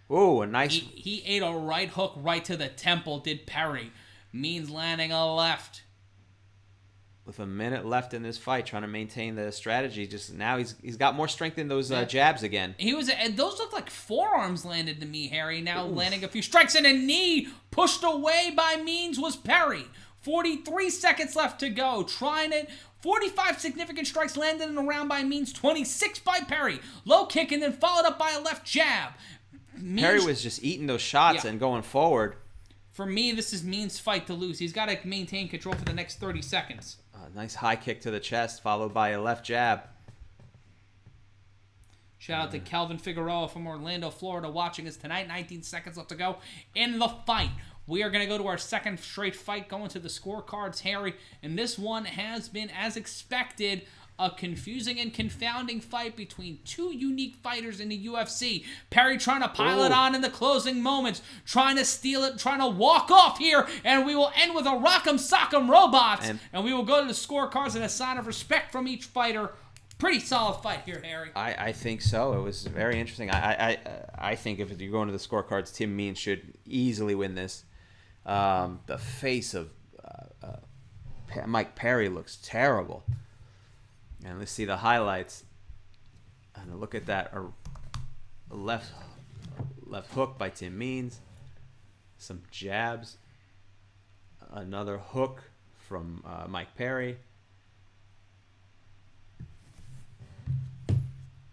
Ooh, a nice... He ate a right hook right to the temple, did Perry. Means landing a left. With a minute left in this fight, trying to maintain the strategy. Just now, he's got more strength in those jabs again. Those look like forearms landed to me, Harry. Now landing a few strikes, and a knee pushed away by Means was Perry. 43 seconds left to go. Trying it. 45 significant strikes landed in the round by Means. 26 by Perry. Low kick and then followed up by a left jab. Perry was just eating those shots and going forward. For me, this is Means' fight to lose. He's got to maintain control for the next 30 seconds. Nice high kick to the chest, followed by a left jab. Shout out to Calvin Figueiredo from Orlando, Florida, watching us tonight. 19 seconds left to go in the fight. We are going to go to our second straight fight, going to the scorecards, Harry. And this one has been, as expected, a confusing and confounding fight between two unique fighters in the UFC. Perry trying to pile it on in the closing moments, trying to steal it, trying to walk off here, and we will end with a Rock'em Sock'em Robots, and we will go to the scorecards in a sign of respect from each fighter. Pretty solid fight here, Harry. I think so. It was very interesting. I think if you're going to the scorecards, Tim Means should easily win this. The face of Mike Perry looks terrible. And let's see the highlights. And look at that. A left hook by Tim Means. Some jabs. Another hook from Mike Perry.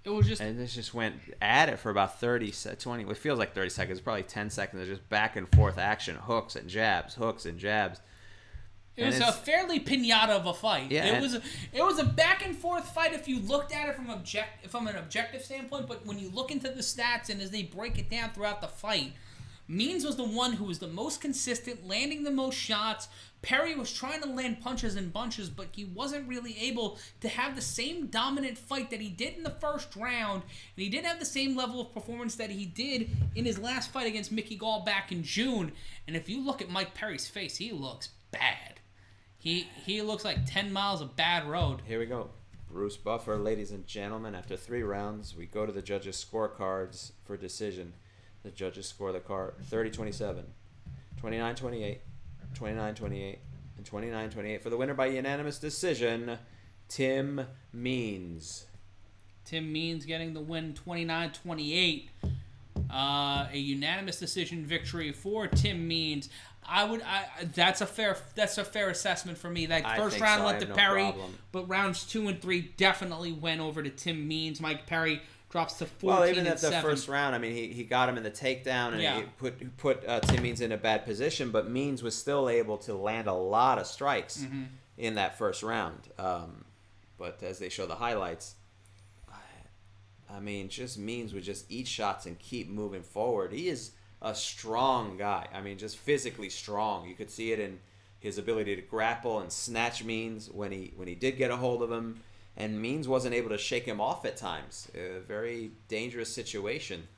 And this just went at it for about 20. It feels like 30 seconds. Probably 10 seconds of just back and forth action. Hooks and jabs. Hooks and jabs. It was a fairly pinata of a fight. Yeah, it was a back and forth fight if you looked at it from an objective standpoint, but when you look into the stats and as they break it down throughout the fight, Means was the one who was the most consistent, landing the most shots. Perry was trying to land punches and bunches, but he wasn't really able to have the same dominant fight that he did in the first round, and he didn't have the same level of performance that he did in his last fight against Mickey Gall back in June. And if you look at Mike Perry's face, he looks bad. He looks like 10 miles of bad road. Here we go. Bruce Buffer, ladies and gentlemen. After 3 rounds, we go to the judges' scorecards for decision. The judges score the card 30-27, 29-28, 29-28, and 29-28 for the winner by unanimous decision, Tim Means. Tim Means getting the win 29-28. A unanimous decision victory for Tim Means. That's a fair assessment for me. That first round went to Perry, but rounds 2 and 3 definitely went over to Tim Means. Mike Perry drops to 14 Well, even at at the 7. first round, I mean, he got him in the takedown and he put Tim Means in a bad position, but Means was still able to land a lot of strikes in that first round. But as they show the highlights, I mean, just Means would just eat shots and keep moving forward. He is a strong guy. I mean, just physically strong. You could see it in his ability to grapple and snatch Means when he did get a hold of him. And Means wasn't able to shake him off at times. A very dangerous situation.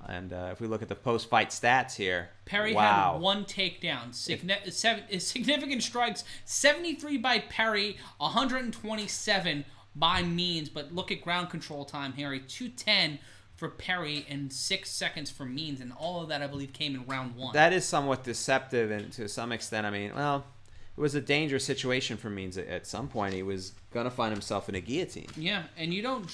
And if we look at the post-fight stats here, Perry had 1 takedown. Significant strikes, 73 by Perry, 127 by Means. But look at ground control time, Harry. 210 for Perry and 6 seconds for Means. And all of that, I believe, came in round 1. That is somewhat deceptive, and to some extent, I mean, well, it was a dangerous situation for Means. At some point, he was gonna find himself in a guillotine. Yeah, and you don't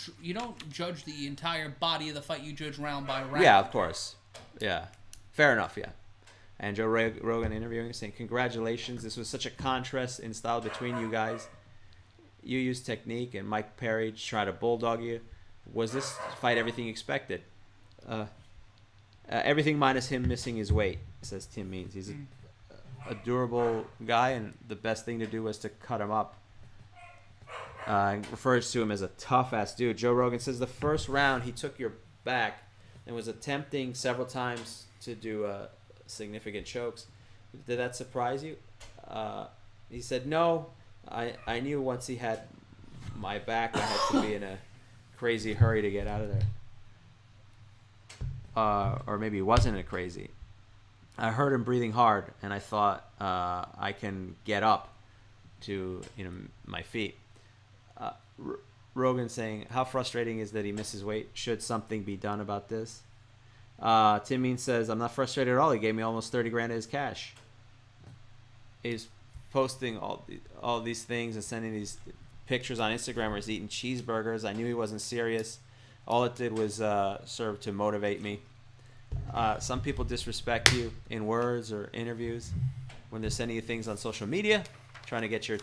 judge the entire body of the fight. You judge round by round. Yeah, of course. Yeah, fair enough. Yeah, and Joe Rogan interviewing him saying, "Congratulations, this was such a contrast in style between you guys. You used technique, and Mike Perry tried to bulldog you. Was this fight everything you expected? Everything minus him missing his weight," says Tim Means. He's a durable guy, and the best thing to do was to cut him up. Refers to him as a tough-ass dude. Joe Rogan says the first round he took your back and was attempting several times to do significant chokes. Did that surprise you? He said, no. I knew once he had my back, I had to be in a crazy hurry to get out of there. Or maybe he wasn't in a crazy. I heard him breathing hard, and I thought I can get up to my feet. Rogan saying, how frustrating is that he misses weight? Should something be done about this? Tim Means says, I'm not frustrated at all. He gave me almost 30 grand of his cash. He's posting all these things and sending these pictures on Instagram where he's eating cheeseburgers. I knew he wasn't serious. All it did was serve to motivate me. Some people disrespect you in words or interviews when they're sending you things on social media, trying to get your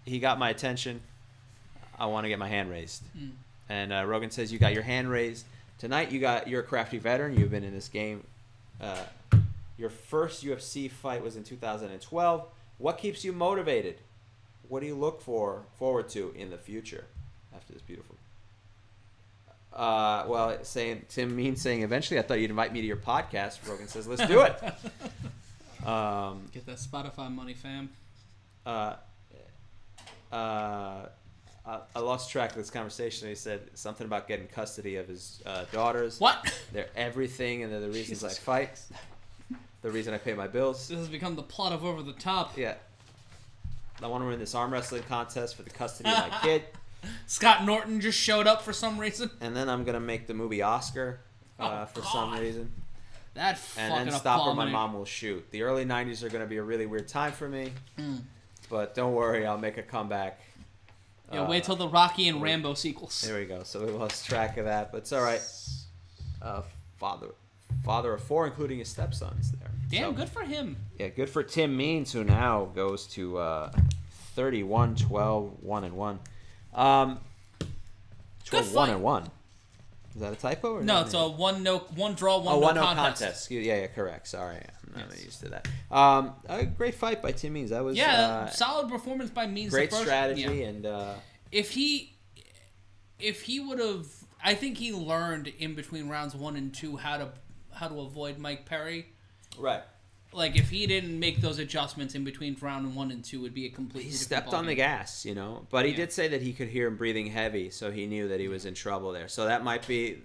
he got my attention. I want to get my hand raised. And Rogan says, you got your hand raised. Tonight you're a crafty veteran. You've been in this game. Your first UFC fight was in 2012. What keeps you motivated? What do you look forward to in the future after this beautiful? Well, Tim Means saying, eventually I thought you'd invite me to your podcast. Rogan says, let's do it. Get that Spotify money, fam. I lost track of this conversation. He said something about getting custody of his daughters. What? They're everything, and they're the reasons I fight. The reason I pay my bills. This has become the plot of Over the Top. Yeah. I want to win this arm wrestling contest for the custody of my kid. Scott Norton just showed up for some reason. And then I'm going to make the movie Oscar for some reason. That fucking And then stop where my mom will shoot. The early 90s are going to be a really weird time for me. But don't worry, I'll make a comeback. Yeah, wait till the Rocky and Rambo sequels. There we go. So we lost track of that, but it's all right. Father of 4, including his stepsons there. Damn, good for him. Yeah, good for Tim Means, who now goes to 31-12-1-1. 1-1. Is that a typo? Or no, it's a one draw, one no contest. Yeah, correct. Sorry, I'm not used to that. A great fight by Tim Means. That was solid performance by Means. Great strategy, and if he would have, I think he learned in between rounds 1 and 2 how to avoid Mike Perry. Right. Like if he didn't make those adjustments in between round 1 and 2, it would be a completely different stepped on the gas, But he did say that he could hear him breathing heavy, so he knew that he was in trouble there. So that might be,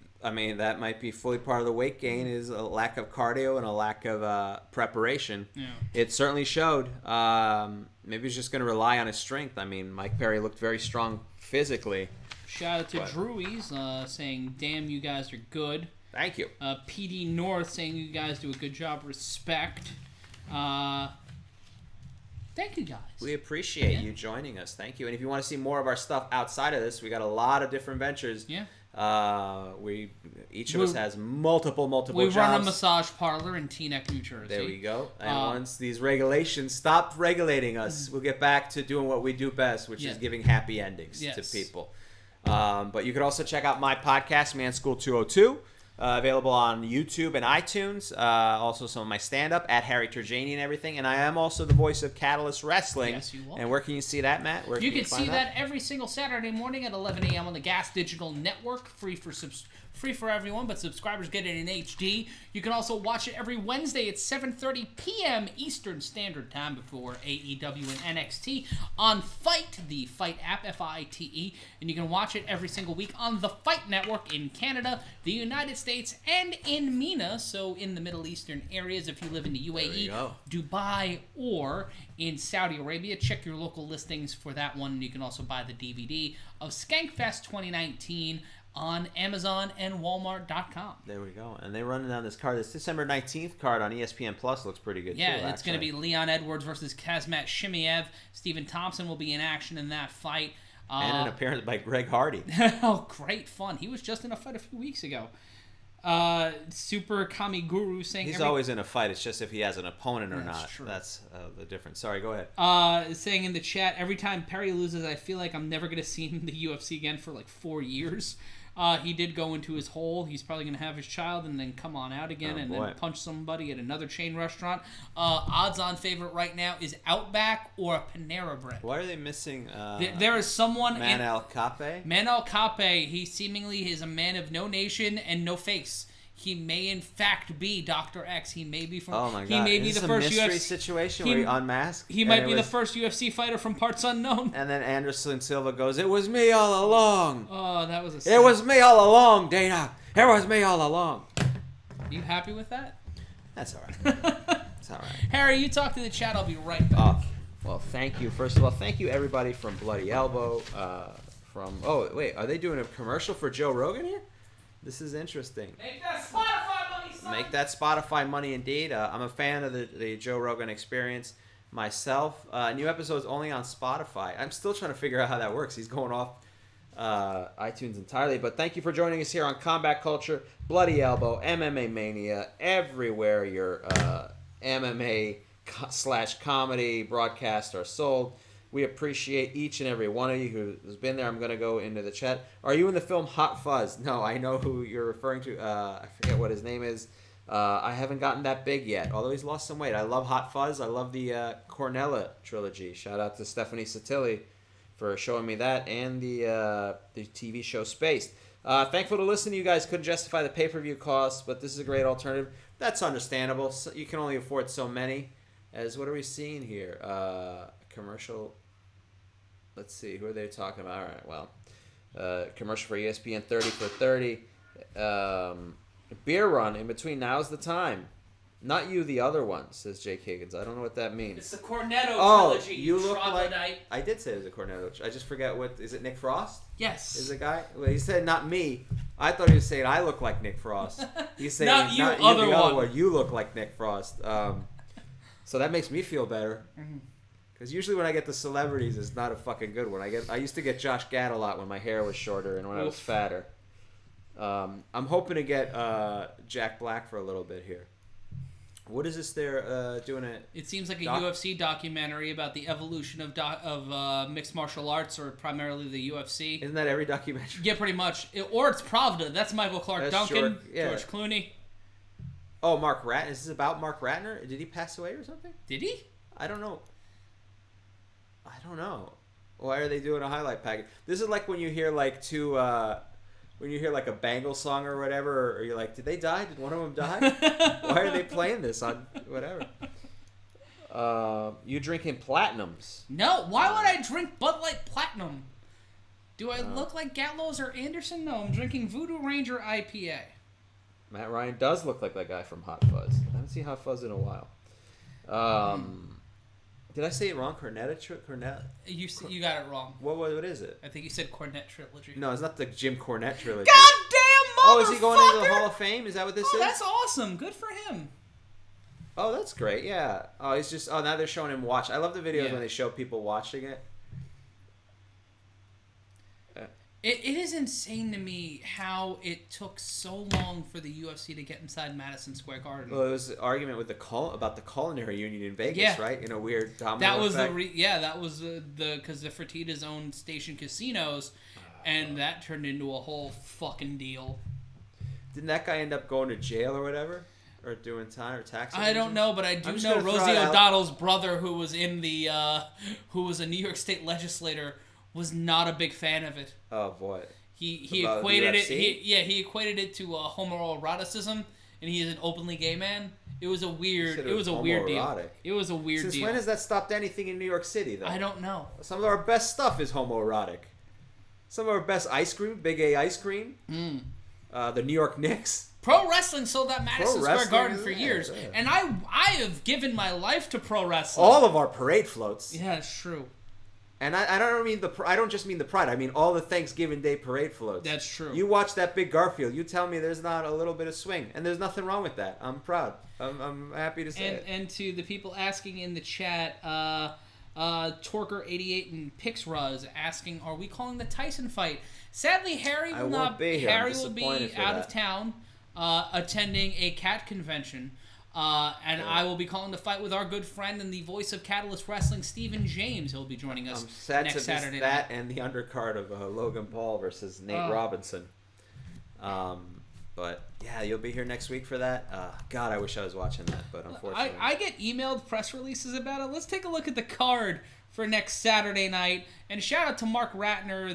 fully part of the weight gain is a lack of cardio and a lack of preparation. Yeah. It certainly showed. Maybe he's just going to rely on his strength. I mean, Mike Perry looked very strong physically. Shout out to Drewies saying, "Damn, you guys are good." Thank you. PD North saying you guys do a good job. Respect. Thank you guys. We appreciate you joining us. Thank you. And if you want to see more of our stuff outside of this, we got a lot of different ventures. Yeah. Each of us has multiple jobs. We run a massage parlor in Teaneck, New Jersey. There we go. And once these regulations stop regulating us, we'll get back to doing what we do best, which is giving happy endings to people. But you could also check out my podcast, Man School 202. Available on YouTube and iTunes. Also some of my stand-up at Harry Terjanian and everything. And I am also the voice of Catalyst Wrestling. Yes, you are. And where can you see that, Matt? Where you can see that every single Saturday morning at 11 a.m. on the Gas Digital Network. Free for everyone, but subscribers get it in HD. You can also watch it every Wednesday at 7:30 p.m. Eastern Standard Time before AEW and NXT on Fight, the Fight app, FITE. And you can watch it every single week on the Fight Network in Canada, the United States, and in MENA, so in the Middle Eastern areas if you live in the UAE, Dubai, or in Saudi Arabia. Check your local listings for that one. You can also buy the DVD of Skankfest 2019 on Amazon and Walmart.com. There we go. And they're running down this card. This December 19th card on ESPN Plus looks pretty good, too. Yeah, it's going to be Leon Edwards versus Kazmat Shimiev. Stephen Thompson will be in action in that fight. And an appearance by Greg Hardy. Oh, great fun. He was just in a fight a few weeks ago. Super Kami Guru saying... He's always in a fight. It's just if he has an opponent or That's not. True. That's the difference. Sorry, go ahead. Saying in the chat, every time Perry loses, I feel like I'm never going to see him in the UFC again for like 4 years. He did go into his hole. He's probably going to have his child and then come on out again then punch somebody at another chain restaurant. Odds-on favorite right now is Outback or Panera Bread. Why are they missing there is someone Manel Kape? Manel Kape, he seemingly is a man of no nation and no face. He may in fact be Dr. X. He may be from. Oh my God! He may be the first mystery UFC situation where he unmasked. He might be the first UFC fighter from parts unknown. And then Anderson Silva goes, "It was me all along." Oh, that was It was me all along, Dana. It was me all along. You happy with that? That's all right. That's all right. Harry, you talk to the chat. I'll be right back. Oh, well, thank you. First of all, thank you everybody from Bloody Elbow. Are they doing a commercial for Joe Rogan here? This is interesting. Make that Spotify money, son. Make that Spotify money, indeed. I'm a fan of the Joe Rogan Experience myself. New episodes only on Spotify. I'm still trying to figure out how that works. He's going off iTunes entirely. But thank you for joining us here on Combat Culture, Bloody Elbow, MMA Mania, everywhere your MMA/comedy broadcasts are sold. We appreciate each and every one of you who's been there. I'm going to go into the chat. Are you in the film Hot Fuzz? No, I know who you're referring to. I forget what his name is. I haven't gotten that big yet, although he's lost some weight. I love Hot Fuzz. I love the Cornella trilogy. Shout out to Stephanie Satilli for showing me that, and the TV show Spaced. Thankful to listen to you guys. Couldn't justify the pay-per-view costs, but this is a great alternative. That's understandable. So you can only afford so many. What are we seeing here? Commercial. Let's see, who are they talking about? All right, well, commercial for ESPN 30 for 30. Beer run in between. Now's the time. Not you, the other one, says Jake Higgins. I don't know what that means. It's the Cornetto trilogy. You look like... I did say it was a Cornetto. I just forget what... Is it Nick Frost? Yes. Is the guy? Well, he said not me. I thought he was saying I look like Nick Frost. He's saying not you, the other one. one. You look like Nick Frost. So that makes me feel better. Mm-hmm. Because usually when I get the celebrities, it's not a fucking good one. I used to get Josh Gad a lot when my hair was shorter and when I was fatter. I'm hoping to get Jack Black for a little bit here. What is this they're doing? It seems like a UFC documentary about the evolution of mixed martial arts, or primarily the UFC. Isn't that every documentary? Yeah, pretty much. Or it's Pravda. That's Michael Clark Duncan, George Clooney. Oh, Mark Ratner. Is this about Mark Ratner? Did he pass away or something? Did he? I don't know. Why are they doing a highlight package? This is like when you hear like when you hear like a Bangle song or whatever, or you're like, did they die? Did one of them die? Why are they playing this on whatever? You drinking Platinums? No. Why would I drink Bud Light Platinum? Do I look like Gallows or Anderson? No, I'm drinking Voodoo Ranger IPA. Matt Ryan does look like that guy from Hot Fuzz. I haven't seen Hot Fuzz in a while. Did I say it wrong? Cornet? You got it wrong. What is it? I think you said Cornette Trilogy. No, it's not the Jim Cornette trilogy. Goddamn motherfucker! Oh, is he going into the Hall of Fame? Is that what this is? That's awesome. Good for him. Oh, that's great. Yeah. Oh, he's just... Oh, now they're showing him watch. I love the videos when they show people watching it. It is insane to me how it took so long for the UFC to get inside Madison Square Garden. Well, it was an argument with about the culinary union in Vegas, right? In a weird domino effect. That was because the Fertitas owned Station Casinos, and that turned into a whole fucking deal. Didn't that guy end up going to jail or whatever? Or doing time or tax evasion? I don't know, but I do know Rosie O'Donnell's brother, who was in the who was a New York State legislator, was not a big fan of it. Oh boy. He equated it. He equated it to homoeroticism, and he is an openly gay man. It was a weird. It was a weird deal. It was a weird deal. Since when has that stopped anything in New York City, though? I don't know. Some of our best stuff is homoerotic. Some of our best ice cream, Big A ice cream. The New York Knicks. Pro wrestling sold out Madison Square Garden for years, and I have given my life to pro wrestling. All of our parade floats. Yeah, it's true. And I don't just mean the Pride. I mean all the Thanksgiving Day parade floats. That's true. You watch that big Garfield. You tell me there's not a little bit of swing, and there's nothing wrong with that. I'm proud. I'm happy to say it. And to the people asking in the chat, Torker88 and Pixruz asking, are we calling the Tyson fight? Sadly, Harry will not be here. Harry will be out of town, attending a cat convention. I will be calling the fight with our good friend and the voice of Catalyst Wrestling, Stephen James. He'll be joining us next Saturday night. That and the undercard of Logan Paul versus Nate Robinson. But yeah, you'll be here next week for that. God, I wish I was watching that, but unfortunately, I get emailed press releases about it. Let's take a look at the card for next Saturday night. And shout out to Mark Ratner,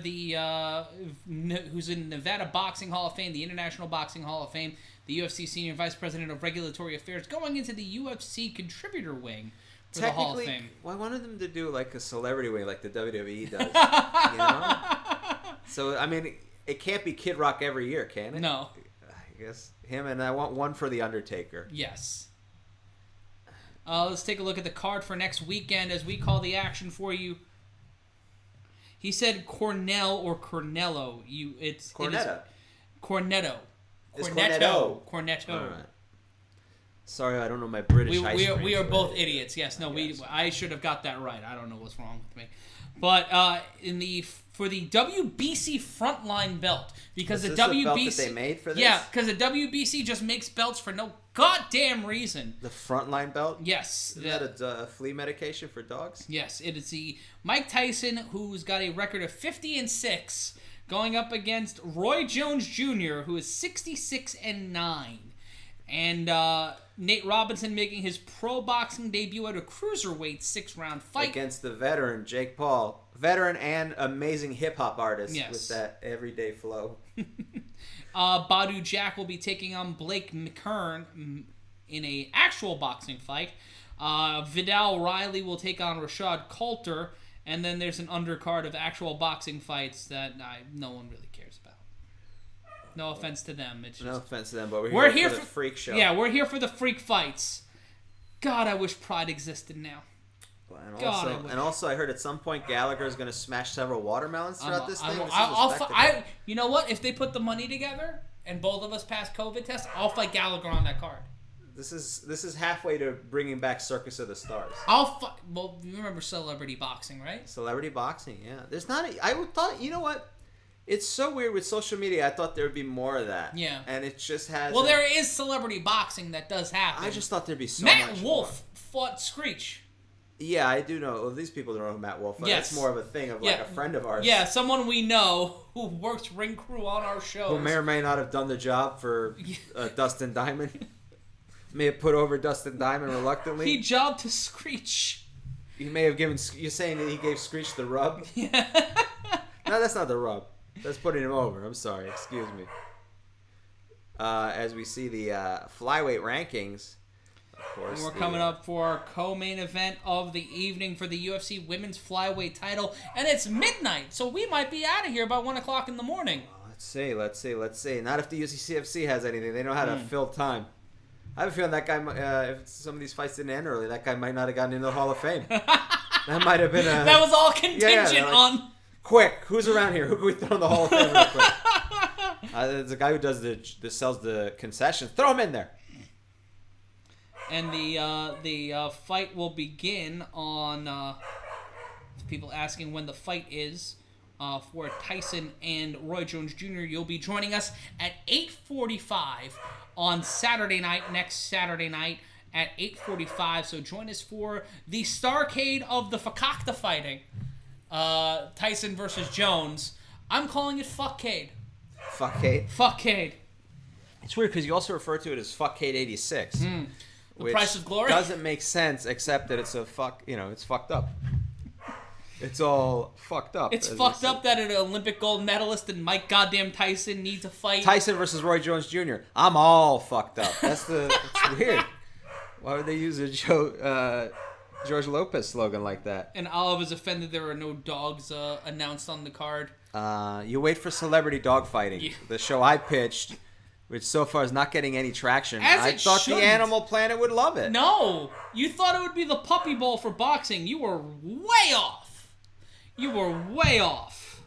who's in Nevada Boxing Hall of Fame, the International Boxing Hall of Fame, the UFC Senior Vice President of Regulatory Affairs, going into the UFC contributor wing for the Hall of Fame. Well, I wanted them to do like a celebrity wing like the WWE does. You know? So, I mean, it can't be Kid Rock every year, can it? No. I guess him, and I want one for The Undertaker. Yes. Let's take a look at the card for next weekend as we call the action for you. He said Cornell or Cornello. Cornetto. Cornetto. It's Cornetto. Cornetto. All right. Sorry, I don't know my British We are both idiots. Yes, no, I should have got that right. I don't know what's wrong with me. But for the WBC frontline belt, because the WBC belt that they made for this? Yeah, because the WBC just makes belts for no goddamn reason. The frontline belt? Yes. Is that a flea medication for dogs? Yes, it is the Mike Tyson, who's got a record of 50-6, going up against Roy Jones Jr., who is 66-9. And Nate Robinson making his pro boxing debut at a cruiserweight 6-round fight. Against the veteran, Jake Paul. Veteran and amazing hip-hop artist with that everyday flow. Badu Jack will be taking on Blake McKern in a actual boxing fight. Vidal Riley will take on Rashad Coulter. And then there's an undercard of actual boxing fights that no one really cares about. No offense to them. It's just, no offense to them, but we're here for the freak show. Yeah, we're here for the freak fights. God, I wish Pride existed now. And also, I heard at some point Gallagher is going to smash several watermelons throughout this thing. You know what? If they put the money together and both of us pass COVID tests, I'll fight Gallagher on that card. This is halfway to bringing back Circus of the Stars. Well, you remember celebrity boxing, right? Celebrity boxing, yeah. There's not. You know what? It's so weird with social media. I thought there would be more of that. Yeah. And it just has. Well, there is celebrity boxing that does happen. I just thought there'd be so much Matt Wolf fought Screech. Yeah, I do know. Well, these people don't know who Matt Wolf is. Yes. That's more of a thing of like a friend of ours. Yeah, someone we know who works ring crew on our show. Who may or may not have done the job for Dustin Diamond. May have put over Dustin Diamond reluctantly. He jobbed to Screech. He may have given. You're saying that he gave Screech the rub? Yeah. No, that's not the rub. That's putting him over. I'm sorry. Excuse me. As we see the flyweight rankings, of course. And we're coming up for our co-main event of the evening for the UFC Women's Flyweight title, and it's midnight, so we might be out of here by 1 o'clock in the morning. Let's see. Not if the UCFC has anything. They know how to fill time. I have a feeling that guy, if some of these fights didn't end early, that guy might not have gotten into the Hall of Fame. That might have been a... That was all contingent on... Quick, who's around here? Who can we throw in the Hall of Fame real quick? There's a guy who does sells the concessions. Throw him in there. And the fight will begin on... people asking when the fight is for Tyson and Roy Jones Jr. You'll be joining us at 8:45 on Saturday night, next Saturday night at 8:45. So join us for the Starcade of the Fakakta fighting. Tyson versus Jones. I'm calling it Fuckcade. Fuckcade? Fuckcade. It's weird because you also refer to it as Fuckade 86. The which Price of Glory? doesn't make sense except that it's it's fucked up. It's all fucked up. It's fucked up that an Olympic gold medalist and Mike goddamn Tyson need to fight. Tyson versus Roy Jones Jr. I'm all fucked up. It's weird. Why would they use a George Lopez slogan like that? And Olive is offended there are no dogs announced on the card. You wait for celebrity dogfighting. Yeah. The show I pitched, which so far is not getting any traction. I thought the Animal Planet would love it. No, you thought it would be the Puppy Bowl for boxing. You were way off. You were way off.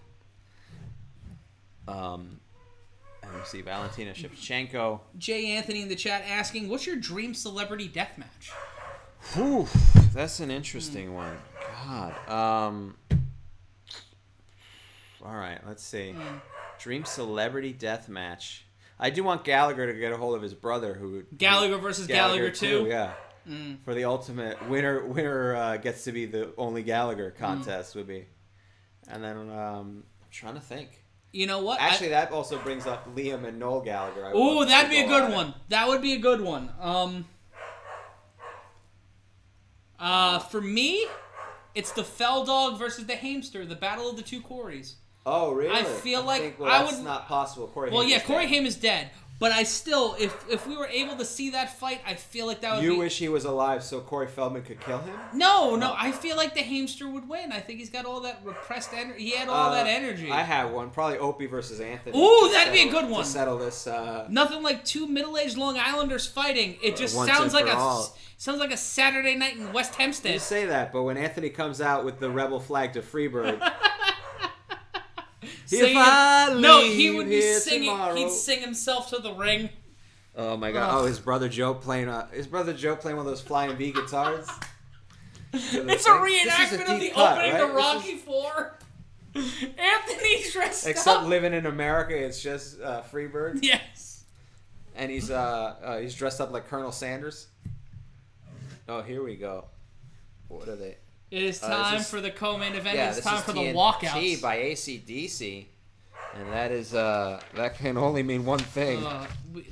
Let me see. Valentina Shevchenko. Jay Anthony in the chat asking, "What's your dream celebrity death match?" Whew, that's an interesting one. God. All right, let's see. Dream celebrity death match. I do want Gallagher to get a hold of his brother, Gallagher versus Gallagher 2. Yeah. For the ultimate winner gets to be the only Gallagher contest would be. And then I'm trying to think. You know what? Actually, that also brings up Liam and Noel Gallagher. Ooh, that'd be a good one. That would be a good one. For me, it's the Fell Dog versus the Hamster, the battle of the two Corys. Oh, really? I feel like that's not possible. Corey Haim is dead. But I still, if we were able to see that fight, I feel like that would be... You wish he was alive so Corey Feldman could kill him? No. I feel like the Hamster would win. I think he's got all that repressed energy. He had all that energy. I have one. Probably Opie versus Anthony. Ooh, that'd be a good one. To settle this. Nothing like two middle-aged Long Islanders fighting. It just sounds like a Saturday night in West Hempstead. You say that, but when Anthony comes out with the rebel flag to Freebird... he would be singing. Tomorrow. He'd sing himself to the ring. Oh my God! Oh, his brother Joe playing one of those flying V guitars. It's a reenactment of the opening to Rocky IV. Anthony's dressed Except living in America, it's just Freebird. Yes. And he's dressed up like Colonel Sanders. Oh, here we go. What are they? It is time for the co-main event. Yeah, it's time for TNT the walkouts. By AC/DC, and that is that can only mean one thing.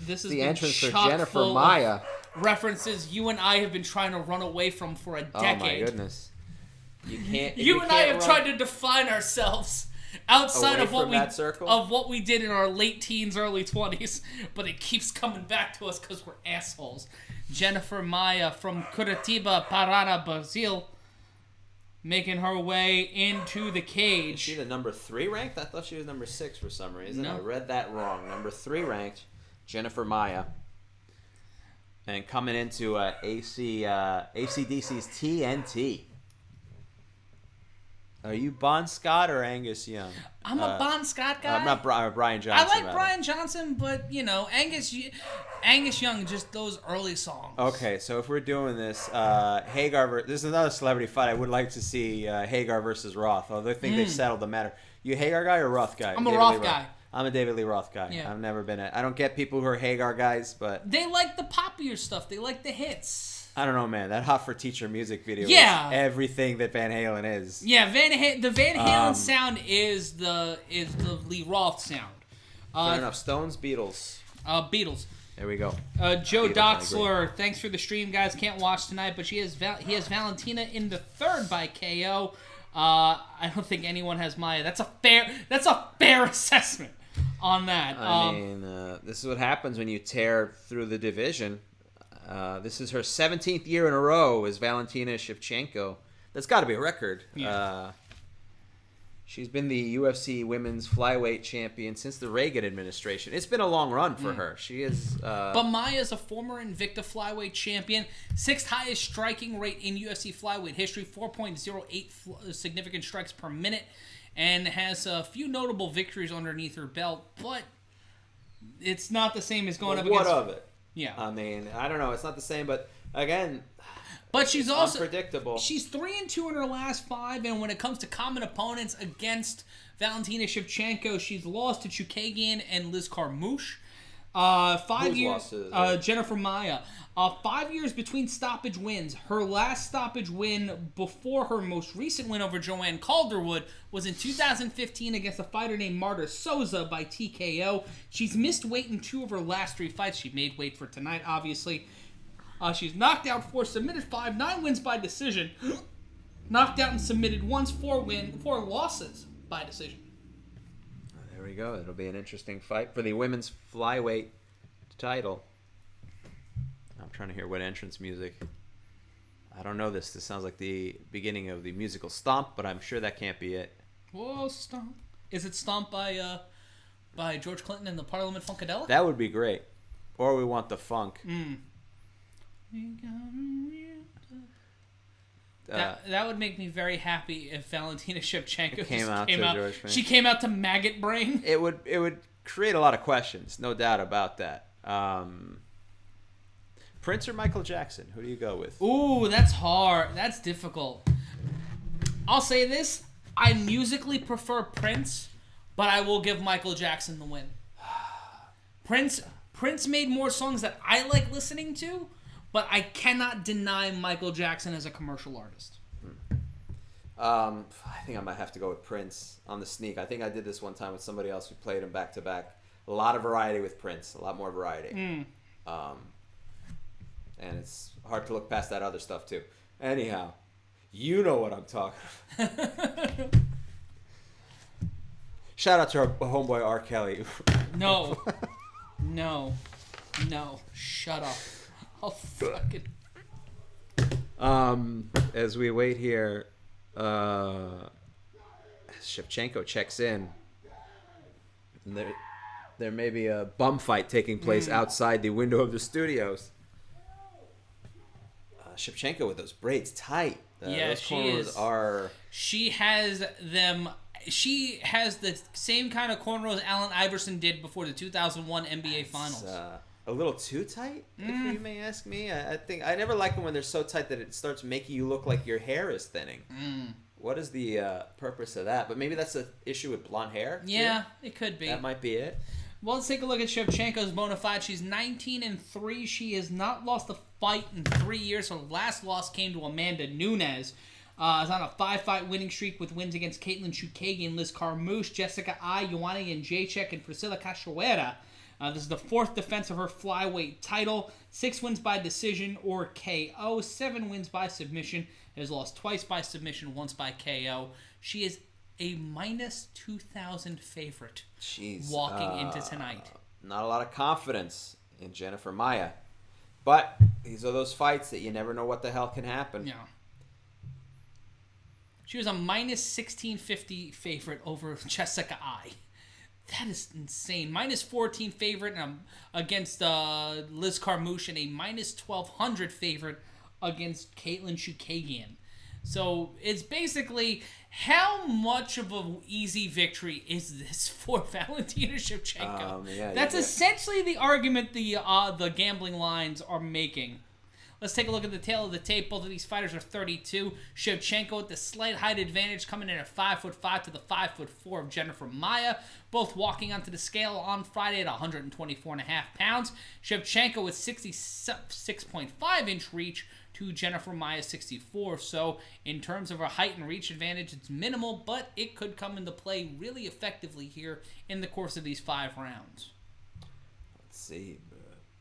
This is the entrance for Jennifer Maya. References you and I have been trying to run away from for a decade. Oh my goodness! You can't. You and I have tried to define ourselves outside of what we did in our late teens, early 20s, but it keeps coming back to us because we're assholes. Jennifer Maya from Curitiba, Paraná, Brazil. Making her way into the cage. Is she the number 3 ranked? I thought she was number 6 for some reason. No. I read that wrong. Number 3 ranked, Jennifer Maya. And coming into AC/DC's TNT. Are you Bon Scott or Angus Young? I'm a Bon Scott guy. I'm not Brian Johnson. I like Brian Johnson, but, Angus Young, just those early songs. Okay, so if we're doing this, Hagar, this is another celebrity fight. I would like to see Hagar versus Roth, although I think they've settled the matter. You a Hagar guy or Roth guy? I'm a Roth guy. I'm a David Lee Roth guy. Yeah. I've never been I don't get people who are Hagar guys, but... They like the poppier stuff. They like the hits. I don't know, man. That Hot for Teacher music video is everything that Van Halen is. Yeah, the Van Halen sound is the Lee Roth sound. Fair enough. Stones, Beatles. Beatles. There we go. Joe Doxler, thanks for the stream, guys. Can't watch tonight, but he has Valentina in the 3rd by KO. I don't think anyone has Maya. That's a fair assessment on that. I mean, this is what happens when you tear through the division. This is her 17th year in a row as Valentina Shevchenko. That's got to be a record. Yeah. She's been the UFC women's flyweight champion since the Reagan administration. It's been a long run for her. She is... But Maya's a former Invicta flyweight champion. 6th highest striking rate in UFC flyweight history. 4.08 significant strikes per minute. And has a few notable victories underneath her belt. But it's not the same as going up against... What of it? Yeah. I mean, I don't know. It's not the same, but again... But she's also unpredictable. She's 3-2 in her last 5, and when it comes to common opponents against Valentina Shevchenko, she's lost to Chukagian and Liz Carmouche. 5 years. Losses? Jennifer Maya. 5 years between stoppage wins. Her last stoppage win before her most recent win over Joanne Calderwood was in 2015 against a fighter named Marta Souza by TKO. She's missed weight in 2 of her last 3 fights. She made weight for tonight, obviously. She's knocked out 4, submitted 5, 9 wins by decision. Knocked out and submitted once, 4 losses by decision. There we go. It'll be an interesting fight for the women's flyweight title. I'm trying to hear what entrance music. I don't know this. This sounds like the beginning of the musical Stomp, but I'm sure that can't be it. Whoa, Stomp. Is it Stomp by George Clinton and the Parliament Funkadelic? That would be great. Or we want the funk. That would make me very happy if Valentina Shevchenko came out to George Clinton. She came out to Maggot Brain. It would create a lot of questions, no doubt about that. Prince or Michael Jackson? Who do you go with? Ooh, that's hard. That's difficult. I'll say this. I musically prefer Prince, but I will give Michael Jackson the win. Prince made more songs that I like listening to, but I cannot deny Michael Jackson as a commercial artist. I think I might have to go with Prince on the sneak. I think I did this one time with somebody else. We played him back to back. A lot of variety with Prince. A lot more variety. And it's hard to look past that other stuff, too. Anyhow, you know what I'm talking about. Shout out to our homeboy R. Kelly. No. Shut up. I'll fucking... As we wait here, Shevchenko checks in. And there may be a bum fight taking place outside the window of the studios. Shevchenko with those braids tight. Yeah, those cornrows are... She has them... She has the same kind of cornrows Allen Iverson did before the 2001 NBA Finals. A little too tight, if you may ask me. I think I never like them when they're so tight that it starts making you look like your hair is thinning. What is the purpose of that? But maybe that's an issue with blonde hair. Yeah, it could be. That might be it. Well, let's take a look at Shevchenko's bona fide. She's 19-3. She has not lost a fight in 3 years. Her last loss came to Amanda Nunes. Is on a 5-fight winning streak with wins against Caitlin Chukagian, Liz Carmouche, Jessica Ai, Ioana Jędrzejczyk, and Priscilla Cachoeira. This is the 4th defense of her flyweight title. 6 wins by decision or KO. 7 wins by submission. Has lost twice by submission, once by KO. She is a minus 2,000 favorite walking into tonight. Not a lot of confidence in Jennifer Maya. But these are those fights that you never know what the hell can happen. Yeah. She was a minus 1650 favorite over Jessica Ai. That is insane. Minus 14 favorite against Liz Carmouche and a minus 1,200 favorite against Caitlin Chukagian. So it's basically, how much of an easy victory is this for Valentina Shevchenko? That's essentially the argument the gambling lines are making. Let's take a look at the tail of the tape. Both of these fighters are 32. Shevchenko with the slight height advantage, coming in at 5'5" to the 5'4" of Jennifer Maya. Both walking onto the scale on Friday at 124.5 pounds. Shevchenko with 66.5-inch reach to Jennifer Maya's 64. So in terms of her height and reach advantage, it's minimal, but it could come into play really effectively here in the course of these 5 rounds. Let's see.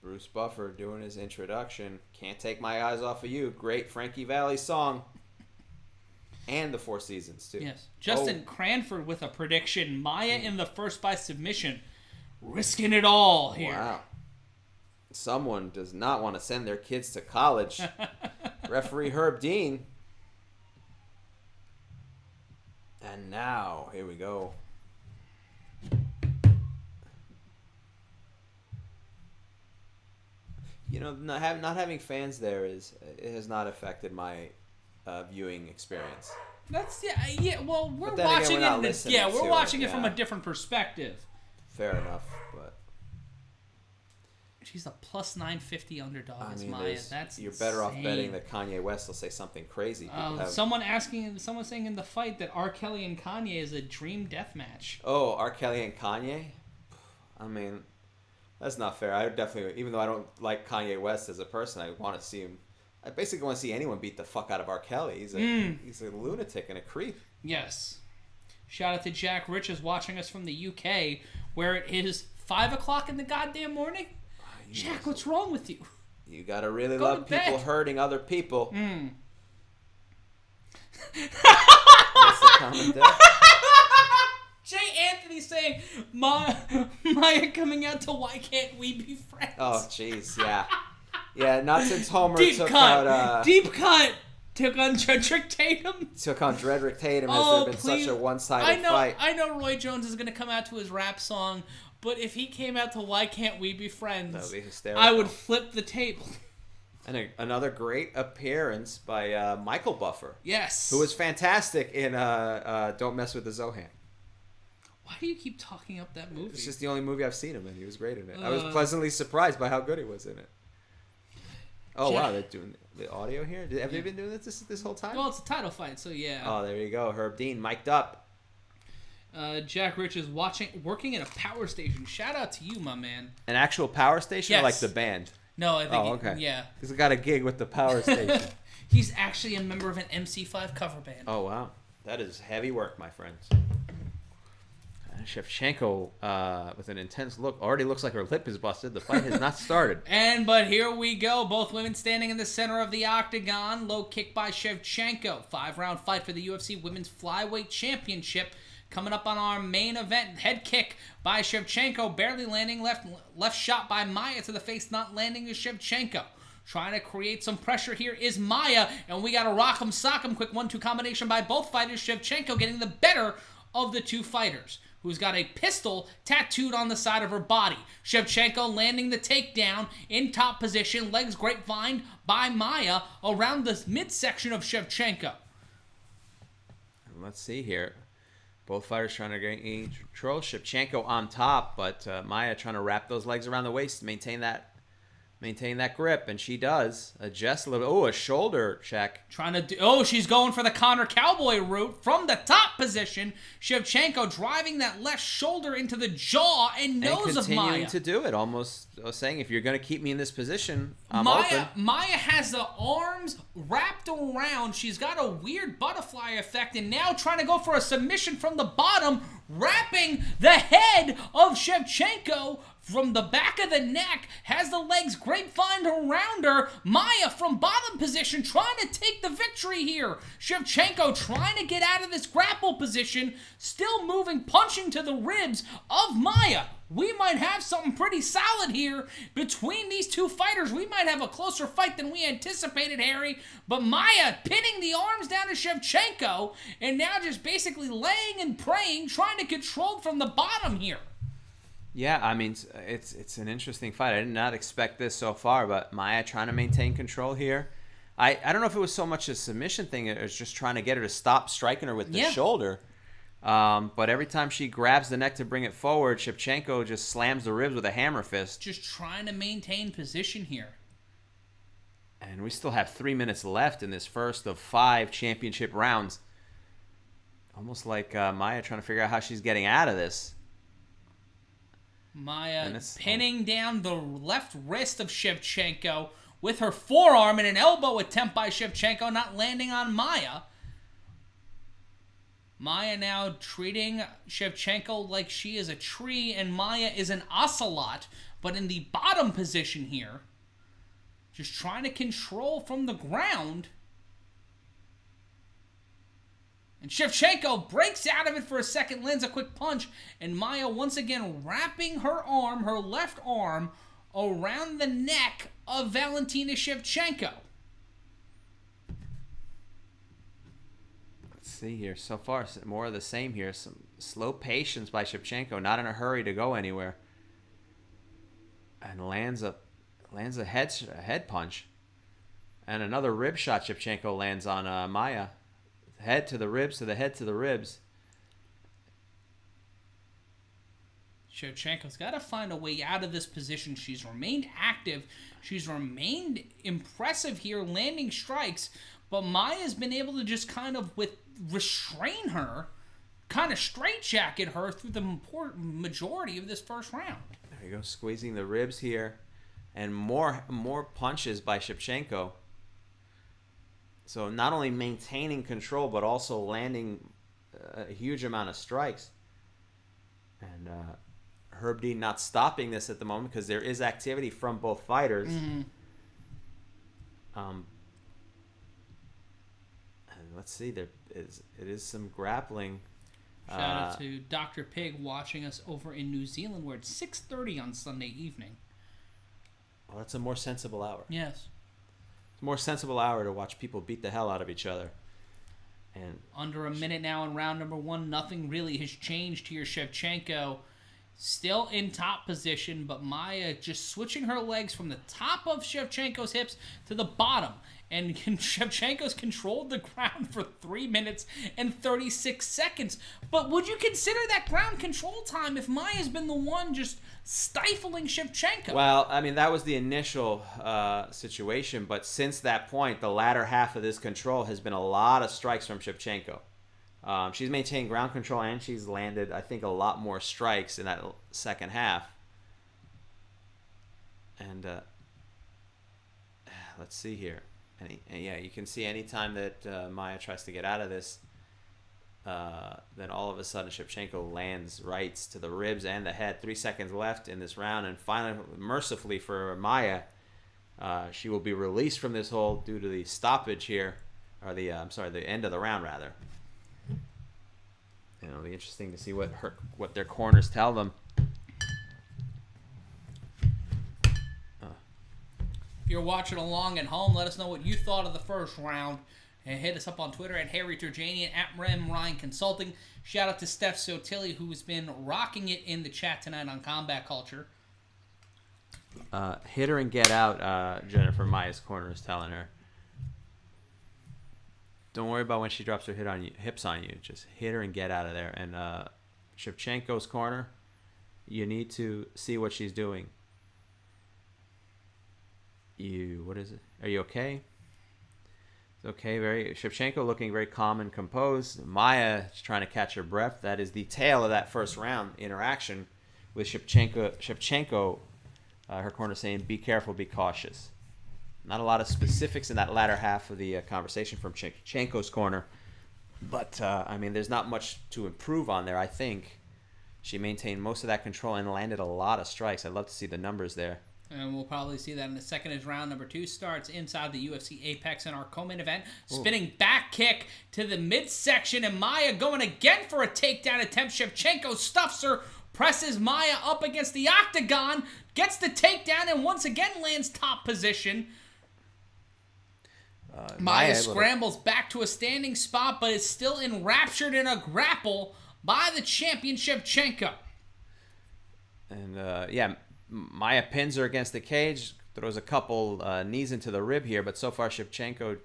Bruce Buffer doing his introduction. Can't Take My Eyes Off of You. Great Frankie Valli song. And the Four Seasons, too. Yes. Justin Cranford with a prediction. Maya in the first by submission. Risking it all here. Wow. Someone does not want to send their kids to college. Referee Herb Dean. And now, here we go. You know, not having fans there it has not affected my viewing experience. That's yeah. Well, we're watching it. We're watching it from a different perspective. Fair enough, but she's a plus 950 underdog. Maya. That's you're better off betting that Kanye West will say something crazy. Someone saying in the fight that R. Kelly and Kanye is a dream death match. Oh, R. Kelly and Kanye. I mean, That's not fair. I definitely, even though I don't like Kanye West as a person, I want to see him. I basically want to see anyone beat the fuck out of R. Kelly. He's a lunatic and a creep. Yes. Shout out to Jack Riches watching us from the UK, where it is 5 o'clock in the goddamn morning. Jack, what's wrong with you? You gotta really love people hurting other people. That's the common death. Jay Anthony saying, Maya coming out to Why Can't We Be Friends? Oh, jeez, yeah. Yeah, not since Homer Deep took cut. out... Deep cut. Took on Dredrick Tatum. Took on Dredrick Tatum. Has there been such a one-sided fight? I know Roy Jones is going to come out to his rap song, but if he came out to Why Can't We Be Friends, that would be hysterical. I would flip the table. And another great appearance by Michael Buffer. Yes. Who was fantastic in Don't Mess with the Zohan. Why do you keep talking up that movie? It's just the only movie I've seen him in. He was great in it. I was pleasantly surprised by how good he was in it. Oh, wow. They're doing the audio here? Have they been doing this whole time? Well, it's a title fight, so yeah. Oh, there you go. Herb Dean, mic'd up. Jack Rich is working at a power station. Shout out to you, my man. An actual power station or like the band? No, I think okay. Yeah. He's got a gig with the power station. He's actually a member of an MC5 cover band. Oh, wow. That is heavy work, my friends. Shevchenko, with an intense look, already looks like her lip is busted. The fight has not started. But here we go. Both women standing in the center of the octagon. Low kick by Shevchenko. 5-round fight for the UFC Women's Flyweight Championship. Coming up on our main event. Head kick by Shevchenko. Barely landing. Left shot by Maya to the face. Not landing to Shevchenko. Trying to create some pressure here is Maya. And we got a rock 'em, sock 'em. Quick 1-2 combination by both fighters. Shevchenko getting the better of the two fighters, who's got a pistol tattooed on the side of her body. Shevchenko landing the takedown in top position. Legs grapevined by Maya around the midsection of Shevchenko. Let's see here. Both fighters trying to gain control. Shevchenko on top, but Maya trying to wrap those legs around the waist to maintain that grip, and she does. Adjust a little. Oh, a shoulder check. She's going for the Connor Cowboy route from the top position. Shevchenko driving that left shoulder into the jaw and nose of Maya. Continuing to do it, almost saying, if you're going to keep me in this position, I'm open. open. Maya has the arms wrapped around. She's got a weird butterfly effect, and now trying to go for a submission from the bottom, wrapping the head of Shevchenko from the back of the neck, has the legs grapevined around her. Maya from bottom position trying to take the victory here. Shevchenko trying to get out of this grapple position, still moving, punching to the ribs of Maya. We might have something pretty solid here between these two fighters. We might have a closer fight than we anticipated, Harry. But Maya pinning the arms down to Shevchenko, and now just basically laying and praying, trying to control from the bottom here. Yeah, I mean, it's an interesting fight. I did not expect this so far, but Maya trying to maintain control here. I don't know if it was so much a submission thing, it was just trying to get her to stop striking her with the shoulder. But every time she grabs the neck to bring it forward, Shevchenko just slams the ribs with a hammer fist. Just trying to maintain position here. And we still have 3 minutes left in this first of 5 championship rounds. Almost like Maya trying to figure out how she's getting out of this. Maya pinning down the left wrist of Shevchenko with her forearm, and an elbow attempt by Shevchenko not landing on Maya. Maya now treating Shevchenko like she is a tree and Maya is an ocelot, but in the bottom position here. Just trying to control from the ground. And Shevchenko breaks out of it for a second, lands a quick punch, and Maya once again wrapping her arm, her left arm, around the neck of Valentina Shevchenko. Let's see here. So far, more of the same here. Some slow patience by Shevchenko, not in a hurry to go anywhere. And lands a head punch. And another rib shot Shevchenko lands on Maya. Head to the ribs, to the head to the ribs. Shevchenko's got to find a way out of this position. She's remained active. She's remained impressive here, landing strikes. But Maya's been able to just kind of restrain her, kind of straitjacket her through the majority of this first round. There you go, squeezing the ribs here. And more punches by Shevchenko. So not only maintaining control, but also landing a huge amount of strikes. And Herb Dean not stopping this at the moment because there is activity from both fighters. Mm-hmm. And let's see, it is some grappling. Shout out to Dr. Pig watching us over in New Zealand, where it's 6:30 on Sunday evening. Well, that's a more sensible hour. Yes. It's a more sensible hour to watch people beat the hell out of each other. And under a minute now in round number 1. Nothing really has changed here. Shevchenko still in top position, but Maia just switching her legs from the top of Shevchenko's hips to the bottom. And Shevchenko's controlled the ground for 3 minutes and 36 seconds. But would you consider that ground control time if Maia's been the one just stifling Shevchenko? Well, I mean, that was the initial situation, but since that point, the latter half of this control has been a lot of strikes from Shevchenko. She's maintained ground control, and she's landed, I think, a lot more strikes in that second half. And let's see here. And yeah, you can see anytime that Maia tries to get out of this, then all of a sudden Shevchenko lands rights to the ribs and the head. 3 seconds left in this round, and finally, mercifully for Maia, she will be released from this hold due to the stoppage here, or the end of the round rather. And it'll be interesting to see what their corners tell them. If you're watching along at home, let us know what you thought of the first round. And hit us up on Twitter at Harry Terjanian, at Ryan Consulting. Shout out to Steph Sotilli, who has been rocking it in the chat tonight on Combat Culture. Hit her and get out, Jennifer Maia's corner is telling her. Don't worry about when she drops her hips on you. Just hit her and get out of there. And Shevchenko's corner, you need to see what she's doing. What is it? Are you okay? It's okay. Shevchenko looking very calm and composed. Maia is trying to catch her breath. That is the tail of that first round interaction with Shevchenko, her corner saying, "Be careful, be cautious." Not a lot of specifics in that latter half of the conversation from Shevchenko's corner, but I mean, there's not much to improve on there. I think she maintained most of that control and landed a lot of strikes. I'd love to see the numbers there. And we'll probably see that in a second as round number 2 starts inside the UFC Apex in our co-main event. Spinning back kick to the midsection, and Maia going again for a takedown attempt. Shevchenko stuffs her, presses Maia up against the octagon, gets the takedown, and once again lands top position. Maia scrambles back to a standing spot, but is still enraptured in a grapple by the champion Shevchenko. And Maia pins her against the cage, throws a couple knees into the rib here, but so far Shevchenko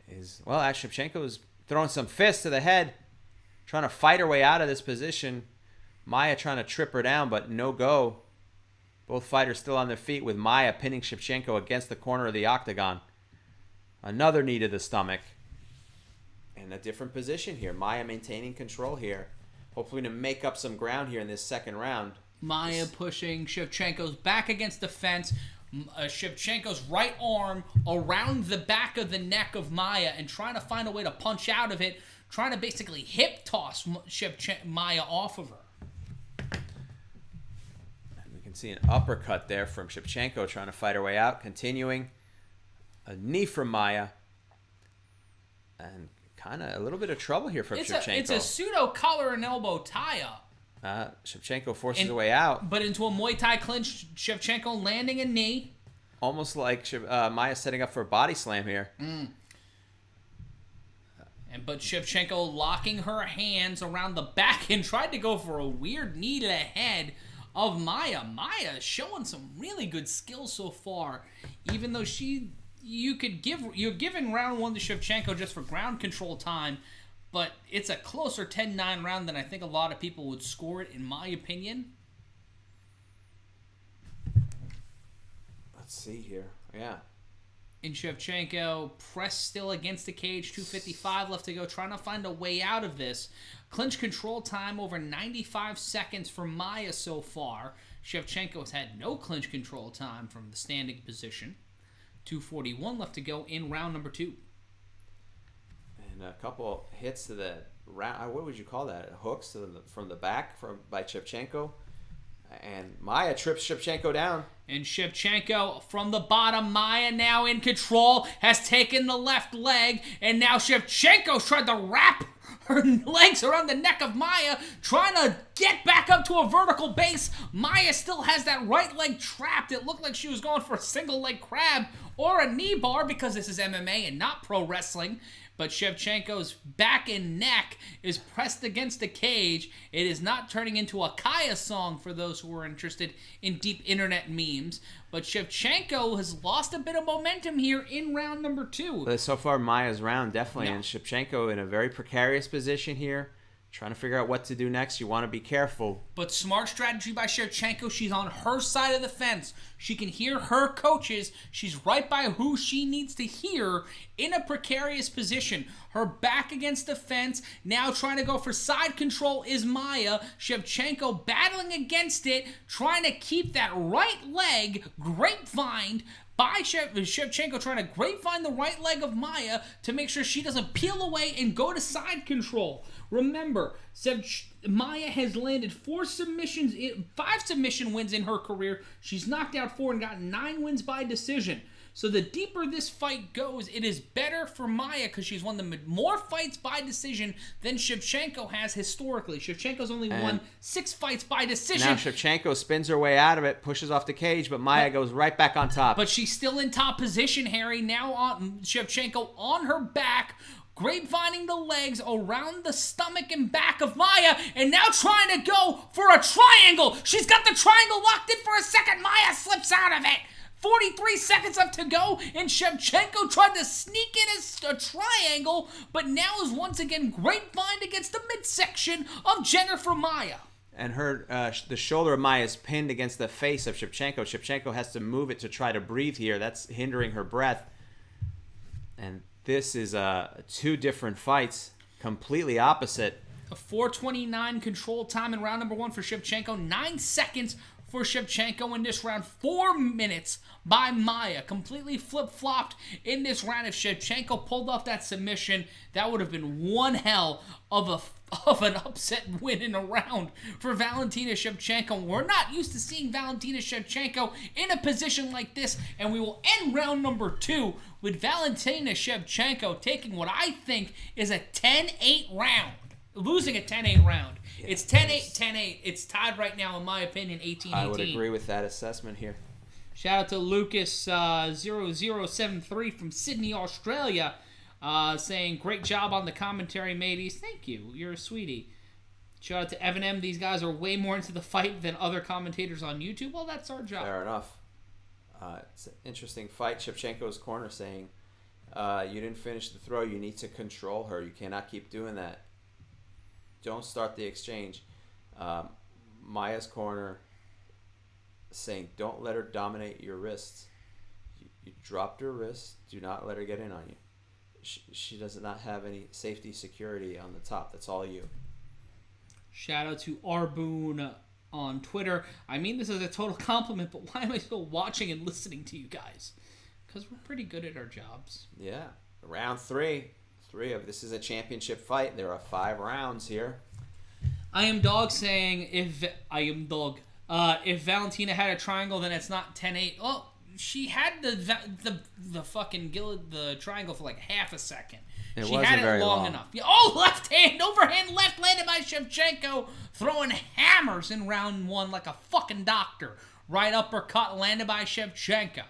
is throwing some fists to the head, trying to fight her way out of this position. Maia trying to trip her down, but no go. Both fighters still on their feet, with Maia pinning Shevchenko against the corner of the octagon. Another knee to the stomach. And a different position here. Maia maintaining control here, hopefully to make up some ground here in this second round. Maia pushing Shevchenko's back against the fence. Shevchenko's right arm around the back of the neck of Maia and trying to find a way to punch out of it, trying to basically hip toss Maia off of her. And we can see an uppercut there from Shevchenko trying to fight her way out, continuing. A knee from Maia. And kind of a little bit of trouble here from Shevchenko. It's a pseudo collar and elbow tie-up. Shevchenko forces her way out. But into a Muay Thai clinch, Shevchenko landing a knee. Almost like Maia setting up for a body slam here. But Shevchenko locking her hands around the back and tried to go for a weird knee to the head of Maia. Maia showing some really good skills so far. Even though you're giving round 1 to Shevchenko just for ground control time. But it's a closer 10-9 round than I think a lot of people would score it, in my opinion. Let's see here. Yeah. And Shevchenko pressed still against the cage. 2:55 left to go. Trying to find a way out of this. Clinch control time over 95 seconds for Maya so far. Shevchenko has had no clinch control time from the standing position. 2:41 left to go in round number 2. And a couple hits to the round. What would you call that? Hooks from the back by Shevchenko. And Maya trips Shevchenko down. And Shevchenko from the bottom. Maya now in control. Has taken the left leg. And now Shevchenko's tried to wrap her legs around the neck of Maya, trying to get back up to a vertical base. Maya still has that right leg trapped. It looked like she was going for a single leg crab or a knee bar because this is MMA and not pro wrestling. But Shevchenko's back and neck is pressed against the cage. It is not turning into a Kaya song for those who are interested in deep internet memes. But Shevchenko has lost a bit of momentum here in round number 2. But so far, Maya's round, definitely. Yeah. And Shevchenko in a very precarious position here. Trying to figure out what to do next. You want to be careful. But smart strategy by Shevchenko. She's on her side of the fence. She can hear her coaches. She's right by who she needs to hear in a precarious position. Her back against the fence. Now trying to go for side control is Maya. Shevchenko battling against it. Trying to keep that right leg grapevined by Shevchenko, trying to grapevine the right leg of Maya to make sure she doesn't peel away and go to side control. Remember, Maya has landed 5 submission wins in her career. She's knocked out 4 and gotten 9 wins by decision. So the deeper this fight goes, it is better for Maya because she's won more fights by decision than Shevchenko has historically. Shevchenko's only won 6 fights by decision. Now Shevchenko spins her way out of it, pushes off the cage, but Maya goes right back on top. But she's still in top position, Harry. Now on Shevchenko on her back, grapevining the legs around the stomach and back of Maya, and now trying to go for a triangle. She's got the triangle locked in for a second. Maya slips out of it. 43 seconds left to go, and Shevchenko tried to sneak in a triangle, but now is once again grapevined against the midsection of Jennifer Maya. And the shoulder of Maya is pinned against the face of Shevchenko. Shevchenko has to move it to try to breathe here. That's hindering her breath. And this is 2 different fights, completely opposite. A 4:29 control time in round number 1 for Shevchenko. 9 seconds for Shevchenko in this round. 4 minutes by Maya. Completely flip-flopped in this round. If Shevchenko pulled off that submission, that would have been one hell of an upset win in a round for Valentina Shevchenko. We're not used to seeing Valentina Shevchenko in a position like this, and we will end round number 2 with Valentina Shevchenko taking what I think is a 10-8 round. Losing a 10-8 round. Yeah, it's 10-8, 10-8. It's tied right now, in my opinion, 18-18. I would agree with that assessment here. Shout out to Lucas0073 from Sydney, Australia, saying, great job on the commentary, mateys. Thank you. You're a sweetie. Shout out to Evan M. These guys are way more into the fight than other commentators on YouTube. Well, that's our job. Fair enough. It's an interesting fight. Shevchenko's corner saying, you didn't finish the throw. You need to control her. You cannot keep doing that. Don't start the exchange. Maya's corner saying, don't let her dominate your wrists. You dropped her wrist. Do not let her get in on you. She does not have any safety security on the top. That's all you. Shout out to Arboon on Twitter. I mean this is a total compliment, but why am I still watching and listening to you guys? Because we're pretty good at our jobs. Yeah. Round 3. This is a championship fight. There are 5 rounds here. I am dog saying if Valentina had a triangle, then it's not 10-8. Oh, she had the fucking the triangle for like half a second. She had it long enough. Oh, left hand, overhand left landed by Shevchenko, throwing hammers in round 1 like a fucking doctor. Right uppercut landed by Shevchenko,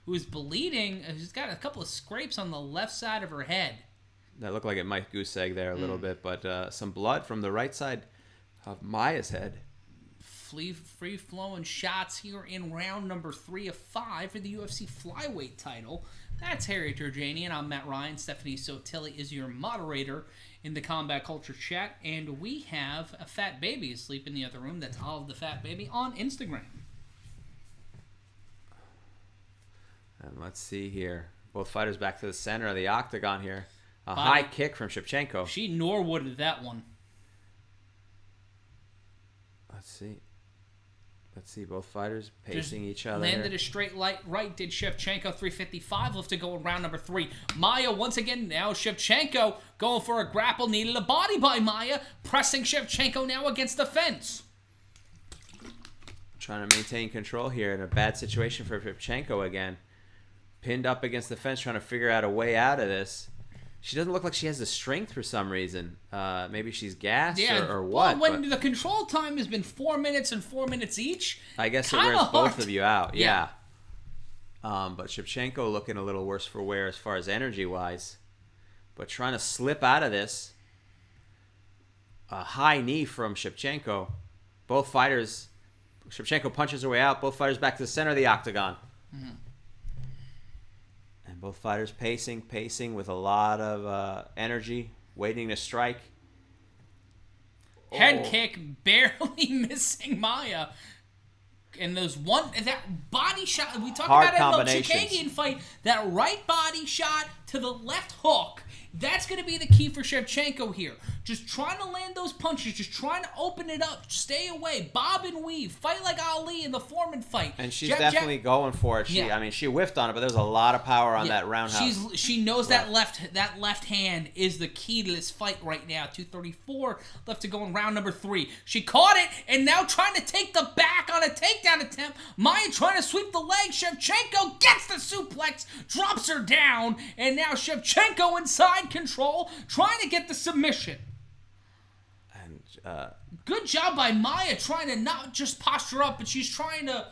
who's bleeding. She's got a couple of scrapes on the left side of her head. That looked like it might goose egg there a little bit, but some blood from the right side of Maya's head. Free-flowing shots here in round number 3 of 5 for the UFC flyweight title. That's Harry Terjanian. I'm Matt Ryan. Stephanie Sotilli is your moderator in the Combat Culture chat, and we have a fat baby asleep in the other room. That's Olive the Fat Baby on Instagram. And let's see here. Both fighters back to the center of the octagon here. High kick from Shevchenko. She Norwooded that one. Let's see. Both fighters pacing each other. Landed a straight right. Did Shevchenko 355. Left to go in round number 3. Maya once again. Now Shevchenko going for a grapple. Needed a body by Maya. Pressing Shevchenko now against the fence. Trying to maintain control here in a bad situation for Shevchenko again. Pinned up against the fence, trying to figure out a way out of this. She doesn't look like she has the strength for some reason. Maybe she's gassed or what. Well, when the control time has been 4 minutes and 4 minutes each, I guess it wears both of you out. Yeah. But Shevchenko looking a little worse for wear as far as energy-wise. But trying to slip out of this. A high knee from Shevchenko. Both fighters... Shevchenko punches her way out. Both fighters back to the center of the octagon. Mm-hmm. And both fighters pacing with a lot of energy, waiting to strike. Head kick, barely missing Maya. And that body shot, we talked about it in the Chikagian fight, that right body shot to the left hook. That's going to be the key for Shevchenko here. Just trying to land those punches, just trying to open it up, stay away, bob and weave, fight like Ali in the Foreman fight. And she's definitely going for it. I mean, she whiffed on it, but there's a lot of power on that roundhouse. She knows that left hand is the key to this fight right now. 234 left to go in round number 3. She caught it, and now trying to take the back on a takedown attempt. Maya trying to sweep the leg. Shevchenko gets the suplex, drops her down, and now Shevchenko inside control, trying to get the submission. And good job by Maya trying to not just posture up, but she's trying to,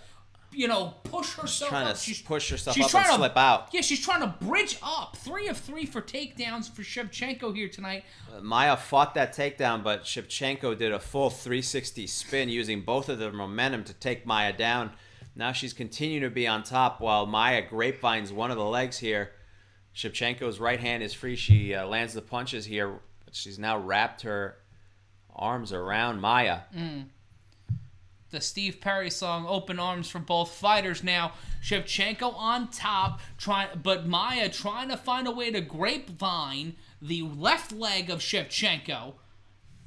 push herself up. She's push herself up and slip out. Yeah, she's trying to bridge up. 3 of 3 for takedowns for Shevchenko here tonight. Maya fought that takedown, but Shevchenko did a full 360 spin using both of their momentum to take Maya down. Now she's continuing to be on top while Maya grapevines one of the legs here. Shevchenko's right hand is free. She lands the punches here. But she's now wrapped her arms around Maya. The Steve Perry song, Open Arms for both fighters now. Shevchenko on top, but Maya trying to find a way to grapevine the left leg of Shevchenko.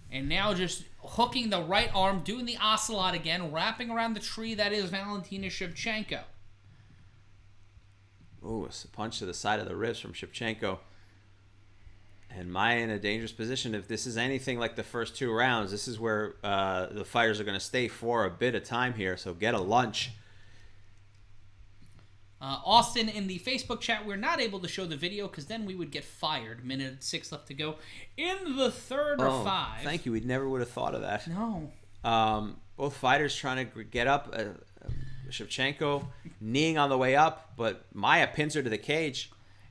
And now just hooking the right arm, doing the ocelot again, wrapping around the tree that is Valentina Shevchenko. Ooh, it's a punch to the side of the ribs from Shevchenko. And Maya in a dangerous position. If this is anything like the first 2 rounds, this is where the fighters are going to stay for a bit of time here. So get a lunch. Austin, in the Facebook chat, we're not able to show the video because then we would get fired. 1:06 left to go in the third or 5. Thank you. We never would have thought of that. No. Both fighters trying to get up. Shevchenko kneeing on the way up, but Maya pins her to the cage.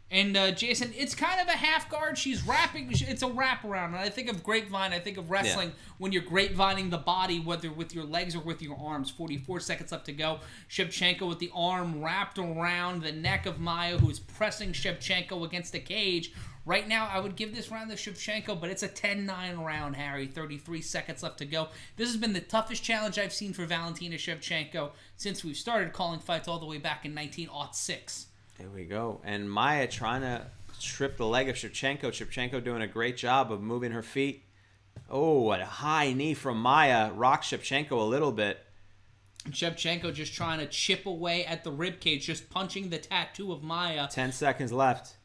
And Jason, it's kind of a half guard. She's wrapping. It's a wraparound. And I think of grapevine. I think of wrestling when you're grapevining the body, whether with your legs or with your arms. 44 seconds left to go. Shevchenko with the arm wrapped around the neck of Maya, who's pressing Shevchenko against the cage. Right now, I would give this round to Shevchenko, but it's a 10-9 round, Harry. 33 seconds left to go. This has been the toughest challenge I've seen for Valentina Shevchenko since we've started calling fights all the way back in 1906. There we go. And Maya trying to trip the leg of Shevchenko. Shevchenko doing a great job of moving her feet. Oh, a high knee from Maya. Rocks Shevchenko a little bit. Shevchenko just trying to chip away at the ribcage, just punching the tattoo of Maya. 10 seconds left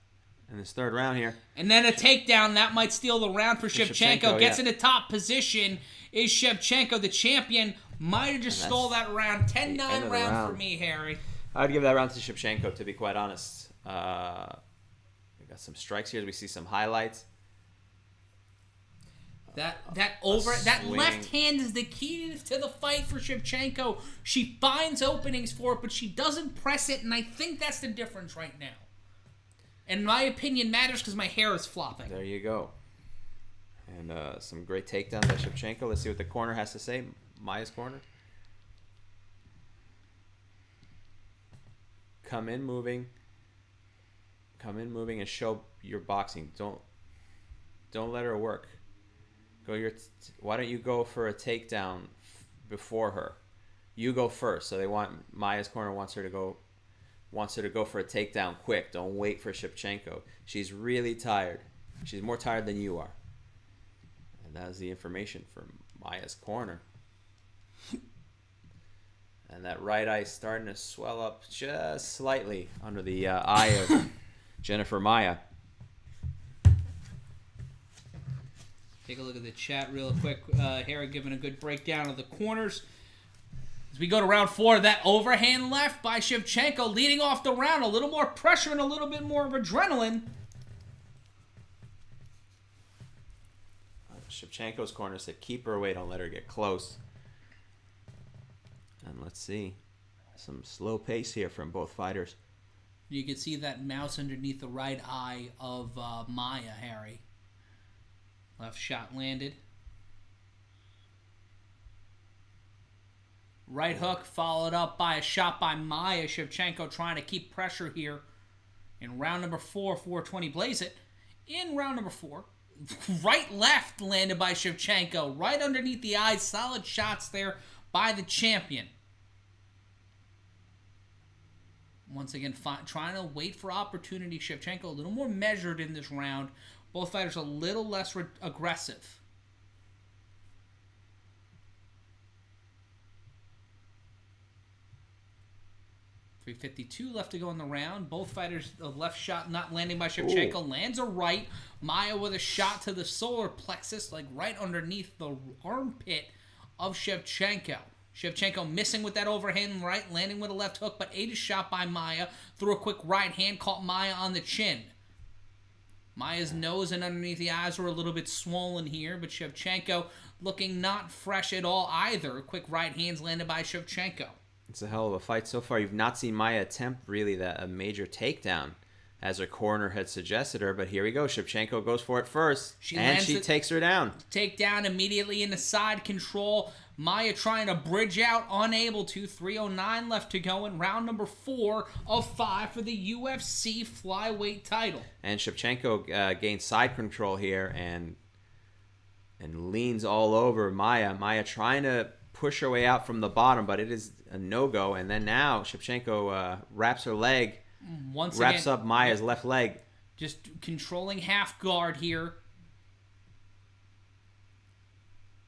in this third round here. And then a takedown. That might steal the round for Shevchenko. Gets in the top position. Is Shevchenko the champion? Might have just stole that round. 10-9 round for me, Harry. I would give that round to Shevchenko, to be quite honest. We got some strikes here. We see some highlights. That left hand is the key to the fight for Shevchenko. She finds openings for it, but she doesn't press it, and I think that's the difference right now. And my opinion matters because my hair is flopping. There you go. And some great takedowns by Shevchenko. Let's see what the corner has to say. Maya's corner. Come in moving and show your boxing. Don't let her work. Why don't you go for a takedown before her? You go first. So Maya's corner wants her to go wants her to go for a takedown quick. Don't wait for Shevchenko. She's really tired. She's more tired than you are. And that is the information from Maya's corner. And that right eye starting to swell up just slightly under the eye of Jennifer Maia. Take a look at the chat real quick. Harry giving a good breakdown of the corners. As we go to round 4, that overhand left by Shevchenko leading off the round. A little more pressure and a little bit more of adrenaline. Shevchenko's corner said, keep her away, don't let her get close. And let's see. Some slow pace here from both fighters. You can see that mouse underneath the right eye of Maia, Harry. Left shot landed. Right hook followed up by a shot by Maia. Shevchenko trying to keep pressure here in round number 4, 420 blaze it. In round number 4, right left landed by Shevchenko. Right underneath the eyes. Solid shots there by the champion. Once again, trying to wait for opportunity. Shevchenko a little more measured in this round. Both fighters a little less aggressive. .352 left to go in the round. Both fighters, a left shot not landing by Shevchenko. Ooh. Lands a right. Maia with a shot to the solar plexus, like right underneath the armpit of Shevchenko. Shevchenko missing with that overhand right, landing with a left hook, but ate a shot by Maia. Threw a quick right hand, caught Maia on the chin. Maia's nose and underneath the eyes were a little bit swollen here, but Shevchenko looking not fresh at all either. Quick right hands landed by Shevchenko. It's a hell of a fight so far. You've not seen Maia attempt really a major takedown, as her corner had suggested her, but here we go. Shevchenko goes for it first, and she takes her down. Takedown immediately into side control. Maia trying to bridge out, unable to. 3:09 left to go in round number 4 of 5 for the UFC flyweight title. And Shevchenko gains side control here and leans all over Maia. Maia trying to push her way out from the bottom, but it is a no-go. And then now Shevchenko wraps her leg, wraps up Maia's left leg. Just controlling half guard here.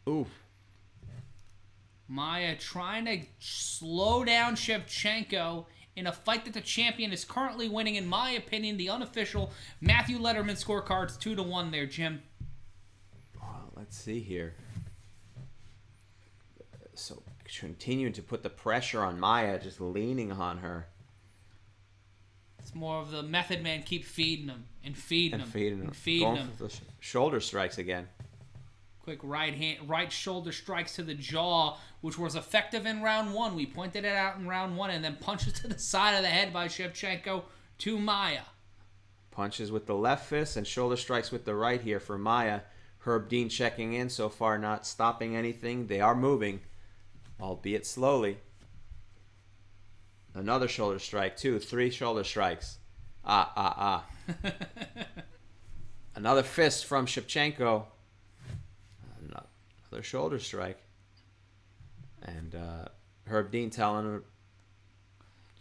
Oof. Maia trying to slow down Shevchenko in a fight that the champion is currently winning, in my opinion, the unofficial Matthew Letterman scorecards 2-1 there, Jim. Let's see here. So continuing to put the pressure on Maia, just leaning on her. It's more of the method man, keep feeding him and feeding him and feeding Going him. for the shoulder strikes again. Quick right shoulder strikes to the jaw, which was effective in round 1. We pointed it out in round 1, and then punches to the side of the head by Shevchenko to Maia. Punches with the left fist and shoulder strikes with the right here for Maia. Herb Dean checking in so far, not stopping anything. They are moving, albeit slowly. Another shoulder strike, 2, 3 shoulder strikes. Another fist from Shevchenko. Another shoulder strike. And Herb Dean telling him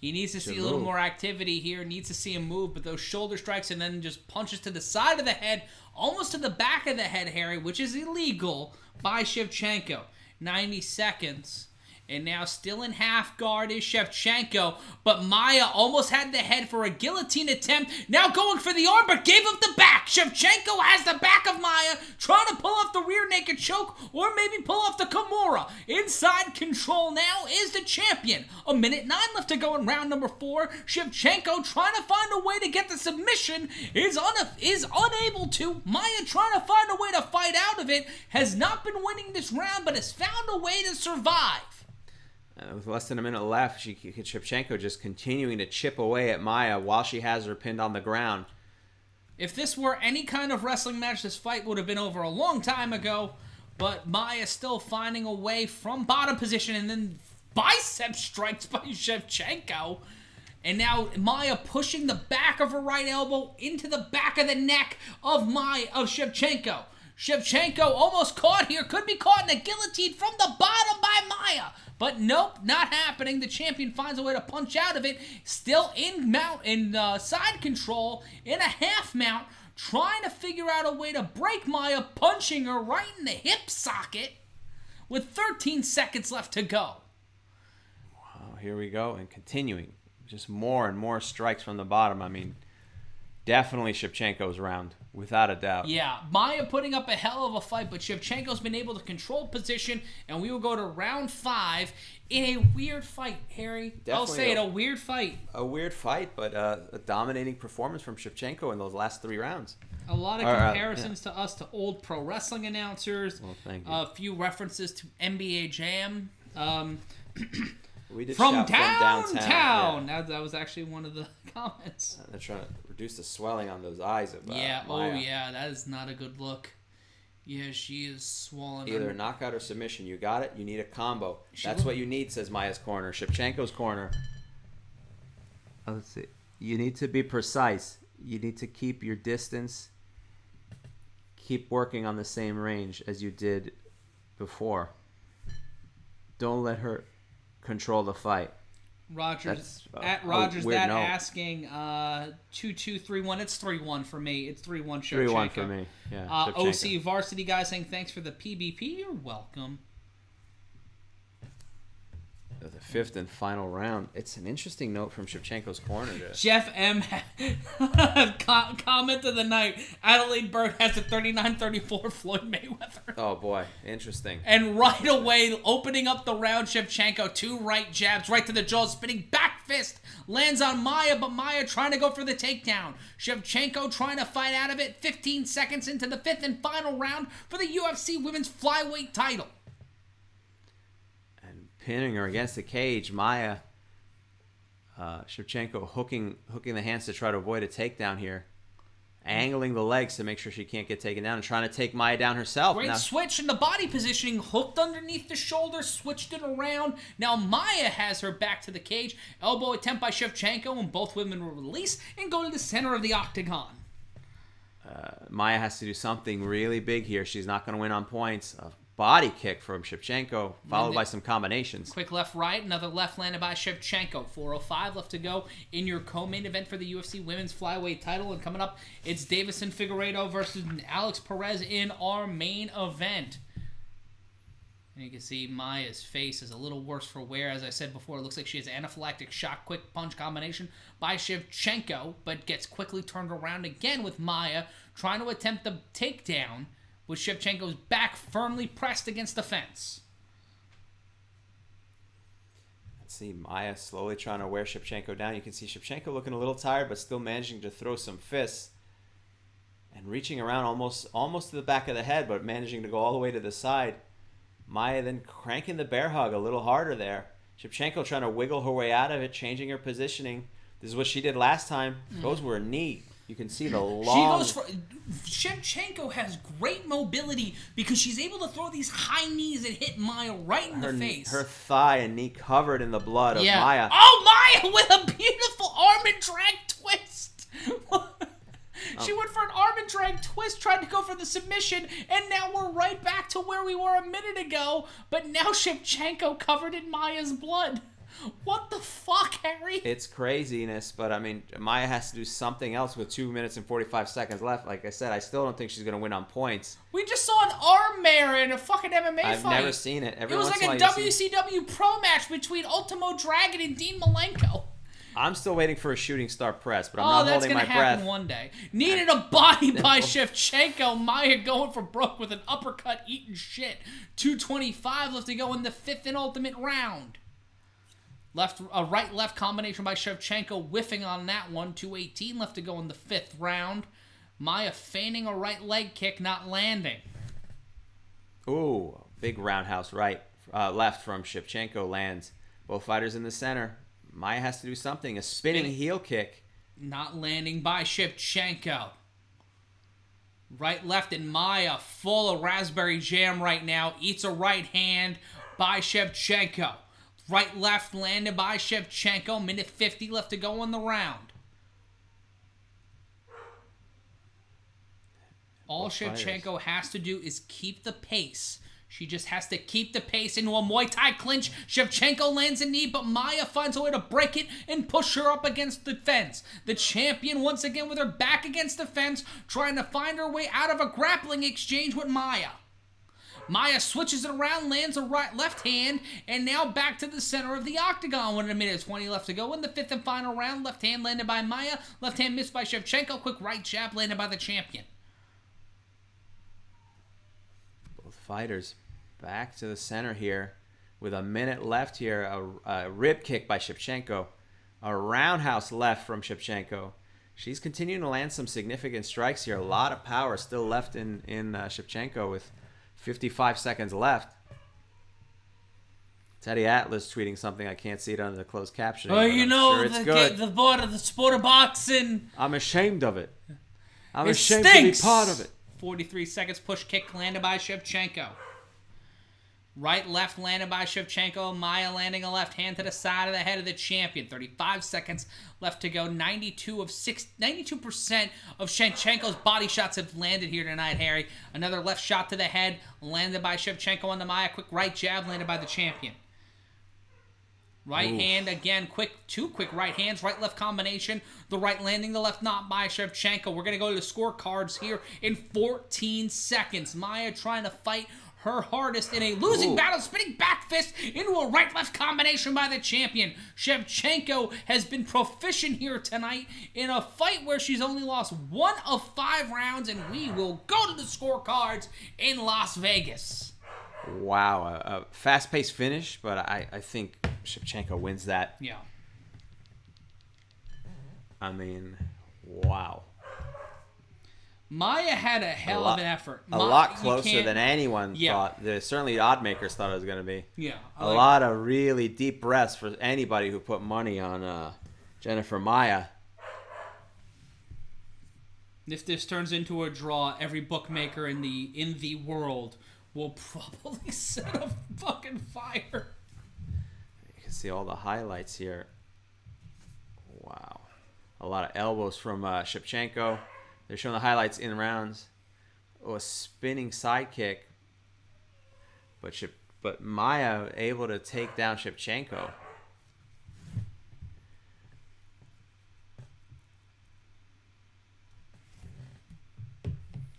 he needs to see a little more activity here, needs to see him move, but those shoulder strikes and then just punches to the side of the head, almost to the back of the head, Harry, which is illegal by Shevchenko. 90 seconds. And now still in half guard is Shevchenko, but Maia almost had the head for a guillotine attempt. Now going for the arm, but gave up the back. Shevchenko has the back of Maia, trying to pull off the rear naked choke, or maybe pull off the Kimura. Inside control now is the champion. 1:09 left to go in round number 4. Shevchenko trying to find a way to get the submission, is unable to. Maia trying to find a way to fight out of it, has not been winning this round, but has found a way to survive. With less than a minute left, Shevchenko just continuing to chip away at Maia while she has her pinned on the ground. If this were any kind of wrestling match, this fight would have been over a long time ago. But Maia still finding a way from bottom position, and then bicep strikes by Shevchenko. And now Maia pushing the back of her right elbow into the back of the neck of Shevchenko. Shevchenko almost caught here, could be caught in a guillotine from the bottom by Maia. But nope, not happening. The champion finds a way to punch out of it. Still in side control, in a half mount, trying to figure out a way to break Maya, punching her right in the hip socket with 13 seconds left to go. Wow, here we go. And continuing. Just more and more strikes from the bottom. I mean, definitely Shevchenko's round, without a doubt. Yeah, Maya putting up a hell of a fight, but Shevchenko's been able to control position, and we will go to round 5 in a weird fight, Harry. Definitely I'll say a weird fight. A weird fight, but a dominating performance from Shevchenko in those last 3 rounds. A lot of comparisons to us to old pro wrestling announcers. Well, thank you. A few references to NBA Jam. We did from shout downtown. Yeah. That was actually one of the comments. They're trying to reduce the swelling on those eyes of yeah. Maya. Oh yeah, that is not a good look. Yeah, she is swollen. Either knockout or submission. You got it. You need a combo. That's what you need, says Maya's corner. Shevchenko's corner. Let's see. You need to be precise. You need to keep your distance. Keep working on the same range as you did before. Don't let her control the fight. Rogers asking 2-2-3-1. It's 3-1 for me. It's 3-1 Shevchenko. 3-1 for me. Yeah. OC Varsity guy saying thanks for the PBP. You're welcome. The 5th and final round. It's an interesting note from Shevchenko's corner. Jeff M. Comment of the night. Adelaide Bird has a 39-34 Floyd Mayweather. Oh, boy. Interesting. And right away, opening up the round, Shevchenko, 2 right jabs, right to the jaw, spinning back fist. Lands on Maya, but Maya trying to go for the takedown. Shevchenko trying to fight out of it. 15 seconds into the 5th and final round for the UFC Women's Flyweight title. Pinning her against the cage, Maya. Shevchenko hooking the hands to try to avoid a takedown here. Angling the legs to make sure she can't get taken down and trying to take Maya down herself. Great switch in the body positioning. Hooked underneath the shoulder, switched it around. Now Maya has her back to the cage. Elbow attempt by Shevchenko, and both women will release and go to the center of the octagon. Maya has to do something really big here. She's not going to win on points. Body kick from Shevchenko, followed by some combinations. Quick left, right. Another left landed by Shevchenko. 4:05 left to go in your co-main event for the UFC Women's Flyweight title. And coming up, it's Davison Figueiredo versus Alex Perez in our main event. And you can see Maya's face is a little worse for wear. As I said before, it looks like she has anaphylactic shock. Quick punch combination by Shevchenko, but gets quickly turned around again with Maya trying to attempt the takedown, with Shevchenko's back firmly pressed against the fence. Let's see, Maya slowly trying to wear Shevchenko down. You can see Shevchenko looking a little tired, but still managing to throw some fists. And reaching around almost to the back of the head, but managing to go all the way to the side. Maya then cranking the bear hug a little harder there. Shevchenko trying to wiggle her way out of it, changing her positioning. This is what she did last time. Goes for a knee. You can see the long... Shevchenko has great mobility because she's able to throw these high knees and hit Maya right in the face. Her thigh and knee covered in the blood of Maya. Oh, Maya with a beautiful arm and drag twist. She went for an arm and drag twist, tried to go for the submission, and now we're right back to where we were a minute ago. But now Shevchenko covered in Maya's blood. What the fuck, Harry? It's craziness, but I mean, Maya has to do something else with 2 minutes and 45 seconds left. Like I said, I still don't think she's going to win on points. We just saw an arm mare in a fucking MMA fight. I've never seen it. It was like a WCW pro match between Ultimo Dragon and Dean Malenko. I'm still waiting for a shooting star press, but I'm not holding my breath. Oh, that's going to happen one day. Needed a body by Shevchenko. Maya going for broke with an uppercut, eating shit. 2:25 left to go in the 5th and ultimate round. Right-left combination by Shevchenko, whiffing on that one. 2:18 left to go in the 5th round. Maya feigning a right leg kick, not landing. Ooh, big roundhouse left from Shevchenko lands. Both fighters in the center. Maya has to do something. A spinning heel kick. Not landing by Shevchenko. Right, left, and Maya full of raspberry jam right now. Eats a right hand by Shevchenko. Right, left, landed by Shevchenko. Minute 50 left to go in the round. All Shevchenko has to do is keep the pace. She just has to keep the pace into a Muay Thai clinch. Shevchenko lands a knee, but Maya finds a way to break it and push her up against the fence. The champion once again with her back against the fence, trying to find her way out of a grappling exchange with Maya. Maya switches it around, lands a left hand, and now back to the center of the octagon. 1 minute 20 left to go in the 5th and final round. Left hand landed by Maya. Left hand missed by Shevchenko. Quick right jab landed by the champion. Both fighters back to the center here with a minute left here. A rib kick by Shevchenko. A roundhouse left from Shevchenko. She's continuing to land some significant strikes here. A lot of power still left in Shevchenko with 55 seconds left. Teddy Atlas tweeting something. I can't see it under the closed captioning. Oh, you know, sure it's good. The board of the sport of boxing. I'm ashamed of it. I'm It ashamed stinks. to be part of it. 43 seconds, push kick landed by Shevchenko. Right, left landed by Shevchenko. Maya landing a left hand to the side of the head of the champion. 35 seconds left to go. 92% of Shevchenko's body shots have landed here tonight, Harry. Another left shot to the head landed by Shevchenko on the Maya. Quick right jab landed by the champion. Right hand again, two quick right hands, right-left combination. The right landing, the left not by Shevchenko. We're going to go to the scorecards here in 14 seconds. Maya trying to fight her hardest in a losing battle, spinning back fist into a right-left combination by the champion. Shevchenko has been proficient here tonight in a fight where she's only lost 1 of 5 rounds, and we will go to the scorecards in Las Vegas. Wow, a fast-paced finish, but I think Shevchenko wins that. Yeah. I mean, wow. Maya had a hell of an effort. A lot closer than anyone thought. Certainly odd makers thought it was going to be. Yeah. A lot of really deep breaths for anybody who put money on Jennifer Maya. If this turns into a draw, every bookmaker in the world will probably set a fucking fire. You can see all the highlights here. Wow. A lot of elbows from Shevchenko. They're showing the highlights in rounds. Oh, a spinning side kick. But Maya able to take down Shevchenko.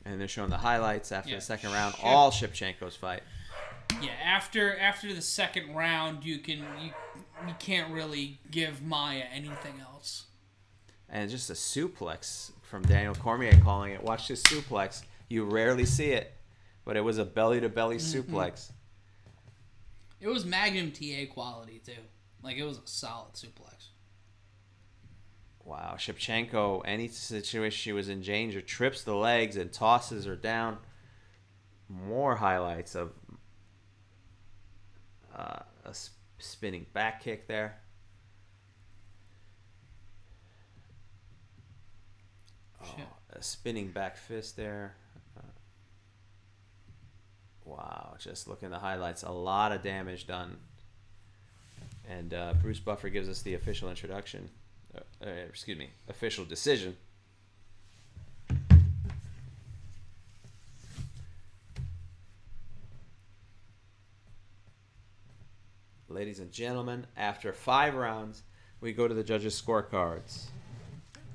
And they're showing the highlights after the second round. All Shevchenko's fight. Yeah, after the second round, you can't really give Maya anything else. And just a suplex from Daniel Cormier calling it. Watch this suplex. You rarely see it, but it was a belly-to-belly suplex. It was Magnum TA quality, too. Like, it was a solid suplex. Wow. Shevchenko, any situation she was in danger, trips the legs and tosses her down. More highlights of a spinning back kick there. A spinning back fist there. Wow, just looking at the highlights, a lot of damage done. And Bruce Buffer gives us the official introduction. Official decision. Ladies and gentlemen, after 5 rounds, we go to the judges' scorecards.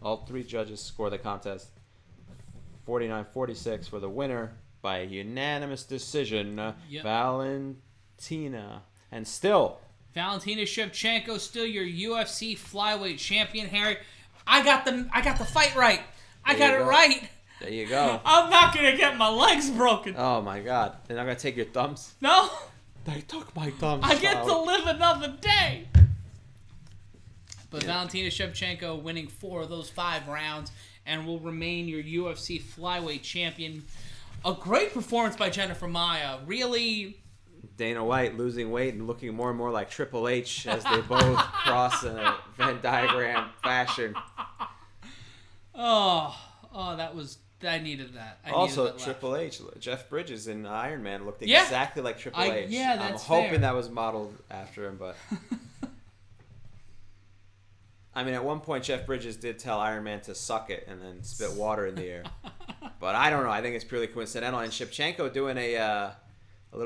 All 3 judges score the contest 49-46 for the winner by unanimous decision, Valentina. And still, Valentina Shevchenko, still your UFC flyweight champion, Harry. I got the fight right. I got it right. There you go. I'm not gonna get my legs broken. Oh my God! They're not gonna take your thumbs. No. They took my thumbs. I get to live another day. But Valentina Shevchenko winning 4 of those 5 rounds and will remain your UFC flyweight champion. A great performance by Jennifer Maya. Really. Dana White losing weight and looking more and more like Triple H as they both cross in a Venn diagram fashion. Oh, I needed that. Also, Triple H, Jeff Bridges in Iron Man looked exactly like Triple H. Yeah, that's I'm hoping that was modeled after him, but I mean, at one point Jeff Bridges did tell Iron Man to suck it and then spit water in the air. But I don't know. I think it's purely coincidental. And Shevchenko doing a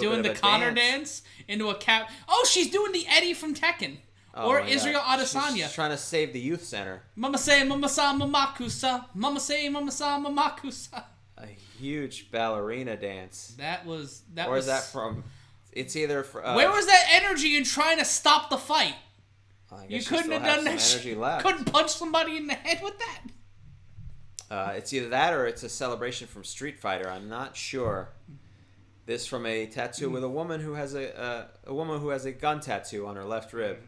Doing the Connor dance into a cap. Oh, she's doing the Eddie from Tekken. Or Israel Adesanya. She's trying to save the youth center. Mama say, mama sa, mamakusa. Mama say, mama sa, mamakusa. A huge ballerina dance. Or is that from... It's either... where was that energy in trying to stop the fight? You couldn't have done that shit. Couldn't punch somebody in the head with that. It's either that or it's a celebration from Street Fighter. I'm not sure. This from a tattoo with a woman who has a gun tattoo on her left rib.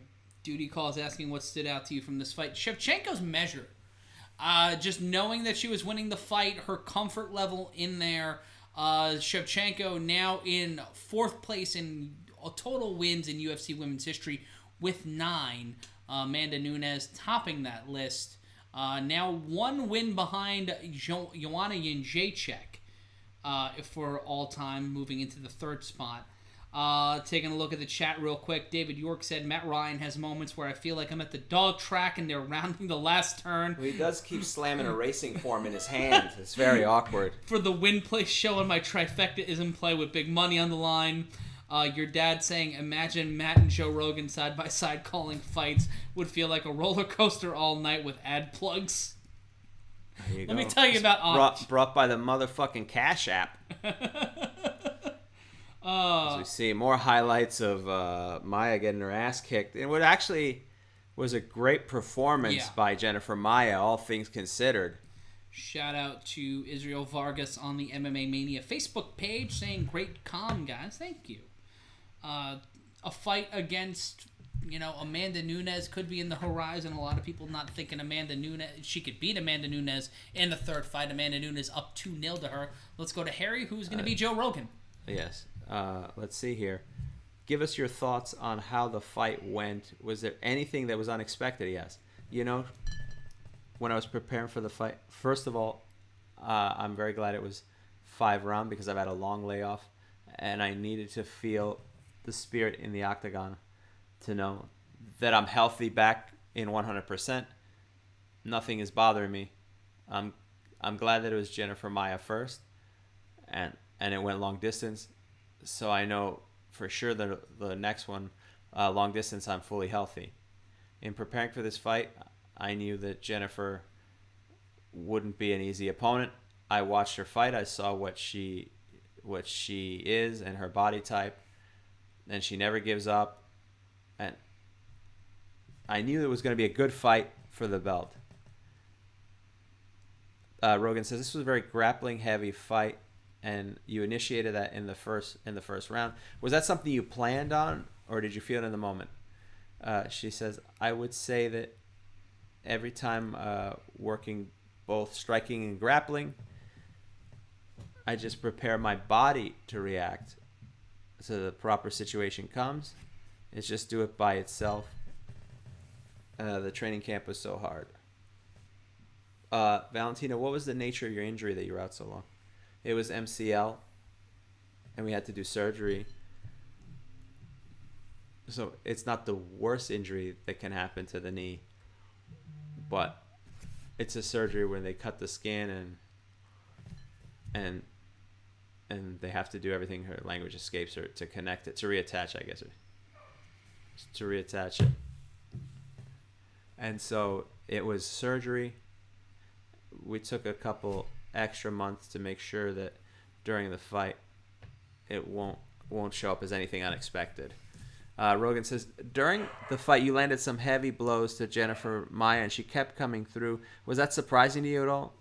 Duty calls asking what stood out to you from this fight. Shevchenko's measure. Just knowing that she was winning the fight, her comfort level in there. Shevchenko now in 4th place in total wins in UFC women's history with 9. Amanda Nunes topping that list. Now 1 win behind Joanna Jędrzejczyk for all time, moving into the 3rd spot. Taking a look at the chat real quick, David York said, Matt Ryan has moments where I feel like I'm at the dog track and they're rounding the last turn. Well, he does keep slamming a racing form in his hand. It's very awkward. For the win place show and my trifecta is in play with big money on the line. Your dad saying, imagine Matt and Joe Rogan side by side calling fights would feel like a roller coaster all night with ad plugs. Let me tell you about brought by the motherfucking Cash App. As we see more highlights of Maya getting her ass kicked. And what actually was a great performance by Jennifer Maya, all things considered. Shout out to Israel Vargas on the MMA Mania Facebook page saying, great calm, guys. Thank you. A fight against, Amanda Nunes could be in the horizon. A lot of people not thinking Amanda Nunes. She could beat Amanda Nunes in the 3rd fight. Amanda Nunes up 2-0 to her. Let's go to Harry, who's going to be Joe Rogan. Yes. Let's see here. Give us your thoughts on how the fight went. Was there anything that was unexpected? Yes. When I was preparing for the fight, first of all, I'm very glad it was 5 rounds because I've had a long layoff and I needed to feel the spirit in the octagon to know that I'm healthy back in 100%. Nothing is bothering me. I'm glad that it was Jennifer Maya first and it went long distance. So I know for sure that the next one, long distance, I'm fully healthy. In preparing for this fight, I knew that Jennifer wouldn't be an easy opponent. I watched her fight. I saw what she is and her body type, and she never gives up. And I knew it was going to be a good fight for the belt. Rogan says this was a very grappling heavy fight. And you initiated that in the first round. Was that something you planned on, or did you feel it in the moment? She says, I would say that every time working both striking and grappling, I just prepare my body to react so the proper situation comes. It's just do it by itself. The training camp was so hard. Valentina, what was the nature of your injury that you were out so long? It was MCL, and we had to do surgery. So it's not the worst injury that can happen to the knee, but it's a surgery where they cut the skin and they have to do everything. Her language escapes her to connect it, to reattach, I guess, to reattach it. And so it was surgery. We took a couple extra months to make sure that during the fight it won't show up as anything unexpected. Rogan says, during the fight you landed some heavy blows to Jennifer Maya and she kept coming through. Was that surprising to you at all?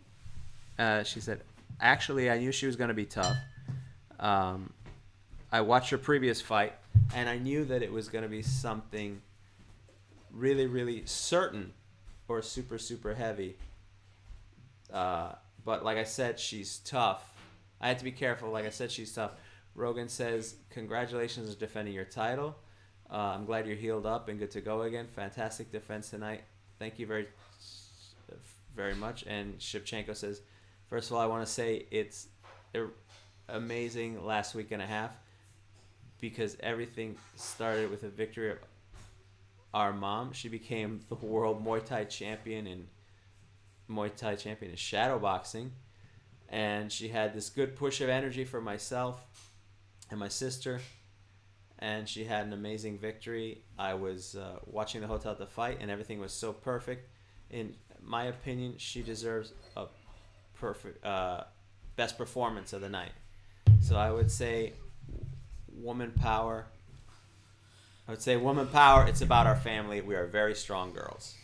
She said, actually I knew she was going to be tough. I watched her previous fight and I knew that it was going to be something really, really certain or super, super heavy. But like I said, she's tough. I had to be careful. Like I said, she's tough. Rogan says, congratulations on defending your title. I'm glad you're healed up and good to go again. Fantastic defense tonight. Thank you very, very much. And Shevchenko says, first of all, I want to say it's amazing last week and a half because everything started with a victory of our mom. She became the world Muay Thai champion in shadow boxing, and she had this good push of energy for myself and my sister, and she had an amazing victory. I was watching the hotel at the fight, and everything was so perfect. In my opinion, she deserves a perfect best performance of the night. So I would say woman power. It's about our family. We are very strong girls.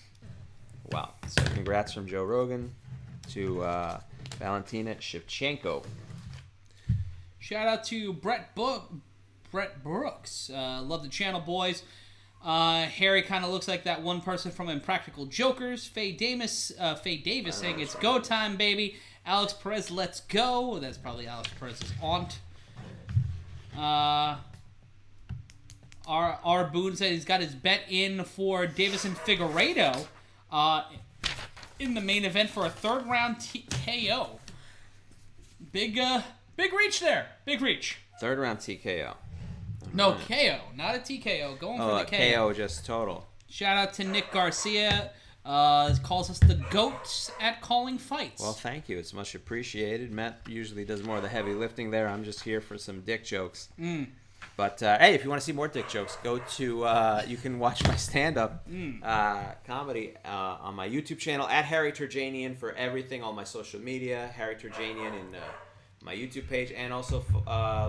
Wow. So congrats from Joe Rogan to Valentina Shevchenko. Shout out to Brett Brooks. Love the channel, boys. Harry kind of looks like that one person from Impractical Jokers. Faye Davis saying it's go time, baby. Alex Perez, let's go. That's probably Alex Perez's aunt. R. Boone said he's got his bet in for Davison Figueiredo in the main event for a third round TKO. Big reach there. Big reach. Third round TKO. No, KO, not a TKO. Going for the KO. KO just total. Shout out to Nick Garcia. Calls us the GOATs at calling fights. Well, thank you. It's much appreciated. Matt usually does more of the heavy lifting there. I'm just here for some dick jokes. But, hey, if you want to see more dick jokes, go to, you can watch my stand-up comedy on my YouTube channel, at Harry Terjanian, for everything, all my social media, Harry Terjanian, and my YouTube page, and also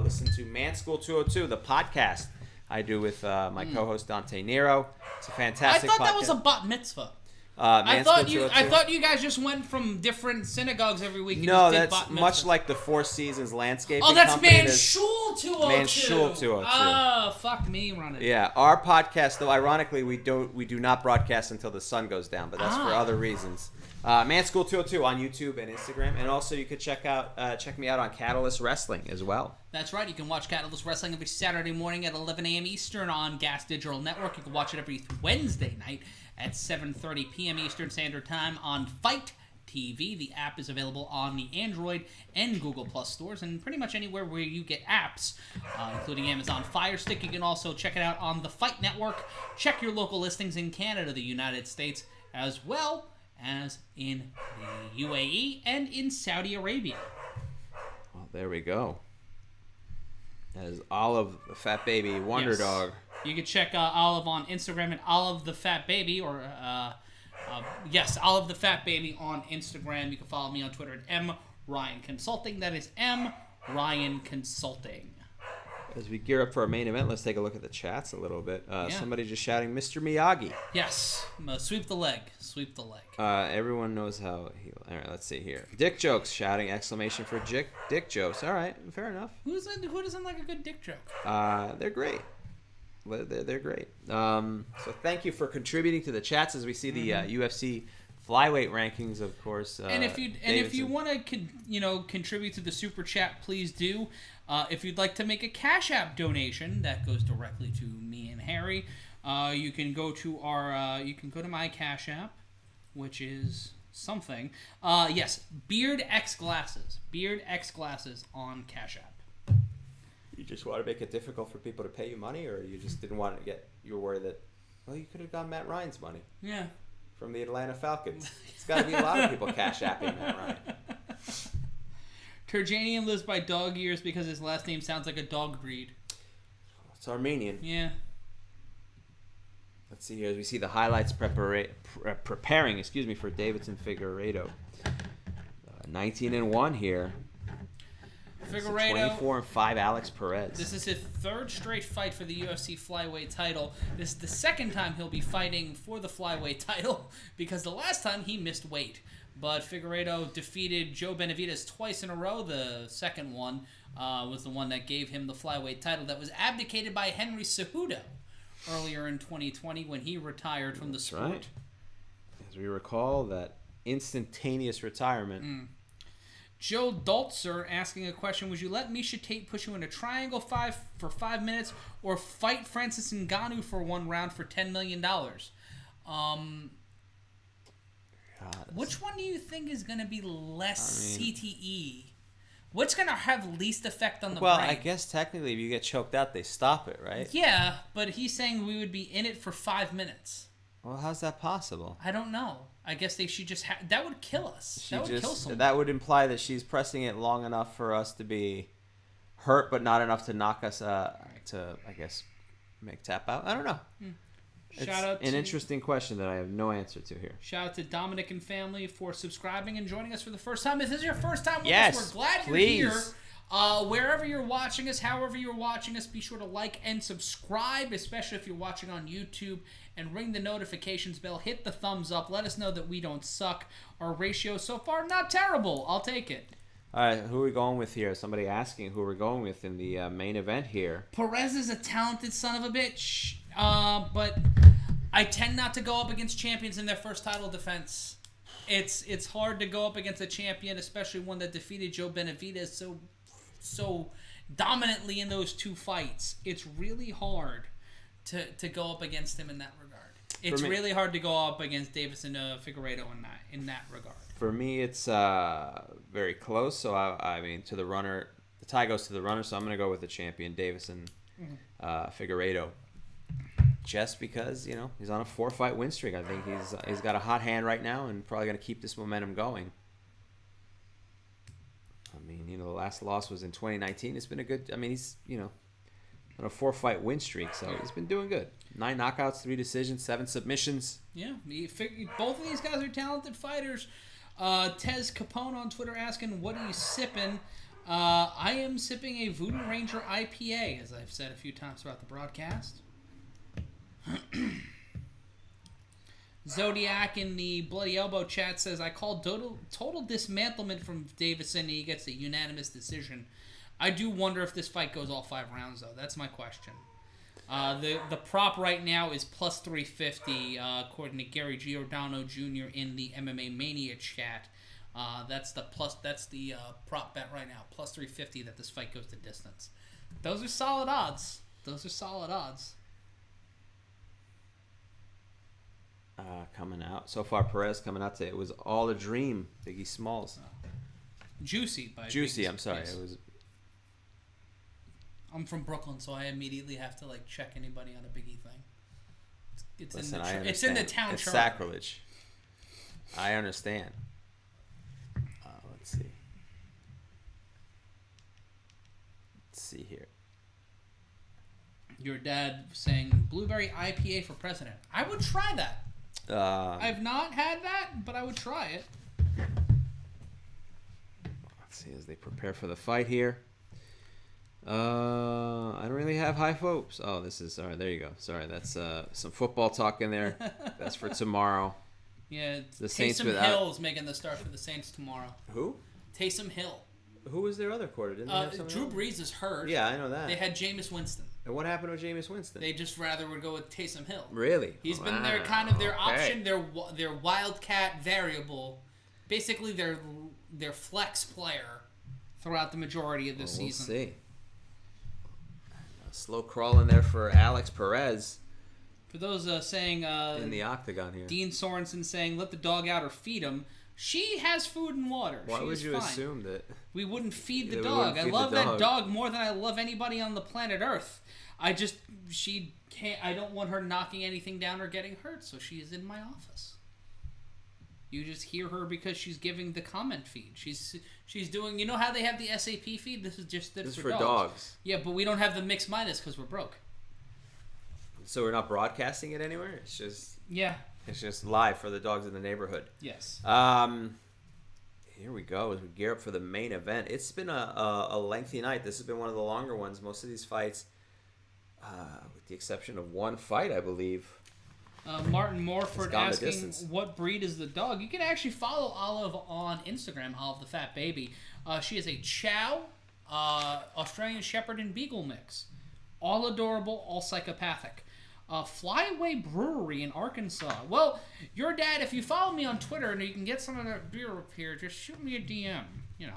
listen to Man School 202, the podcast I do with my co-host Dante Nero. It's a fantastic podcast. I thought that was a bat mitzvah. I thought you guys just went from different synagogues every week. And no, that's much like the Four Seasons landscaping. Oh, that's company. Man Shul 202. Man Shul 202. Oh, fuck me running. Yeah, our podcast, though, ironically, we do not broadcast until the sun goes down, but that's for other reasons. Man School 202 on YouTube and Instagram, and also you could check me out on Catalyst Wrestling as well. That's right. You can watch Catalyst Wrestling every Saturday morning at 11 a.m. Eastern on Gas Digital Network. You can watch it every Wednesday night at 7:30 p.m. Eastern Standard Time on Fight TV. The app is available on the Android and Google Plus stores, and pretty much anywhere where you get apps, including Amazon Fire Stick. You can also check it out on the Fight Network. Check your local listings in Canada, the United States, as well as in the UAE and in Saudi Arabia. Well, there we go. That is Olive the Fat Baby Wonder Dog. You can check Olive on Instagram at Olive the Fat Baby, or Olive the Fat Baby on Instagram. You can follow me on Twitter at M Ryan Consulting. That is M Ryan Consulting. As we gear up for our main event, let's take a look at the chats a little bit. Somebody just shouting, Mr. Miyagi. Yes. Sweep the leg. Sweep the leg. Everyone knows how he... All right, let's see here. Dick jokes shouting, exclamation for dick jokes. All right, fair enough. Who doesn't like a good dick joke? They're great. They're great. So thank you for contributing to the chats as we see the UFC flyweight rankings, of course. And if you want to contribute to the super chat, please do. If you'd like to make a Cash App donation that goes directly to me and Harry, you can go to my Cash App, which is something. Yes, Beard X Glasses on Cash App. You just want to make it difficult for people to pay you money, or you just didn't want to you were worried that, well, you could have gotten Matt Ryan's money. Yeah. From the Atlanta Falcons. It's got to be a lot of people Cash Apping Matt Ryan. Terjanian lives by dog ears because his last name sounds like a dog breed. It's Armenian. Yeah. Let's see here as we see the highlights preparing for Davidson Figueiredo. 19-1 here. Figueiredo 24-5 Alex Perez. This is his third straight fight for the UFC flyweight title. This is the second time he'll be fighting for the flyweight title because the last time he missed weight. But Figueiredo defeated Joe Benavidez twice in a row. The second one was the one that gave him the flyweight title that was abdicated by Henry Cejudo earlier in 2020 when he retired from the sport. Right. As we recall, that instantaneous retirement. Joe Doltzer asking a question: would you let Miesha Tate push you in a triangle for 5 minutes, or fight Francis Ngannou for 1 round for $10 million? Which one do you think is going to be less CTE? What's going to have least effect on the brain? Well, I guess technically if you get choked out, they stop it, right? Yeah, but he's saying we would be in it for 5 minutes. Well, how's that possible? I don't know. I guess they should just that would kill us. That would kill someone. That would imply that she's pressing it long enough for us to be hurt, but not enough to knock us to, I guess, make tap out. I don't know. It's Shout out an interesting question that I have no answer to here. Shout out to Dominic and family for subscribing and joining us for the first time. If this is your first time with yes, us, we're glad please. you're here. Wherever you're watching us, however you're watching us, be sure to like and subscribe, especially if you're watching on YouTube, and ring the notifications bell. Hit the thumbs up. Let us know that we don't suck. Our ratio so far, not terrible. I'll take it. All right, who are we going with here? Somebody asking who we're going with in the main event here. Perez is a talented son of a bitch, but I tend not to go up against champions in their first title defense. It's hard to go up against a champion, especially one that defeated Joe Benavidez so dominantly in those 2 fights. It's really hard to go up against him in that regard. It's really hard to go up against Davis and Figueiredo in that regard. For me, it's very close. So I mean, to the runner, the tie goes to the runner. So I'm going to go with the champion, Davis and Figueiredo, just because he's on a 4-fight win streak. I think he's got a hot hand right now and probably going to keep this momentum going. I mean, the last loss was in 2019. It's been a good. I mean, he's on a 4-fight win streak, so he's been doing good. 9 knockouts, 3 decisions, 7 submissions. Yeah, both of these guys are talented fighters. Tez Capone on Twitter asking, what are you sipping? I am sipping a Voodoo Ranger IPA, as I've said a few times throughout the broadcast. Zodiac in the Bloody Elbow chat says, I call total dismantlement from Davison. He gets a unanimous decision. I do wonder if this fight goes all 5 rounds, though. That's my question. The prop right now is plus 350, according to Gary Giordano Jr. in the MMA Mania chat. That's the prop bet right now, plus 350 that this fight goes the distance. Those are solid odds. Coming out so far, Perez coming out today. It was all a dream. Biggie Smalls. Juicy. I'm sorry. Yes. It was. I'm from Brooklyn, so I immediately have to check anybody on a Biggie thing. It's in the town. It's sacrilege. I understand. Let's see here. Your dad saying blueberry IPA for president. I would try that. I've not had that, but I would try it. Let's see as they prepare for the fight here. I don't really have high hopes. Oh, this is all right. There you go. Sorry, that's some football talk in there. That's for tomorrow. Yeah, the Saints Taysom Hill's making the start for the Saints tomorrow. Who? Taysom Hill. Who was their other quarter? Didn't they have Drew Brees is hurt. Yeah, I know that. They had Jameis Winston. And what happened with Jameis Winston? They just rather would go with Taysom Hill. Really? He's been their option, their wildcat variable, basically their flex player throughout the majority of this season. We'll see. Slow crawling there for Alex Perez. For those saying in the octagon here, Dean Sorensen saying let the dog out or feed him. She has food and water. Why would you assume that we wouldn't feed the dog? I love that dog more than I love anybody on the planet Earth. She can't. I don't want her knocking anything down or getting hurt, so she is in my office. You just hear her because she's giving the comment feed. She's doing. You know how they have the SAP feed? This is just for dogs. Yeah, but we don't have the mixed minus because we're broke. So we're not broadcasting it anywhere. It's just live for the dogs in the neighborhood. Yes. Here we go as we gear up for the main event. It's been a lengthy night. This has been one of the longer ones. Most of these fights, with the exception of one fight, I believe. Martin Morford asking, what breed is the dog? You can actually follow Olive on Instagram, Olive the Fat Baby. She is a Chow, Australian Shepherd and Beagle mix. All adorable, all psychopathic. Flyweight Brewery in Arkansas. Well, your dad, if you follow me on Twitter and you can get some of that beer up here, just shoot me a DM. I'm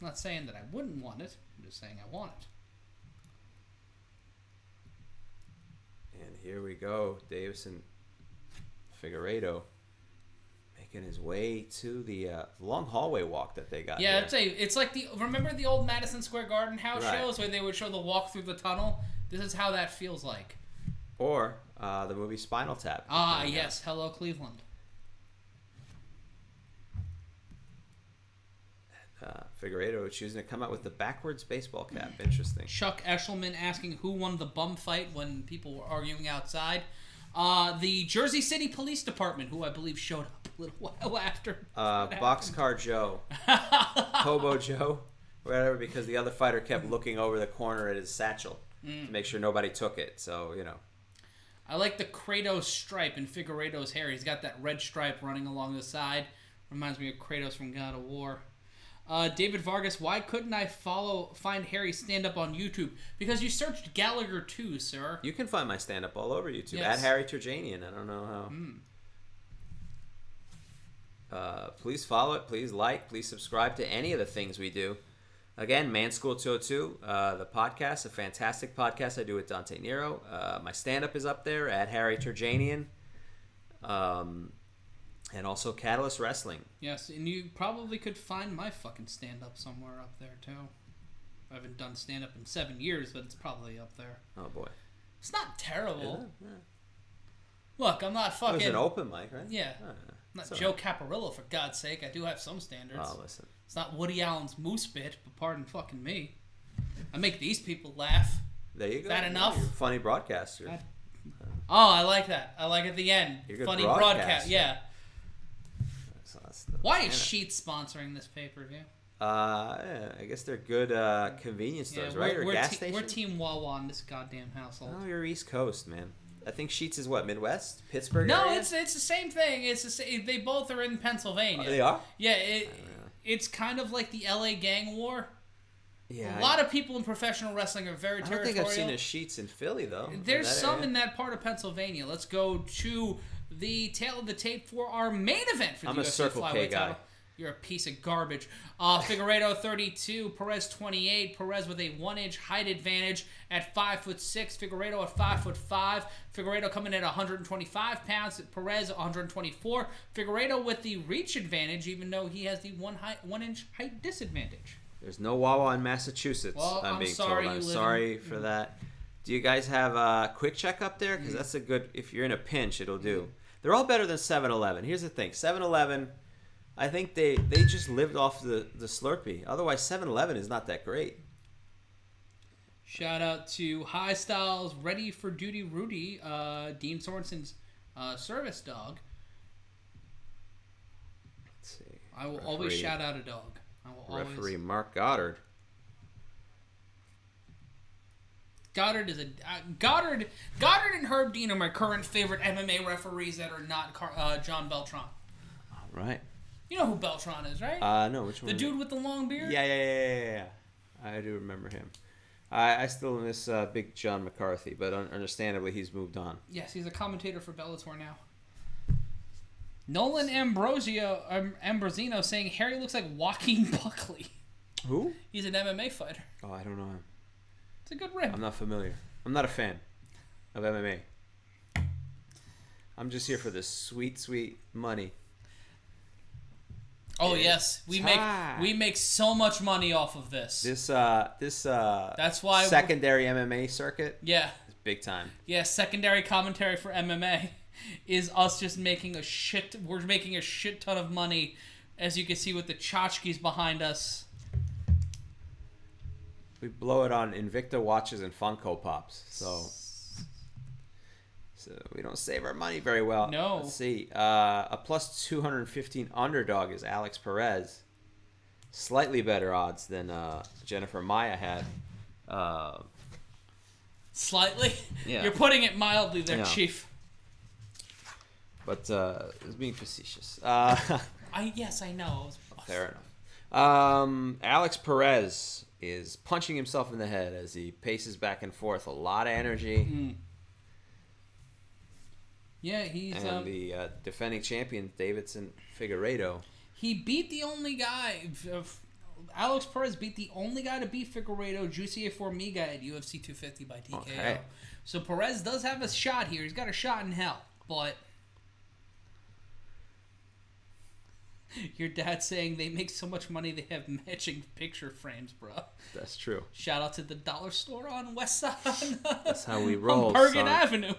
not saying that I wouldn't want it. I'm just saying I want it. And here we go. Davison Figueiredo making his way to the long hallway walk that they got. Yeah, it's like remember the old Madison Square Garden house shows where they would show the walk through the tunnel? This is how that feels like. Or the movie Spinal Tap. Yes. Hello, Cleveland. Figueiredo choosing to come out with the backwards baseball cap. Interesting. Chuck Eshelman asking who won the bum fight when people were arguing outside. The Jersey City Police Department, who I believe showed up a little while after. Boxcar Joe. Hobo Joe. Whatever, because the other fighter kept looking over the corner at his satchel to make sure nobody took it. So, I like the Kratos stripe in Figueiredo's hair. He's got that red stripe running along the side. Reminds me of Kratos from God of War. David Vargas, why couldn't I find Harry's stand-up on YouTube? Because you searched Gallagher 2, sir. You can find my stand-up all over YouTube. Yes. At Harry Terjanian. I don't know how. Please follow it. Please like. Please subscribe to any of the things we do. Again, Man School 202, the podcast, a fantastic podcast I do with Dante Nero. My stand-up is up there at Harry Terjanian. And also Catalyst Wrestling. Yes, and you probably could find my fucking stand-up somewhere up there, too. I haven't done stand-up in 7 years, but it's probably up there. Oh, boy. It's not terrible. Yeah. Look, I'm not fucking... It was an open mic, right? Yeah. I'm not Joe Caparillo, for God's sake. I do have some standards. Oh, listen. It's not Woody Allen's Moose Bit, but pardon fucking me. I make these people laugh. There you go. Is that enough? You're a funny broadcaster. Oh, I like that. I like at the end. You're a good funny broadcaster. Yeah. So why is Sheetz sponsoring this pay-per-view? Yeah, I guess they're good convenience stores, right? Or gas station? We're Team Wawa in this goddamn household. Oh, you're East Coast, man. I think Sheetz is what, Midwest? Pittsburgh No, area? it's the same thing. They both are in Pennsylvania. Oh, they are? Yeah, it's kind of like the LA gang war. Yeah. A lot of people in professional wrestling are very territorial. I don't think I've seen a Sheetz in Philly, though. There's some in that part of Pennsylvania. Let's go to the tail of the tape for our main event for the UFC I'm a Circle K flyweight guy. title. You're a piece of garbage. Figueiredo 32, Perez 28. Perez with a 1-inch height advantage at 5'6". Figueiredo at 5'5". Figueiredo coming in at 125 pounds. Perez 124. Figueiredo with the reach advantage, even though he has the 1-inch height disadvantage. There's no Wawa in Massachusetts. Well, I'm being sorry told. I'm you sorry for that. Do you guys have a Quick Check up there? Because that's a good. If you're in a pinch, it'll do. They're all better than 7-Eleven. Here's the thing: 7-Eleven. I think they just lived off the Slurpee. Otherwise, 7-Eleven is not that great. Shout out to High Styles, Ready for Duty Rudy, Dean Sorensen's service dog. Let's see. I will always shout out a dog. I will Referee always. Mark Goddard. Goddard is a Goddard and Herb Dean are my current favorite MMA referees that are not John Beltran. All right. You know who Beltran is, right? No, which one? The dude with the long beard? Yeah. I do remember him. I still miss Big John McCarthy, but understandably he's moved on. Yes, he's a commentator for Bellator now. Nolan Ambrosino saying Harry looks like Joaquin Buckley. Who? He's an MMA fighter. Oh, I don't know him. It's a good rip. I'm not familiar. I'm not a fan of MMA. I'm just here for the sweet, sweet money. Oh yes, we make so much money off of this. That's why secondary MMA circuit. Yeah, is big time. Yeah, secondary commentary for MMA is us just making a shit. We're making a shit ton of money, as you can see with the tchotchkes behind us. We blow it on Invicta watches and Funko Pops, so we don't save our money very well. No. Let's see. A plus 215 underdog is Alex Perez. Slightly better odds than Jennifer Maya had. Slightly? Yeah. You're putting it mildly there, Yeah. Chief. But it was being facetious. Yes, I know. Fair enough. Alex Perez is punching himself in the head as he paces back and forth. A lot of energy. Yeah, he's... And the defending champion, Davidson Figueiredo. He beat the only guy... Alex Perez beat the only guy to beat Figueiredo, Jussier Formiga, at UFC 250 by TKO. Okay. So Perez does have a shot here. He's got a shot in hell, but... Your dad's saying they make so much money they have matching picture frames, bro. That's true. Shout out to the dollar store on West Side. That's how we roll, on Bergen son. Avenue.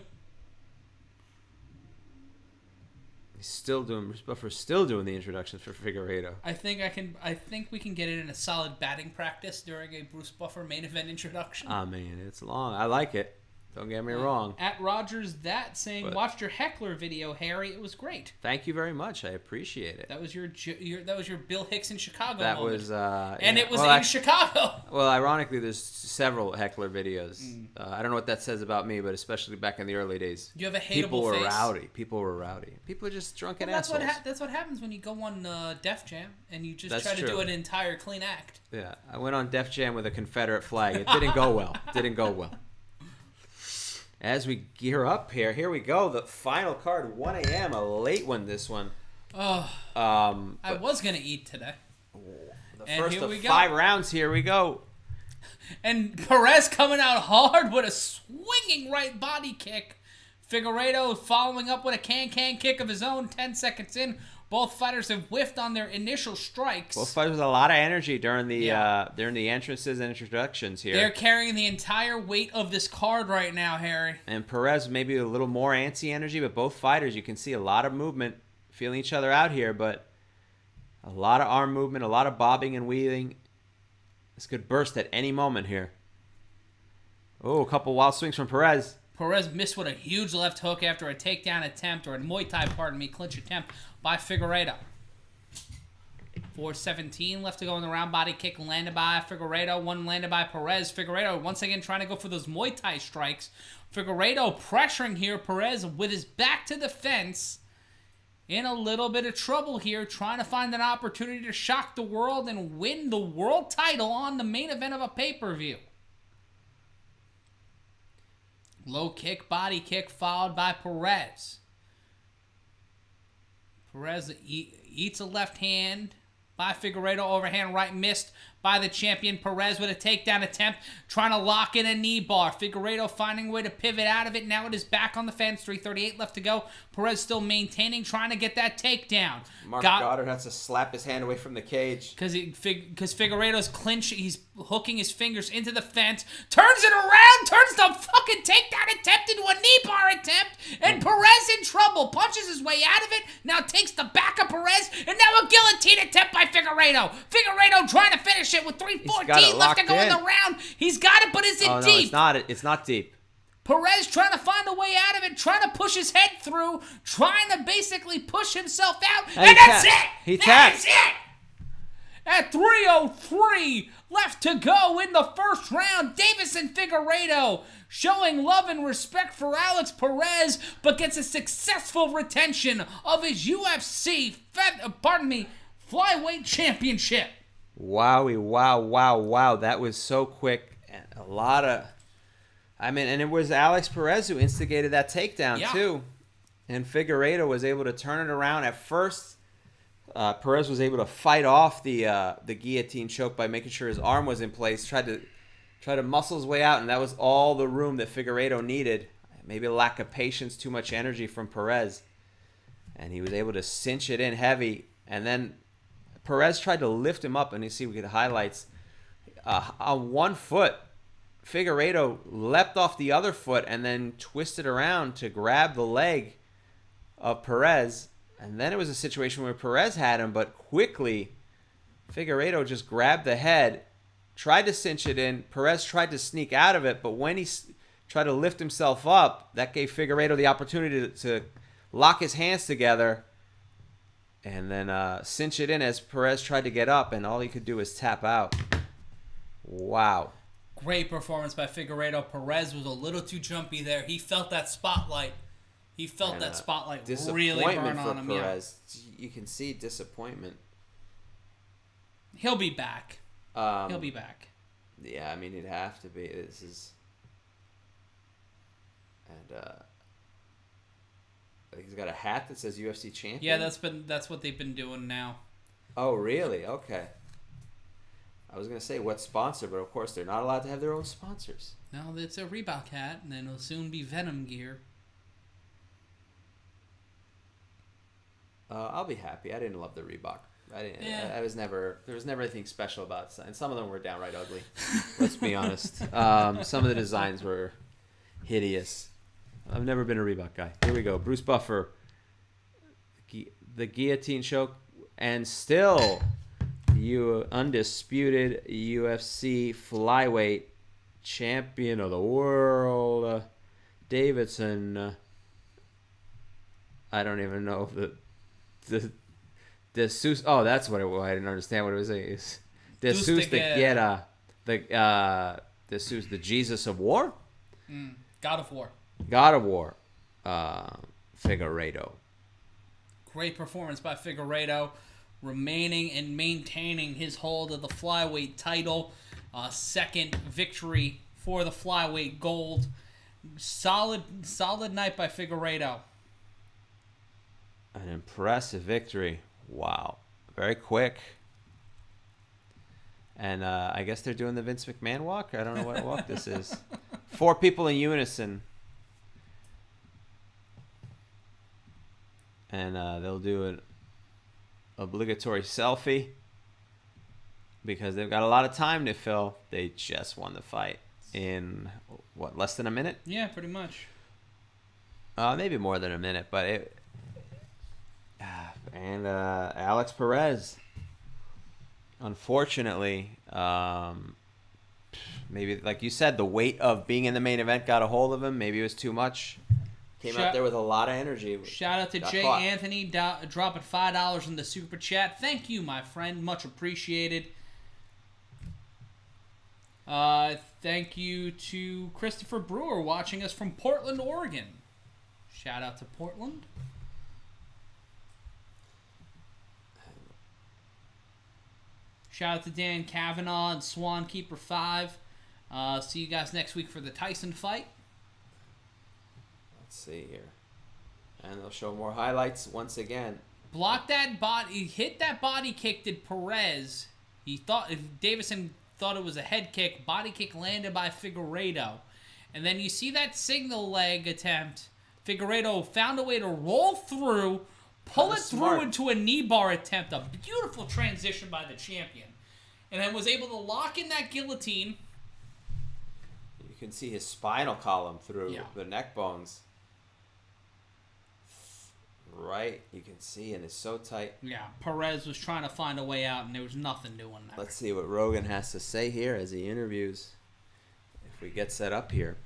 Bruce Buffer's still doing the introductions for Figueiredo. I think we can get it in a solid batting practice during a Bruce Buffer main event introduction. I mean, it's long. I like it. Don't get me wrong. At Rogers saying, watched your heckler video, Harry. It was great. Thank you very much. I appreciate it. That was your Bill Hicks in Chicago that moment. Was it was in Chicago. Well, ironically, there's several heckler videos. I don't know what that says about me, but especially back in the early days. You have a hateable People were face. rowdy. People were rowdy. People are just drunken assholes. That's what happens when you go on Def Jam and you just try to true. do an entire clean act. Yeah, I went on Def Jam with a Confederate flag. It didn't go well. As we gear up here we go. The final card, 1 a.m., a late one, this one. Oh, I was going to eat today. The first of 5 rounds, here we go. And Perez coming out hard with a swinging right body kick. Figueiredo following up with a can kick of his own 10 seconds in. Both fighters have whiffed on their initial strikes. Both fighters with a lot of energy during the entrances and introductions here. They're carrying the entire weight of this card right now, Harry. And Perez maybe a little more anti-energy, but both fighters, you can see a lot of movement, feeling each other out here, but a lot of arm movement, a lot of bobbing and weaving. This could burst at any moment here. Oh, a couple wild swings from Perez. Perez missed with a huge left hook after a takedown attempt, or a Muay Thai, clinch attempt by Figueiredo. 4:17 left to go in the round. Body kick landed by Figueiredo. One landed by Perez. Figueiredo once again trying to go for those Muay Thai strikes. Figueiredo pressuring here. Perez with his back to the fence. In a little bit of trouble here, trying to find an opportunity to shock the world and win the world title on the main event of a pay-per-view. Low kick, body kick, followed by Perez. Perez eats a left hand by Figueiredo. Overhand right missed by the champion. Perez with a takedown attempt, trying to lock in a knee bar. Figueiredo finding a way to pivot out of it. Now it is back on the fence. 3:38 left to go. Perez still maintaining, trying to get that takedown. Mark Goddard has to slap his hand away from the cage. Because Figueiredo's clinch, he's hooking his fingers into the fence, turns it around, turns the fucking takedown attempt into a knee bar attempt, and Perez in trouble, punches his way out of it, now takes the back of Perez, and now a guillotine attempt by Figueiredo. Figueiredo trying to finish it with 3:14 left to go in the round. He's got it, but is it deep? It's not deep. Perez trying to find a way out of it, trying to push his head through, trying to basically push himself out, and that's it! He taps. That's it! At 3:03 left to go in the first round, Davison Figueiredo showing love and respect for Alex Perez, but gets a successful retention of his UFC flyweight championship. Wowie, wow. That was so quick. And a lot of... and it was Alex Perez who instigated that takedown, too. And Figueiredo was able to turn it around. At first, Perez was able to fight off the guillotine choke by making sure his arm was in place. Tried to muscle his way out, and that was all the room that Figueiredo needed. Maybe a lack of patience, too much energy from Perez. And he was able to cinch it in heavy. And then Perez tried to lift him up, and you see we get the highlights. On one foot, Figueiredo leapt off the other foot and then twisted around to grab the leg of Perez. And then it was a situation where Perez had him, but quickly Figueiredo just grabbed the head, tried to cinch it in. Perez tried to sneak out of it, but when he tried to lift himself up, that gave Figueiredo the opportunity to lock his hands together and then cinch it in as Perez tried to get up, and all he could do was tap out. Wow. Great performance by Figueiredo. Perez was a little too jumpy there. He felt that spotlight. He felt that spotlight really burn on him. Perez. You can see disappointment. He'll be back. He'll be back. Yeah, I mean, he'd have to be. This is... And he's got a hat that says UFC champion. Yeah, that's what they've been doing now. Oh, really? Okay. I was going to say what sponsor, but of course they're not allowed to have their own sponsors. No, it's a Reebok hat, and then it'll soon be Venom gear. I'll be happy. I didn't love the Reebok. There was never anything special about it. And some of them were downright ugly. Let's be honest. Some of the designs were hideous. I've never been a Reebok guy. Here we go. Bruce Buffer. the guillotine choke, and still undisputed UFC flyweight champion of the world, Davidson. I don't even know the oh, that's what it was. I didn't understand what it was. It's Jesus de Guerra, the Jesus of War, God of War. God of War, Figueiredo. Great performance by Figueiredo, remaining and maintaining his hold of the flyweight title. Second victory for the flyweight gold. Solid night by Figueiredo. An impressive victory. Wow. Very quick. And I guess they're doing the Vince McMahon walk. I don't know what walk this is. 4 people in unison. And they'll do an obligatory selfie because they've got a lot of time to fill. They just won the fight in, less than a minute? Yeah, pretty much. Maybe more than a minute, but it... And Alex Perez, unfortunately, maybe, like you said, the weight of being in the main event got a hold of him. Maybe it was too much. Came out there with a lot of energy. Shout out to Jay Anthony dropping $5 in the super chat. Thank you, my friend. Much appreciated. Thank you to Christopher Brewer watching us from Portland, Oregon. Shout out to Portland. Shout out to Dan Kavanaugh and Swankeeper 5. See you guys next week for the Tyson fight. Let's see here. And they'll show more highlights once again. Blocked that body, hit that body kick to Perez. Davison thought it was a head kick. Body kick landed by Figueiredo. And then you see that signal leg attempt. Figueiredo found a way to roll through, pull it through into a knee bar attempt. A beautiful transition by the champion. And then was able to lock in that guillotine. You can see his spinal column through the neck bones. Right, you can see, and it's so tight. Yeah, Perez was trying to find a way out, and there was nothing doing that. Let's see what Rogan has to say here as he interviews. If we get set up here.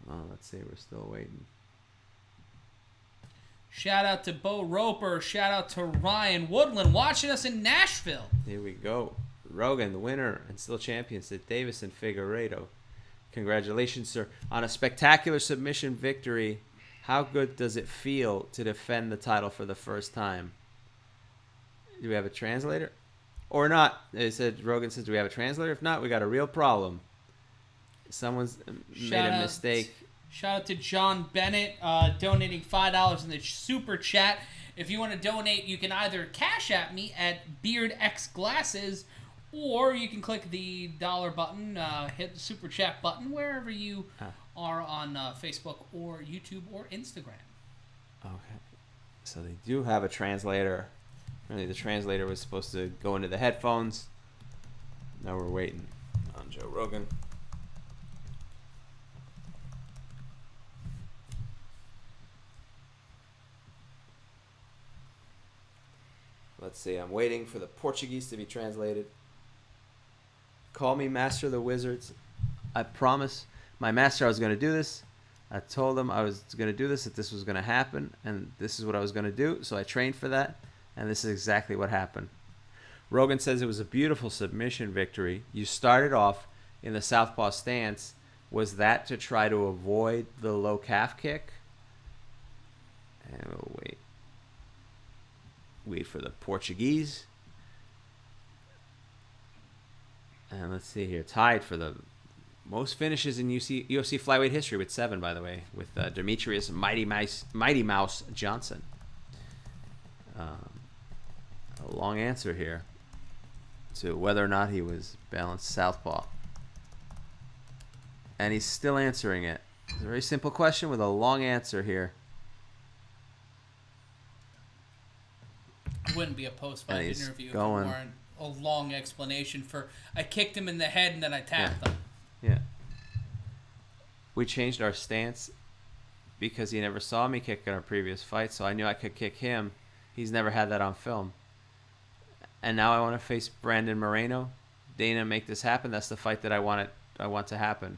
Oh, let's see, we're still waiting. Shout out to Bo Roper. Shout out to Ryan Woodland watching us in Nashville. Here we go. Rogan, the winner and still champion, said Davison Figueiredo. Congratulations, sir, on a spectacular submission victory. How good does it feel to defend the title for the first time? Do we have a translator? Or not? Rogan says, do we have a translator? If not, we got a real problem. Someone's made a mistake. Shout out to John Bennett donating $5 in the super chat. If you want to donate, you can either cash at me at BeardXGlasses, or you can click the dollar button, hit the super chat button wherever you are on Facebook or YouTube or Instagram. Okay. So they do have a translator. Really, the translator was supposed to go into the headphones. Now we're waiting on Joe Rogan. Let's see, I'm waiting for the Portuguese to be translated. Call me Master of the Wizards. I promise my master I was going to do this. I told him I was going to do this, that this was going to happen, and this is what I was going to do. So I trained for that, and this is exactly what happened. Rogan says it was a beautiful submission victory. You started off in the southpaw stance. Was that to try to avoid the low calf kick? And we'll wait. Wait for the Portuguese. And let's see here. Tied for the most finishes in UFC flyweight history with 7, by the way, with Demetrius Mighty Mouse Johnson. A long answer here to whether or not he was balanced southpaw. And he's still answering it. It's a very simple question with a long answer here. Wouldn't be a post-fight interview if it weren't a long explanation for I kicked him in the head and then I tapped him. Yeah. we changed our stance because he never saw me kick in our previous fight, so I knew I could kick him. He's never had that on film. And now I want to face Brandon Moreno. Dana, make this happen. That's the fight that I want to happen.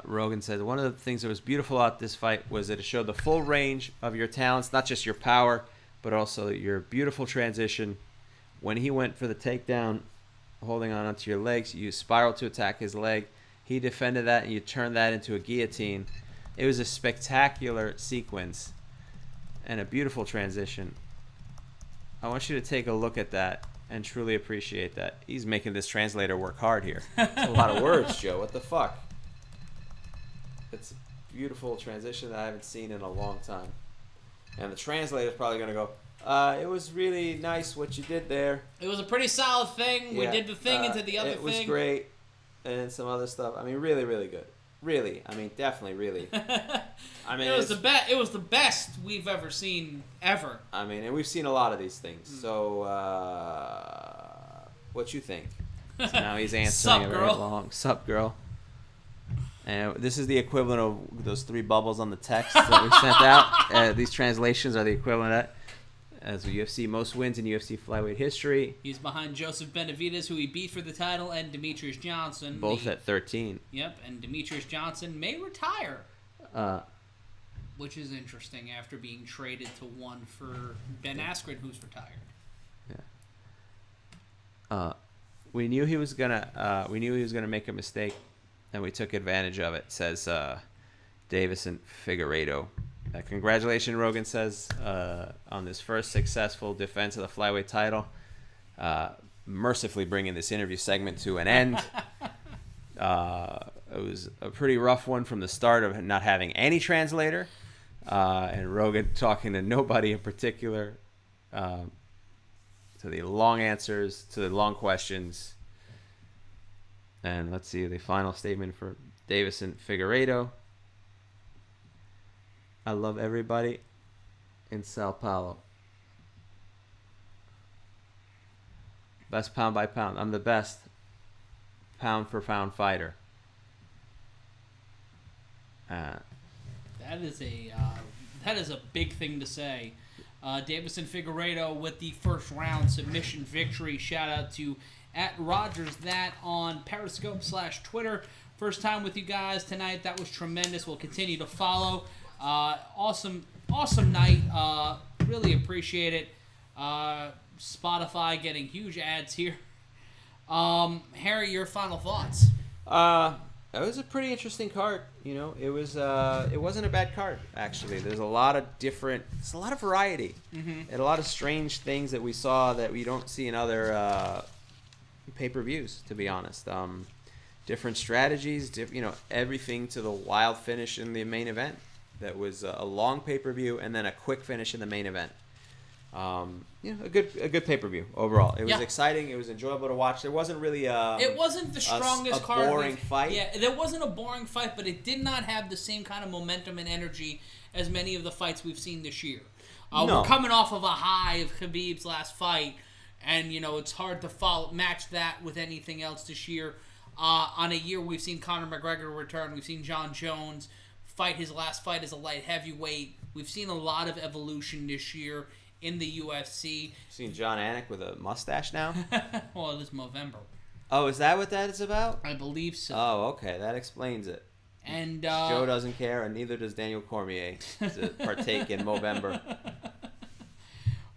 Rogan said one of the things that was beautiful about this fight was that it showed the full range of your talents, not just your power, but also your beautiful transition. When he went for the takedown, holding on onto your legs, you spiraled to attack his leg. He defended that, and you turned that into a guillotine. It was a spectacular sequence and a beautiful transition. I want you to take a look at that and truly appreciate that. He's making this translator work hard here. It's a lot of words, Joe. What the fuck? It's a beautiful transition that I haven't seen in a long time. And the translator's probably going to go, it was really nice what you did there. It was a pretty solid thing. Yeah. We did the thing into the other thing. It was great. And some other stuff. I mean, really, really good. Really. I mean, definitely really. I mean, it was the best we've ever seen, ever. I mean, and we've seen a lot of these things. So, what you think? So now he's answering a very long. Sup, girl. And this is the equivalent of those 3 bubbles on the text that we sent out. These translations are the equivalent of that. As the UFC most wins in UFC flyweight history. He's behind Joseph Benavidez, who he beat for the title, and Demetrius Johnson. Both at 13. Yep, and Demetrius Johnson may retire. Which is interesting after being traded to 1 for Ben Askren, who's retired. Yeah. We knew he was gonna make a mistake, and we took advantage of it, says Davis and Figueiredo. Congratulations, Rogan says, on this first successful defense of the flyweight title. Mercifully bringing this interview segment to an end. It was a pretty rough one from the start of not having any translator. And Rogan talking to nobody in particular. To the long answers, to the long questions. And let's see the final statement for Davis and Figueiredo. I love everybody in Sao Paulo. Best pound by pound. I'm the best pound for pound fighter. That is a big thing to say. Davison Figueiredo with the first round submission victory. Shout out to @RogersThat on Periscope /Twitter. First time with you guys tonight. That was tremendous. We'll continue to follow. Awesome night. Really appreciate it. Spotify getting huge ads here. Harry, your final thoughts? It was a pretty interesting card. You know, it wasn't a bad card actually. There's a lot of variety, and a lot of strange things that we saw that we don't see in other pay-per-views. To be honest, different strategies, everything to the wild finish in the main event. That was a long pay-per-view and then a quick finish in the main event. A good pay-per-view overall. It was exciting. It was enjoyable to watch. There wasn't really it wasn't the strongest card. A boring fight. Yeah, there wasn't a boring fight, but it did not have the same kind of momentum and energy as many of the fights we've seen this year. We're coming off of a high of Khabib's last fight, and it's hard to match that with anything else this year. On a year we've seen Conor McGregor return. We've seen John Jones fight his last fight as a light heavyweight. We've seen a lot of evolution this year in the UFC. Seen John Anik with a mustache now? Well, it is Movember. Oh, is that what that is about? I believe so. Oh, okay. That explains it. And Joe doesn't care, and neither does Daniel Cormier to partake in Movember.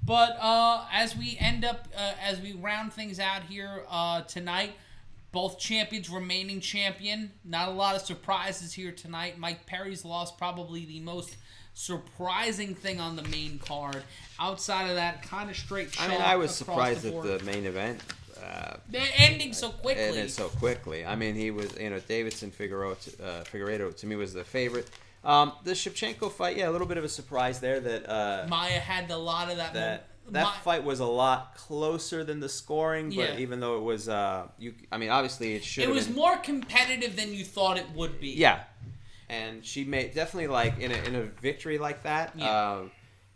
But as we round things out here tonight, both champions remaining champion. Not a lot of surprises here tonight. Mike Perry's loss probably the most surprising thing on the main card. Outside of that, kind of straight shot. I was surprised at the main event. They're ending so quickly. Ended so quickly. I mean, he was, Davidson Figueiredo to me was the favorite. The Shevchenko fight, a little bit of a surprise there that Maya had a lot of that. That fight was a lot closer than the scoring, but even though it was, obviously it should. It was more competitive than you thought it would be. Yeah, and she made definitely in a victory like that.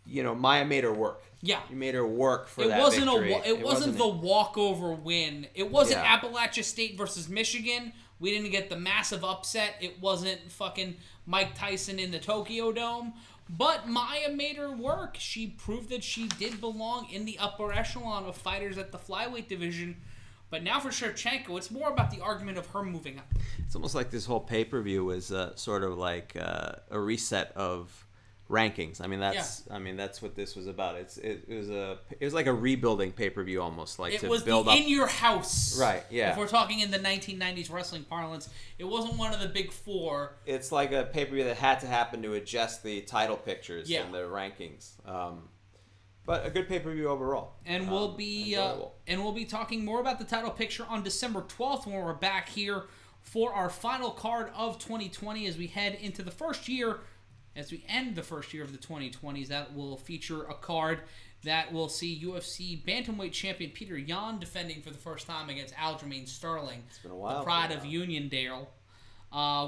Maya made her work. Yeah. You made her work for that victory. It wasn't the walkover win. It wasn't Appalachia State versus Michigan. We didn't get the massive upset. It wasn't fucking Mike Tyson in the Tokyo Dome. But Maya made her work. She proved that she did belong in the upper echelon of fighters at the flyweight division. But now for Shevchenko, it's more about the argument of her moving up. It's almost like this whole pay-per-view was sort of like a reset of rankings. That's what this was about. It was like a rebuilding pay-per-view almost, like it was build up in your house. Right, yeah. If we're talking in the 1990s wrestling parlance, it wasn't one of the big four. It's like a pay-per-view that had to happen to adjust the title pictures and the rankings. But a good pay-per-view overall. And we'll be talking more about the title picture on December 12th when we're back here for our final card of 2020 as we head into the first year. As we end the first year of the 2020s, that will feature a card that will see UFC bantamweight champion Peter Yan defending for the first time against Aljamain Sterling, it's been a while, the pride of Uniondale.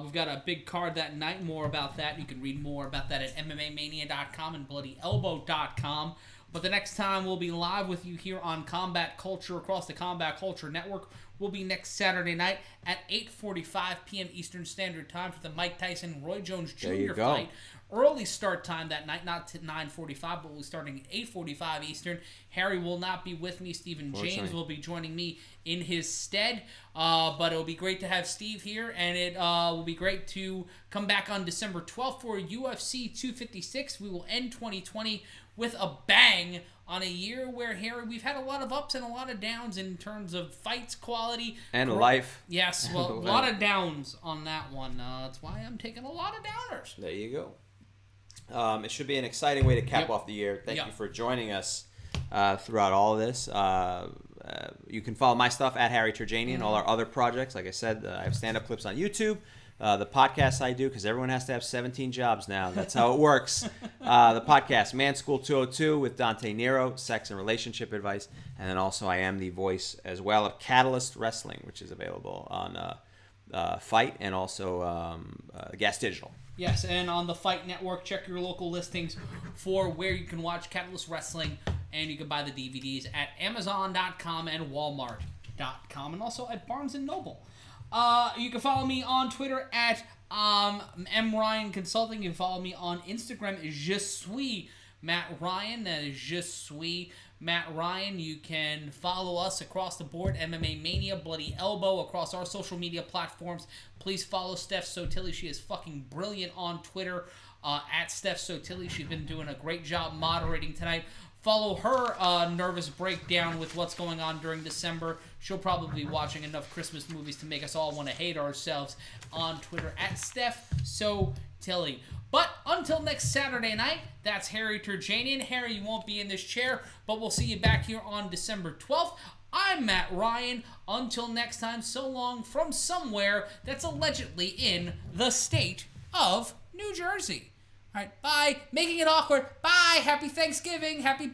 We've got a big card that night. More about that. You can read more about that at MMAmania.com and BloodyElbow.com. But the next time we'll be live with you here on Combat Culture across the Combat Culture Network will be next Saturday night at 8:45 p.m. Eastern Standard Time for the Mike Tyson-Roy Jones Jr. fight. Early start time that night, not to 9:45, but we'll be starting at 8:45 Eastern. Harry will not be with me. Stephen James will be joining me in his stead. But it'll be great to have Steve here, and it will be great to come back on December 12th for UFC 256. We will end 2020 with a bang on a year where, Harry, we've had a lot of ups and a lot of downs in terms of fights, quality. And life. Yes, well, a lot of downs on that one. That's why I'm taking a lot of downers. There you go. It should be an exciting way to cap off the year. Thank you for joining us throughout all of this. You can follow my stuff at Harry Terjanian, all our other projects. Like I said, I have stand-up clips on YouTube. The podcasts I do, because everyone has to have 17 jobs now. That's how it works. The podcast, Man School 202 with Dante Nero, sex and relationship advice. And then also I am the voice as well of Catalyst Wrestling, which is available on Fight and also Gas Digital. Yes, and on the Fight Network, check your local listings for where you can watch Catalyst Wrestling, and you can buy the DVDs at Amazon.com and Walmart.com, and also at Barnes & Noble. You can follow me on Twitter at MRyan Consulting. You can follow me on Instagram, Je suis Matt Ryan. That is Je suis Matt Ryan. You can follow us across the board, MMA Mania, Bloody Elbow, across our social media platforms. Please follow Steph Sotilli. She is fucking brilliant on Twitter at Steph Sotilli. She's been doing a great job moderating tonight. Follow her nervous breakdown with what's going on during December. She'll probably be watching enough Christmas movies to make us all want to hate ourselves on Twitter at Steph Sotilli. But until next Saturday night, that's Harry Terjanian. Harry, you won't be in this chair, but we'll see you back here on December 12th. I'm Matt Ryan. Until next time, so long from somewhere that's allegedly in the state of New Jersey. All right, bye. Making it awkward. Bye. Happy Thanksgiving. Happy